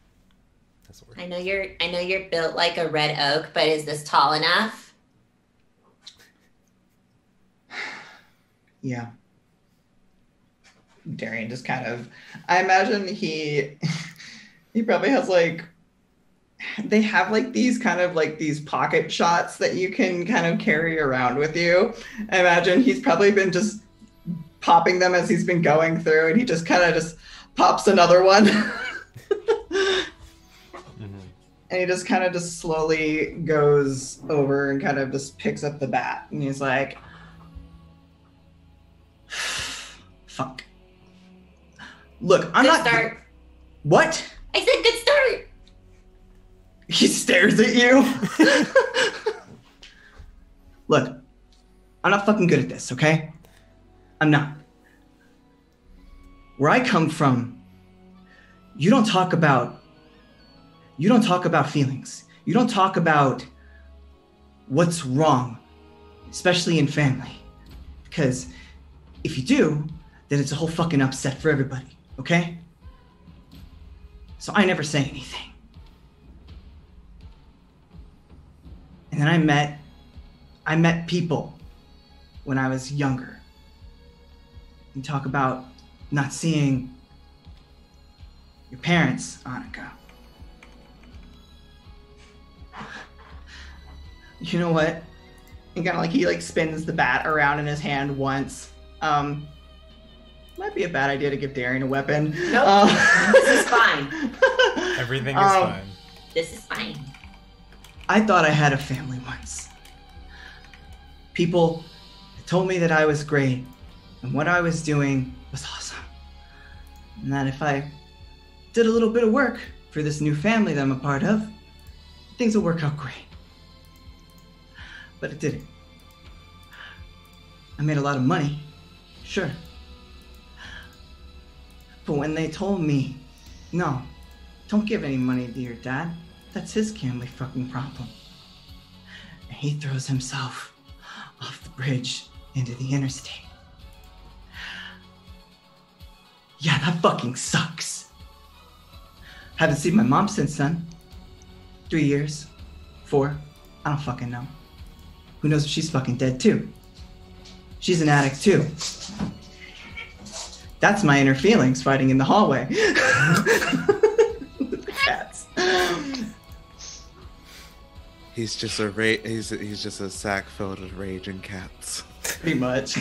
That's the word. I know you're built like a red oak, but is this tall enough? Yeah. Darian just kind of, I imagine he probably has like, they have like these kind of like these pocket shots that you can kind of carry around with you. I imagine he's probably been just popping them as he's been going through, and he just kind of just pops another one. And he just kind of just slowly goes over and kind of just picks up the bat. And he's like, fuck. Look, I'm Good not. start. What? I said good start. He stares at you. Look, I'm not fucking good at this, okay? I'm not. Where I come from, you don't talk about feelings. You don't talk about what's wrong, especially in family. Because if you do, then it's a whole fucking upset for everybody, okay? So I never say anything. And then I met people when I was younger. You talk about not seeing your parents, Annika. You know what? And kind of like he like spins the bat around in his hand once. Might be a bad idea to give Darian a weapon. Nope. This is fine. Everything is fine. This is fine. I thought I had a family once. People told me that I was great and what I was doing was awesome. And that if I did a little bit of work for this new family that I'm a part of, things will work out great. But it didn't. I made a lot of money, sure. But when they told me, no, don't give any money to your dad, that's his family fucking problem. And he throws himself off the bridge into the interstate. Yeah, that fucking sucks. Haven't seen my mom since then. 3 years, 4, I don't fucking know. Who knows if she's fucking dead too? She's an addict too. That's my inner feelings fighting in the hallway. The cats. He's just a he's just a sack filled with raging cats. Pretty much.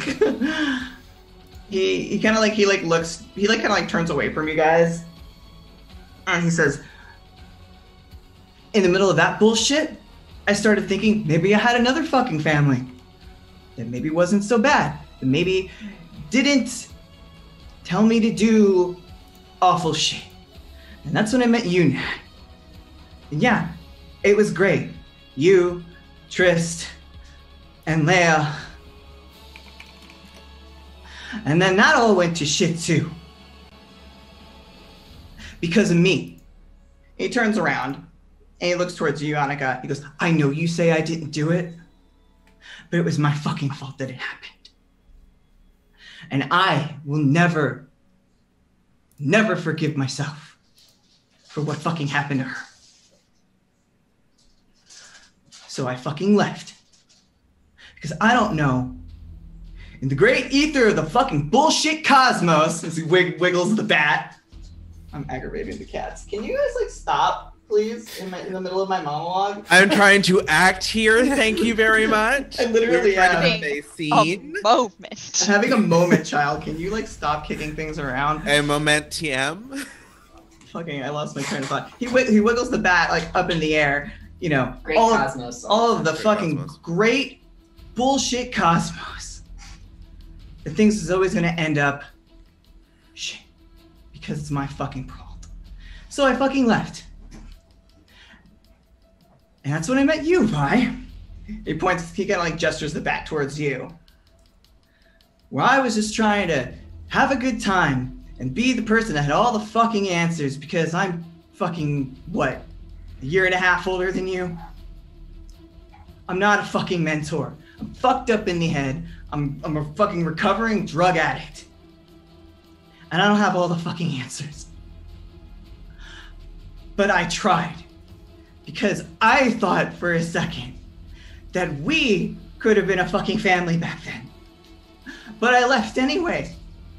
he kind of like looks, he kind of like turns away from you guys, and he says, in the middle of that bullshit, I started thinking maybe I had another fucking family that maybe wasn't so bad, that maybe didn't tell me to do awful shit. And that's when I met you, Nat. And yeah, it was great. You, Trist, and Leia. And then that all went to shit too. Because of me. He turns around and he looks towards you, Annika. He goes, I know you say I didn't do it, but it was my fucking fault that it happened. And I will never forgive myself for what fucking happened to her. So I fucking left. Because I don't know, in the great ether of the fucking bullshit cosmos, as he wiggles the bat. I'm aggravating the cats. Can you guys like stop, please, in the middle of my monologue? I'm trying to act here. Thank you very much. I literally am. A scene. A moment. I'm having a moment, child. Can you like stop kicking things around? A momentium. Fucking, I lost my train of thought. He wiggles the bat like up in the air. You know, Great cosmos. all of the Great fucking cosmos. great bullshit cosmos. The things is always gonna end up shit because it's my fucking fault. So I fucking left. And that's when I met you, Vi. He kind of like gestures the bat towards you. Where I was just trying to have a good time and be the person that had all the fucking answers because I'm fucking, what, a year and a half older than you? I'm not a fucking mentor. I'm fucked up in the head. I'm a fucking recovering drug addict. And I don't have all the fucking answers. But I tried. Because I thought for a second that we could have been a fucking family back then. But I left anyway.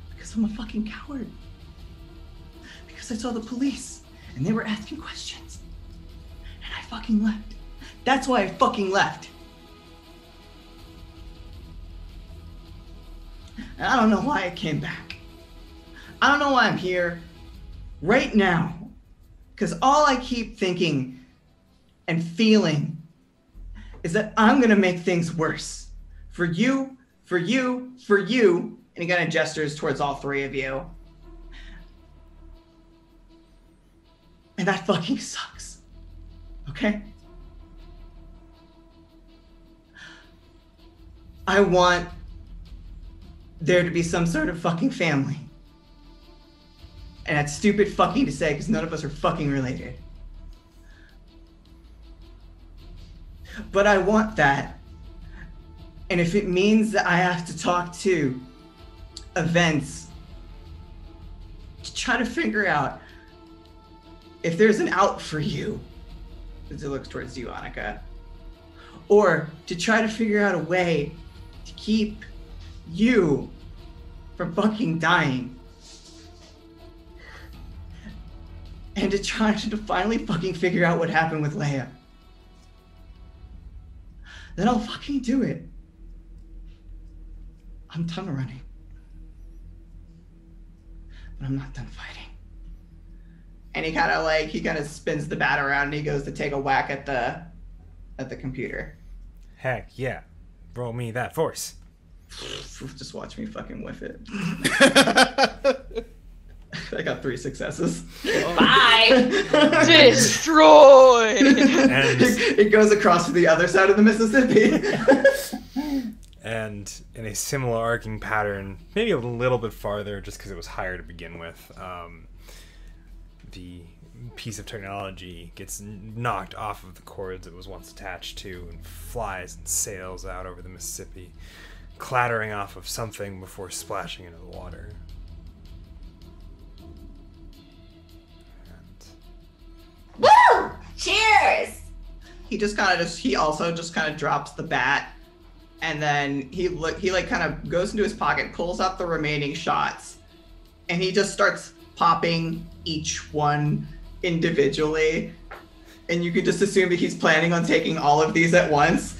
Because I'm a fucking coward. Because I saw the police and they were asking questions. And I fucking left. That's why I fucking left. And I don't know why I came back. I don't know why I'm here right now. Because all I keep thinking and feeling is that I'm gonna make things worse. For you, for you, for you. And he kind of gestures towards all three of you. And that fucking sucks. Okay? I want there to be some sort of fucking family. And that's stupid fucking to say because none of us are fucking related. But I want that. And if it means that I have to talk to events to try to figure out if there's an out for you, as it looks towards you, Annika, or to try to figure out a way to keep you from fucking dying, and to try to finally fucking figure out what happened with Leia, then I'll fucking do it. I'm done running. But I'm not done fighting. And he kind of spins the bat around and he goes to take a whack at the computer. Heck yeah. Roll me that force. Just watch me fucking whiff it. I got 3 successes. Bye! Destroy! It goes across to the other side of the Mississippi. And in a similar arcing pattern, maybe a little bit farther just because it was higher to begin with, the piece of technology gets knocked off of the cords it was once attached to and flies and sails out over the Mississippi, clattering off of something before splashing into the water. Woo! Cheers! He also just kind of drops the bat, and then he kind of goes into his pocket, pulls out the remaining shots, and he just starts popping each one individually. And you could just assume that he's planning on taking all of these at once.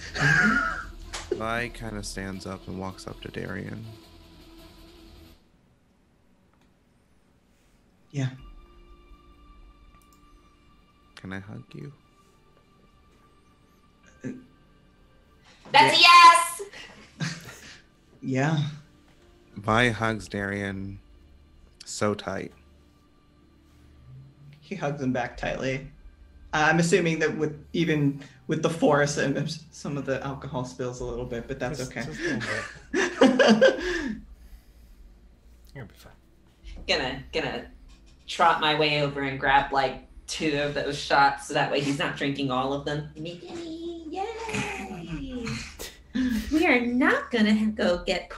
Vi kind of stands up and walks up to Darian. Yeah. Can I hug you? That's a yes! Yeah. Vi hugs Darian so tight. He hugs him back tightly. I'm assuming that with the force and some of the alcohol spills a little bit, but that's okay. Just a little bit. You'll be fine. Gonna trot my way over and grab like 2 of those shots so that way he's not drinking all of them. Me, yay! We are not gonna go get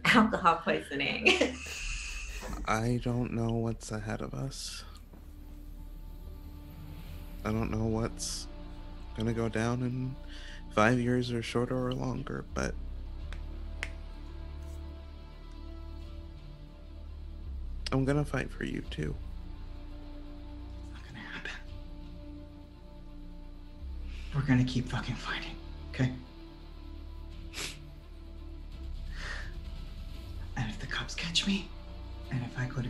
alcohol poisoning. I don't know what's ahead of us. I don't know what's gonna go down in 5 years or shorter or longer, but I'm gonna fight for you too. Not gonna happen. We're gonna keep fucking fighting, okay? And if the cops catch me, and if I go to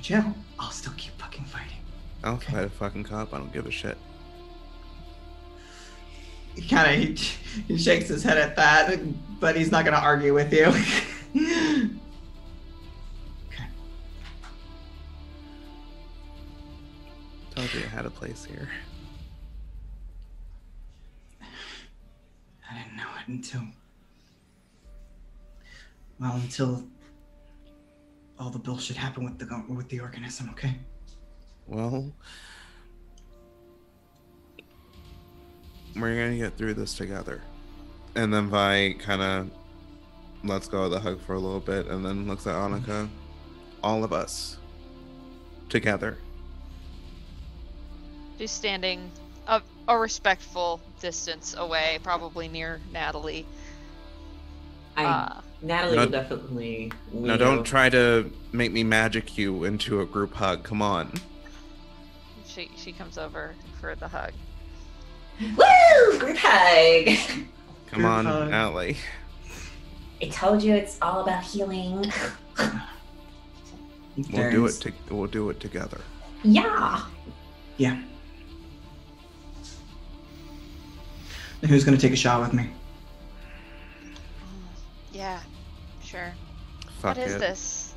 jail, I'll still keep fucking fighting. I'll fight a fucking cop. I don't give a shit. He shakes his head at that, but he's not gonna argue with you. Okay. had a place here. I didn't know it until all the bullshit happened with the organism. Okay. Well, we're gonna get through this together. And then Vi kind of lets go of the hug for a little bit, and then looks at Annika. All of us together. She's standing a respectful distance away, probably near Natalie. Natalie will definitely. No, don't try to make me magic you into a group hug. Come on. She comes over for the hug. Woo! Group hug. Come on, Natalie. I told you it's all about healing. We'll do it. We'll do it together. Yeah. Yeah. And who's gonna take a shot with me? Yeah, sure. Fuck What is it. this?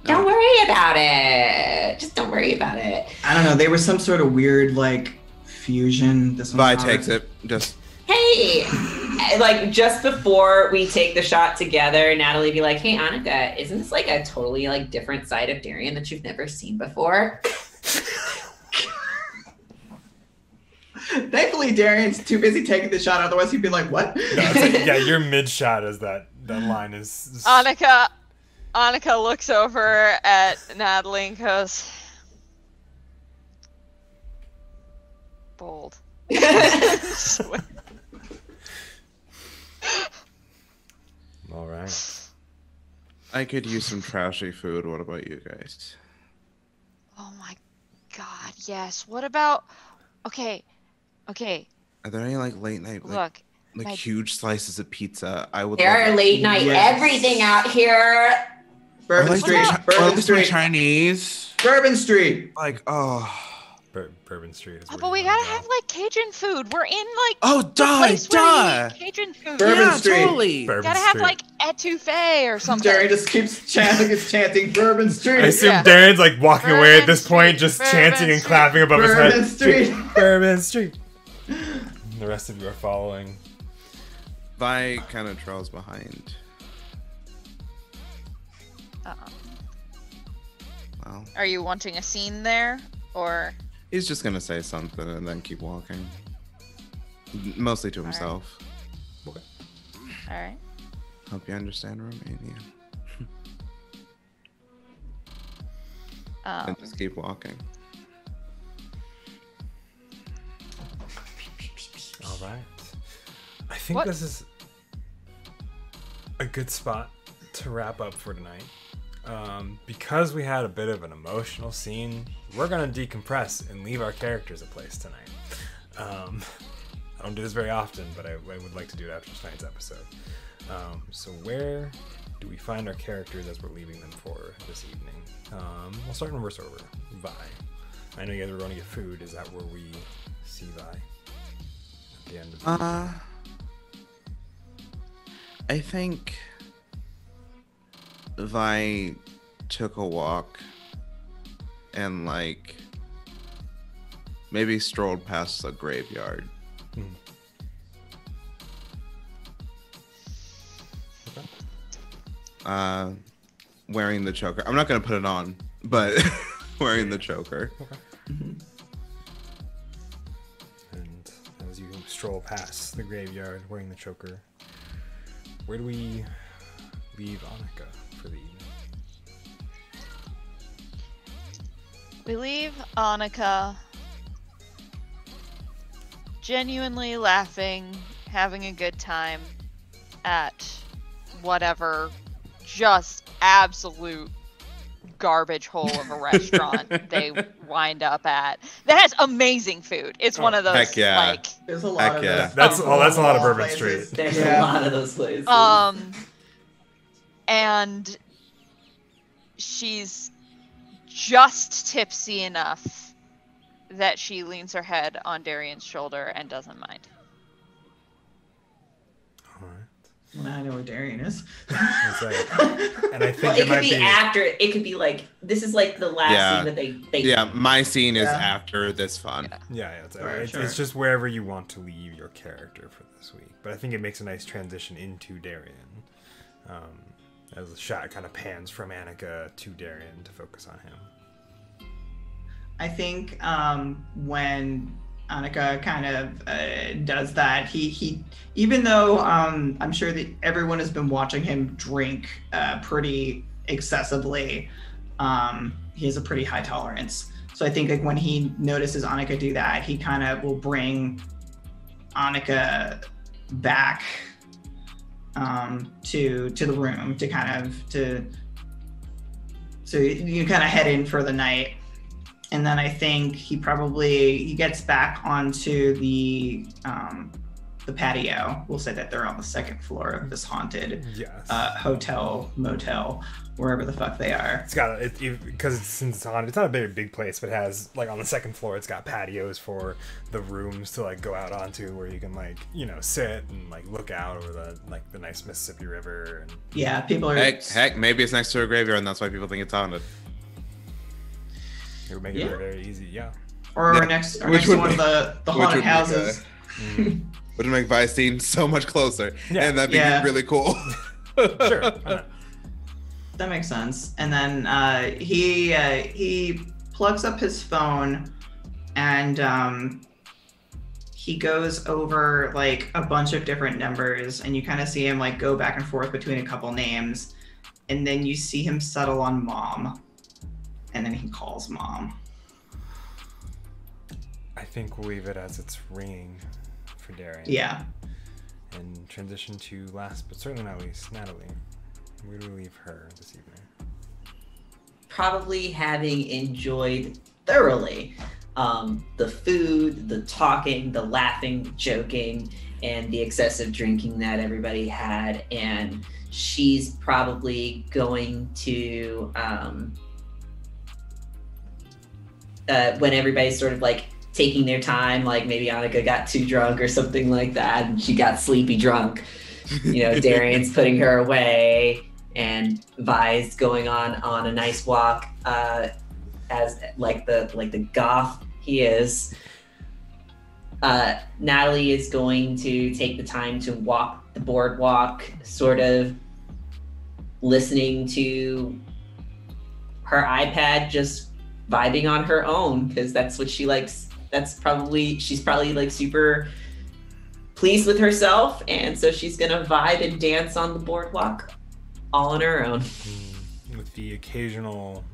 Don't worry about it. Just don't worry about it. I don't know. They were some sort of weird fusion. This Vi one's takes it. Just. Hey. Like just before we take the shot together, Natalie be like, "Hey, Annika, isn't this like a totally different side of Darian that you've never seen before?" Thankfully, Darian's too busy taking the shot. Otherwise, he'd be like, "What?" No, it's like, yeah, you're mid shot as that line is. Annika looks over at Natalie and goes, bold. All right. I could use some trashy food. What about you guys? Oh my god, yes. What about... Okay. Are there any late night Look. huge slices of pizza? I would. There are late night everything out here. Bourbon Street. Bourbon Street. Chinese. Bourbon Street. Bourbon Street is. Oh, but we gotta have Cajun food. We're in Oh, duh. Cajun food. Bourbon Street. Totally. Bourbon Gotta have Street. etouffee or something. Darian just keeps chanting Bourbon Street. I assume Yeah. Darren's walking away at this Bourbon point, just Street, chanting and Bourbon clapping above his Bourbon head. Street. Bourbon Street. And the rest of you are following. Vi kind of trails behind. Well, Are you wanting a scene there, or? he's just gonna say something and then keep walking. Mostly to himself. Okay. All right. Hope you understand Romanian. And just keep walking. All right. I think What? this is a good spot to wrap up for tonight. Because we had a bit of an emotional scene, we're gonna decompress and leave our characters a place tonight. I don't do this very often, but I would like to do it after tonight's episode. So where do we find our characters as we're leaving them for this evening? We'll start in reverse order. Vi. I know you guys were going to get food. Is that where we see Vi? At the end of the evening? I think Vi took a walk and maybe strolled past the graveyard. Okay. Wearing the choker. I'm not gonna put it on, but wearing the choker. Okay. And as you stroll past the graveyard wearing the choker, where do we leave Annika for the evening? We leave Annika genuinely laughing, having a good time at whatever just absolute garbage hole of a restaurant they wind up at. That has amazing food. It's one of those Heck yeah. There's a lot of yeah. those. That's a lot of Bourbon places. Street. There's Yeah. a lot of those places. And she's just tipsy enough that she leans her head on Darian's shoulder and doesn't mind. All right. Well, now I know where Darian is. It's like, and I think Well, it it could might be after. It could be like this is like the last scene that they. Yeah, my scene is Yeah. after this fun. It's just wherever you want to leave your character for this week. But I think it makes a nice transition into Darian. As the shot kind of pans from Annika to Darian to focus on him. I think when Annika kind of does that, he even though I'm sure that everyone has been watching him drink pretty excessively, he has a pretty high tolerance. So I think like when he notices Annika do that, he kind of will bring Annika back to the room to kind of so you kind of head in for the night. And then I think he gets back onto the patio. We'll say that they're on the second floor of this haunted hotel, motel, wherever the fuck they are. It's got because since it's haunted, it's not a very big place, but it has like on the second floor, it's got patios for the rooms to like go out onto, where you can like sit and like look out over the nice Mississippi River. And yeah, people are Heck, maybe it's next to a graveyard, and that's why people think it's haunted. it would make it very easy, or Yeah. next to Which one would of the which haunted would houses. Would make Vice scene so much closer, Yeah. and that'd be really cool. Sure. Why not? That makes sense. And then he plugs up his phone and he goes over like a bunch of different numbers, and you kind of see him like go back and forth between a couple names, and then you see him settle on Mom, and then he calls Mom. I think we'll leave it as it's ringing for Darian. Yeah. And transition to last but certainly not least, Natalie. Where do we leave her this evening? Probably having enjoyed thoroughly the food, the talking, the laughing, joking, and the excessive drinking that everybody had. And she's probably going to, when everybody's sort of like taking their time, like maybe Annika got too drunk or something like that, and she got sleepy drunk. Darian's putting her away, and Vi's going on a nice walk, as like the goth he is. Natalie is going to take the time to walk the boardwalk, sort of listening to her iPad, just vibing on her own, because that's what she likes. She's probably like super pleased with herself, and so she's gonna vibe and dance on the boardwalk all on her own. With the occasional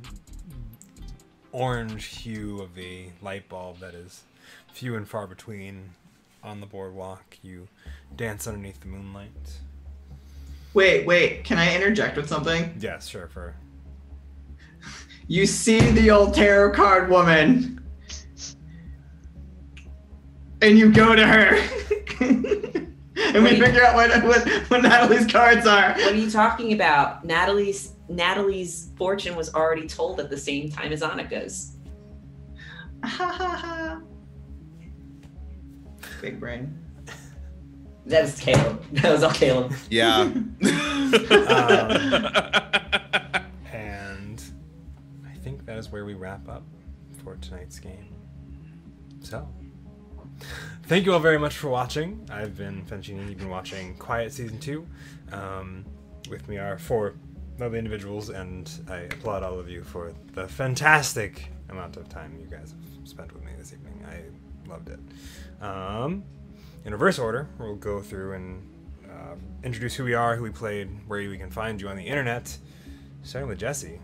orange hue of the light bulb that is few and far between on the boardwalk, you dance underneath the moonlight. Wait, can I interject with something? Yes, sure. You see the old tarot card woman, and you go to her, and we figure out what Natalie's cards are. What are you talking about? Natalie's fortune was already told at the same time as Annika's. Big brain. That was Caleb. That was all Caleb. Yeah. And I think that is where we wrap up for tonight's game. So, thank you all very much for watching. I've been Fenchini. You've been watching Quiet Season 2. With me are 4 lovely individuals, and I applaud all of you for the fantastic amount of time you guys have spent with me this evening. I loved it. In reverse order, we'll go through and introduce who we are, who we played, where we can find you on the internet. Starting with Jesse,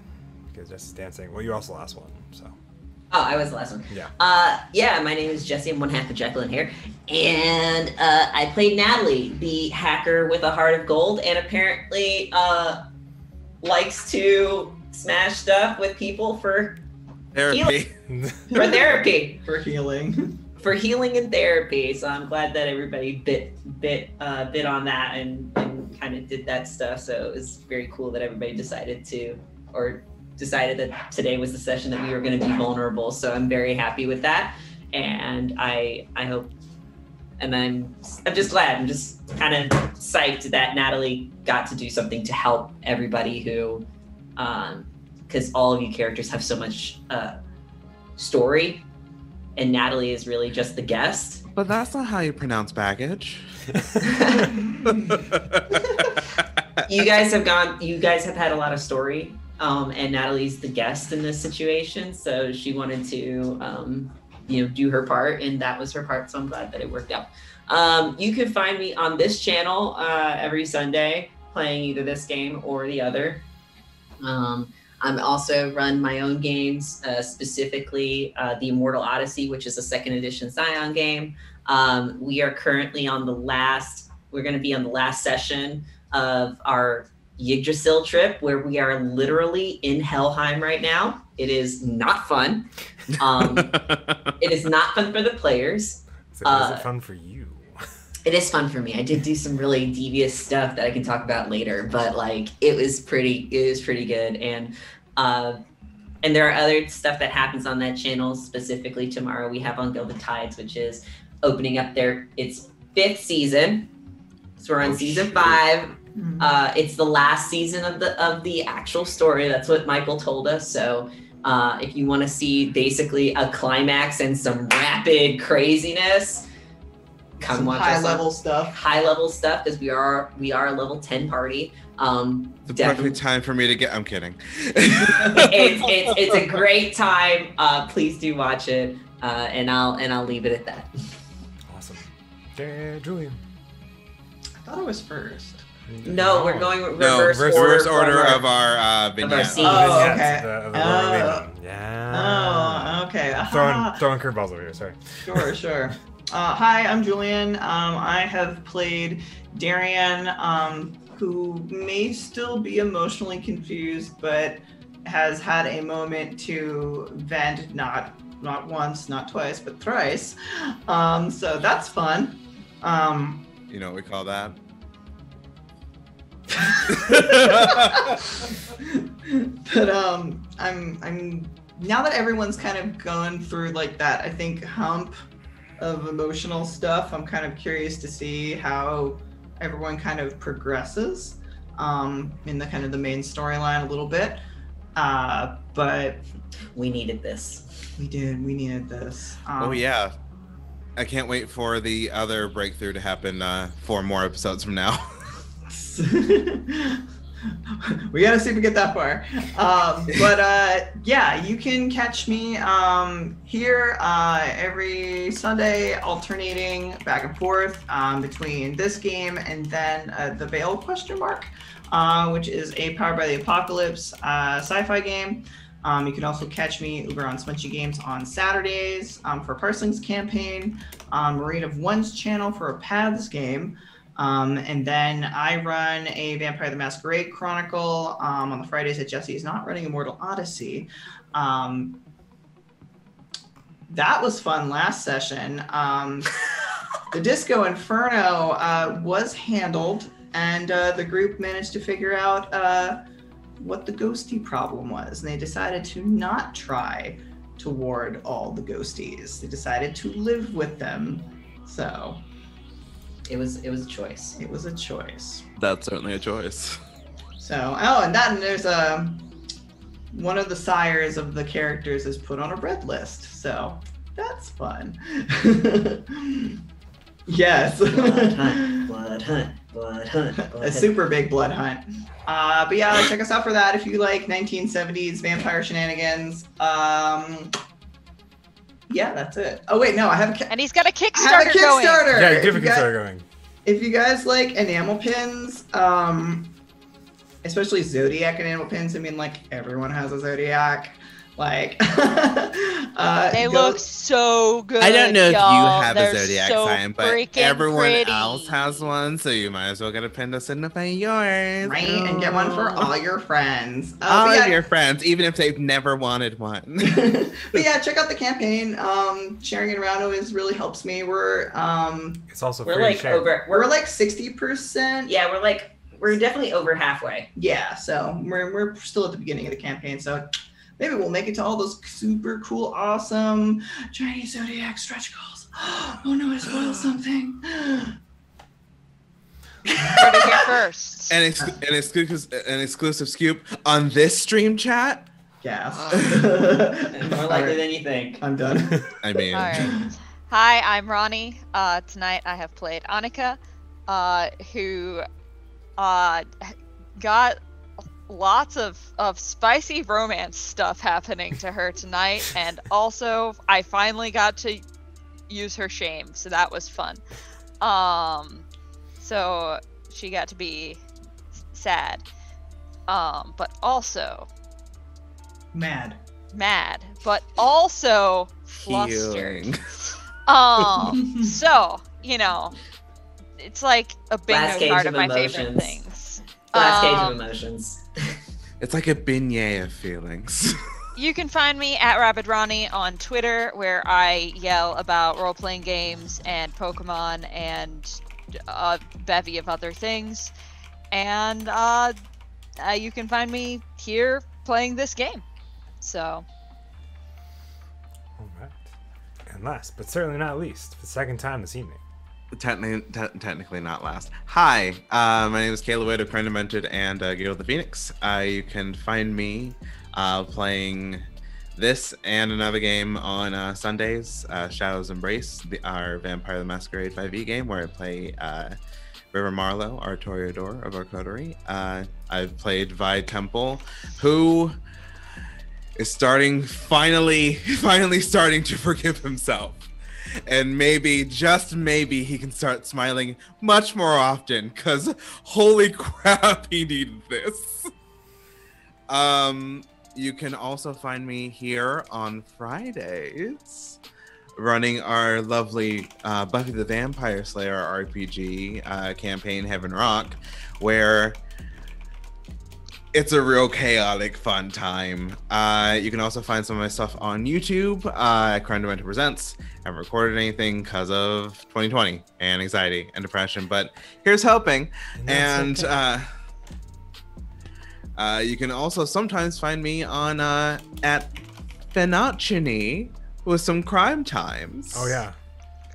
because Jesse's dancing. Well, you're also the last one, so. Oh, I was the last one. Yeah. My name is Jesse. I'm one half of Jacqueline here. And I played Natalie, the hacker with a heart of gold, and apparently likes to smash stuff with people for Therapy. for therapy. For healing. For healing and therapy. So I'm glad that everybody bit on that and kind of did that stuff. So it was very cool that everybody decided that today was the session that we were going to be vulnerable. So I'm very happy with that, and I hope and I'm just glad. I'm just kind of psyched that Natalie got to do something to help everybody who, because all of you characters have so much story, and Natalie is really just the guest. But that's not how you pronounce baggage. You guys have had a lot of story, and Natalie's the guest in this situation, so she wanted to, do her part, and that was her part, so I'm glad that it worked out. You can find me on this channel every Sunday playing either this game or the other. I'm also run my own games, specifically the Immortal Odyssey, which is a 2nd edition Scion game. We are currently on we're going to be on the last session of our Yggdrasil trip, where we are literally in Helheim right now. It is not fun. It is not fun for the players. So is it fun for you? It is fun for me. I did do some really devious stuff that I can talk about later, but like it was pretty good. And there are other stuff that happens on that channel. Specifically tomorrow we have Ungilded Tides, which is opening up its 5th season. So we're on season 5. It's the last season of the actual story. That's what Michael told us. So if you want to see basically a climax and some rapid craziness, come Some watch high us level stuff. High level stuff, because we are a level 10 party. The perfect time for me to get. I'm kidding. It's a great time. Please do watch it, and I'll leave it at that. Awesome. Julian. I thought it was first. No, we're going reverse order of our vignettes. scene. Oh, okay. Yeah. Oh, okay. Throwing curveballs over here. Sorry. Sure. Hi, I'm Julian. I have played Darian, who may still be emotionally confused, but has had a moment to vent, not once, not twice, but thrice. So that's fun. You know what we call that? But I'm now that everyone's kind of gone through like that, I think hump of emotional stuff, I'm kind of curious to see how everyone kind of progresses in the kind of the main storyline a little bit. But We needed this. we needed this. Oh yeah. I can't wait for the other breakthrough to happen 4 more episodes from now. We gotta see if we get that far. Yeah, you can catch me here every Sunday, alternating back and forth between this game and then the Veil ? Which is a Powered by the Apocalypse sci-fi game. You can also catch me over on Smunchy Games on Saturdays for Parsling's campaign, Marine of One's channel for a Paths game. And then I run a Vampire the Masquerade Chronicle on the Fridays that Jesse is not running Immortal Odyssey. That was fun last session. The Disco Inferno was handled, and the group managed to figure out what the ghosty problem was. And they decided to not try to ward all the ghosties. They decided to live with them. So It was a choice. it was a choice. That's certainly a choice. So, and there's one of the sires of the characters is put on a red list. So that's fun. Yes. Blood hunt. A super big blood hunt. But yeah, check us out for that if you like 1970s vampire shenanigans. Yeah, that's it. Oh wait, no, I have And he's got a I have a Kickstarter going. Kickstarter. Yeah, you do have a If you guys- Kickstarter going. If you guys like enamel pins, especially Zodiac enamel pins, I mean, like, everyone has a Zodiac. Like, They look so good. I don't know if you y'all. have They're a zodiac so sign, but freaking everyone pretty. else has one, so you might as well get a pin to signify yours. right, and get one for all your friends. All But of yeah, your friends, even if they've never wanted one. but yeah, check out the campaign. Sharing it around always really helps me. We're It's also We're free to like share. we're like 60%. yeah, we're definitely over halfway. Yeah, so we're still at the beginning of the campaign, so maybe we'll make it to all those super cool, awesome Chinese zodiac stretch goals. Oh no, I spoiled something. Heard it here first. An exclusive scoop on this stream chat. Gas. More likely than you think. I'm done. I mean, All right. Hi, I'm Ronnie. Tonight I have played Annika, who got lots of spicy romance stuff happening to her tonight, and also I finally got to use her shame, so that was fun. So she got to be sad, but also Mad, but also flustered. Healing. So, you know, it's like a Last bingo gauge card of of my favorite emotions. things. Last gauge of emotions. It's like a beignet of feelings. You can find me at Rabid Ronnie on Twitter, where I yell about role-playing games and Pokemon and a bevy of other things. And you can find me here playing this game. So, All right. And last, but certainly not least, for the second time this evening. Technically not last. Hi, my name is Caleb Wade of Crown Demented and Guild of the Phoenix. You can find me playing this and another game on Sundays, Shadow's Embrace, our Vampire the Masquerade 5e game, where I play River Marlowe, our Toreador of our coterie. I've played Vi Temple, who is finally starting to forgive himself. And maybe, just maybe, he can start smiling much more often, because holy crap, he needed this. You can also find me here on Fridays, running our lovely Buffy the Vampire Slayer RPG campaign, Heaven Rock, where it's a real chaotic, fun time. You can also find some of my stuff on YouTube. Crown Demented Presents. I haven't recorded anything because of 2020 and anxiety and depression, but here's hoping. And you can also sometimes find me on at Fenachini with some crime times. Oh yeah.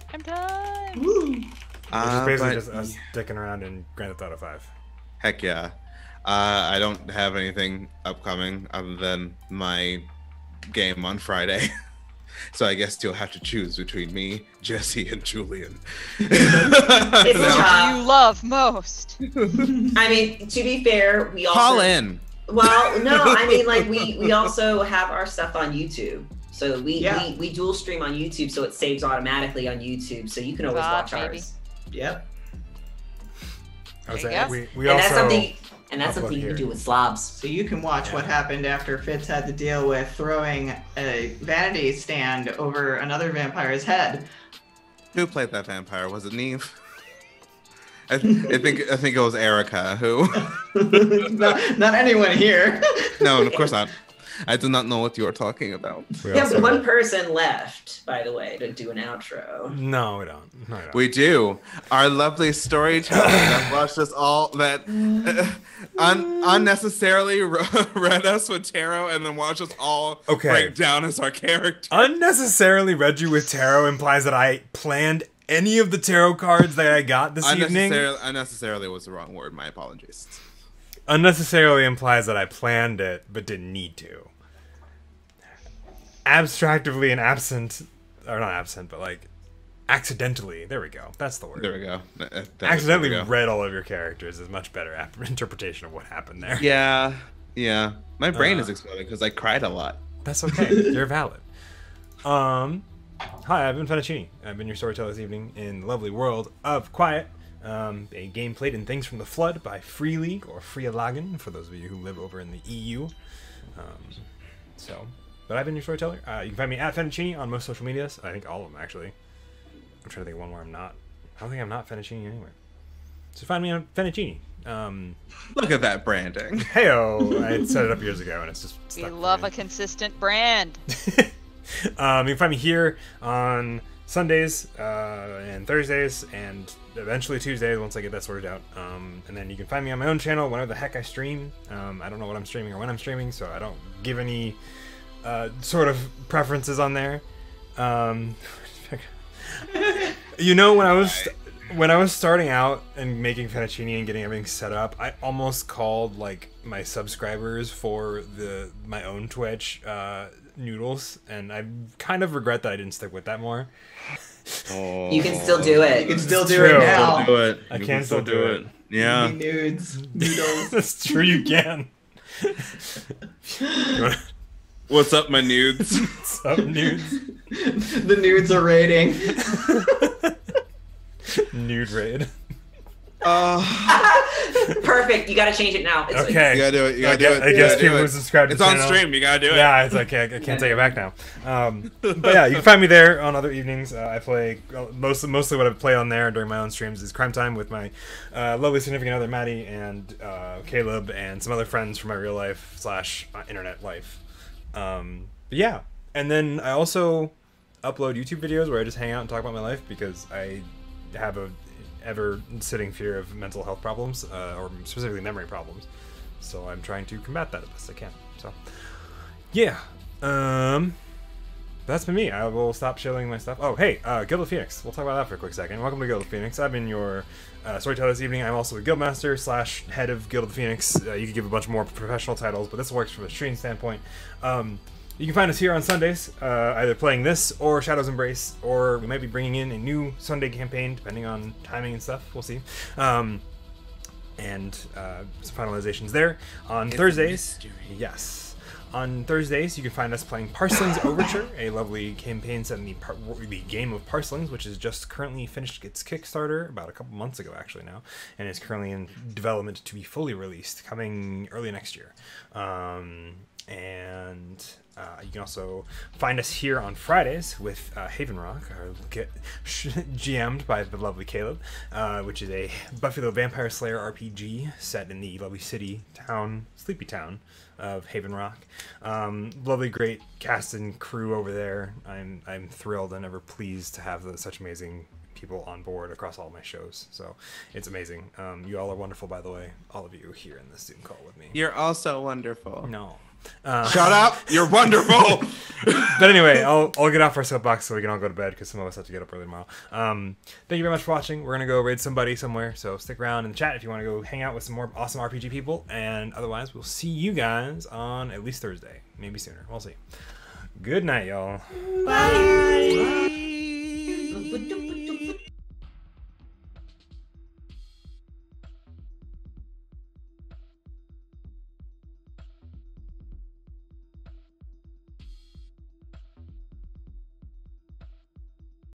crime time! Woo. Which is basically But just us dicking around in Grand Theft Auto 5. heck yeah. I don't have anything upcoming other than my game on Friday. So I guess you'll have to choose between me, Jesse, and Julian. It's Who tough. do you love most? I mean, to be fair, we also Call in. Well, no, I mean, like we also have our stuff on YouTube. So we dual stream on YouTube, so it saves automatically on YouTube. So you can always watch maybe. ours. Yep. I would There say you we And also that's something. And that's upload something you here. can do with slobs. So you can watch what happened after Fitz had to deal with throwing a vanity stand over another vampire's head. Who played that vampire? Was it Neve? I think it was Erica. Who? not anyone here. No, of course not. I do not know what you are talking about. we We have also- one person left, by the way, to do an outro. No, we don't. No, we don't. We do. Our lovely storyteller that watched us all, that unnecessarily read us with tarot and then watched us all break down as our character. Unnecessarily read you with tarot implies that I planned any of the tarot cards that I got this evening. Unnecessarily was the wrong word. My apologies. Unnecessarily implies that I planned it but didn't need to. Abstractively and absent, or not absent, but like accidentally. There we go. That's the word. There we go. Accidentally There we go. read all of your characters is much better interpretation of what happened there. Yeah. My brain is exploding because I cried a lot. That's okay. You're valid. Hi, I've been Fettuccine. I've been your storyteller this evening in the lovely world of Quiet, a game played in Things from the Flood by Free League or Freelagen, for those of you who live over in the EU. But I've been your storyteller. You can find me at Fettuccine on most social medias. I think all of them, actually. I'm trying to think of one where I'm not. I don't think I'm not Fettuccine anywhere. So find me on Fettuccine. Look at that branding. Heyo! I set it up years ago, and it's just We stuck love for a me. consistent brand. You can find me here on Sundays and Thursdays and eventually Tuesdays once I get that sorted out. And then you can find me on my own channel whenever the heck I stream. I don't know what I'm streaming or when I'm streaming, so I don't give any sort of preferences on there. You know, when I was starting out and making fettuccine and getting everything set up, I almost called like my subscribers for my own Twitch noodles, and I kind of regret that I didn't stick with that more. Oh, You can still do it. You can still do True. it now. do it. I can still do it. Yeah. Nudes, noodles. That's true, you can. What's up, my nudes? What's up, nudes? The nudes are raiding. Nude raid. Perfect. You gotta change it now. It's Okay. You gotta do it. You gotta do it. I guess people who subscribe to It's the on channel. stream. You gotta do it. Yeah, it's okay. I can't take it back now. But yeah, you can find me there on other evenings. I play mostly what I play on there during my own streams is Crime Time with my lovely significant other Maddie and Caleb and some other friends from my real life / internet life. But yeah, and then I also upload YouTube videos where I just hang out and talk about my life because I have a ever-sitting fear of mental health problems, or specifically memory problems. So I'm trying to combat that as best I can. So, yeah. That's been me. I will stop shilling my stuff. Oh, hey, Guild of Phoenix. We'll talk about that for a quick second. Welcome to Guild of Phoenix. I've been your storyteller this evening. I'm also the Guildmaster / head of Guild of Phoenix. You could give a bunch more professional titles, but this works from a stream standpoint. You can find us here on Sundays, either playing this or Shadow's Embrace, or we might be bringing in a new Sunday campaign, depending on timing and stuff. We'll see. And some finalizations there. On Thursdays, yes. On Thursdays, you can find us playing Parsling's Overture, a lovely campaign set in the game of Parslings, which is just currently finished its Kickstarter about a couple months ago, actually now, and is currently in development to be fully released, coming early next year. You can also find us here on Fridays with Haven Rock, GM'd by the lovely Caleb, which is a Buffy the Vampire Slayer RPG set in the lovely sleepy town of Haven Rock. Lovely, great cast and crew over there. I'm thrilled and ever pleased to have such amazing people on board across all my shows. So it's amazing. You all are wonderful, by the way. All of you here in this Zoom call with me. You're also wonderful. No. Shut up! You're wonderful! But anyway, I'll get off our soapbox so we can all go to bed because some of us have to get up early tomorrow. Thank you very much for watching. We're going to go raid somebody somewhere, so stick around in the chat if you want to go hang out with some more awesome RPG people. And otherwise, we'll see you guys on at least Thursday. Maybe sooner. We'll see. Good night, y'all. Bye.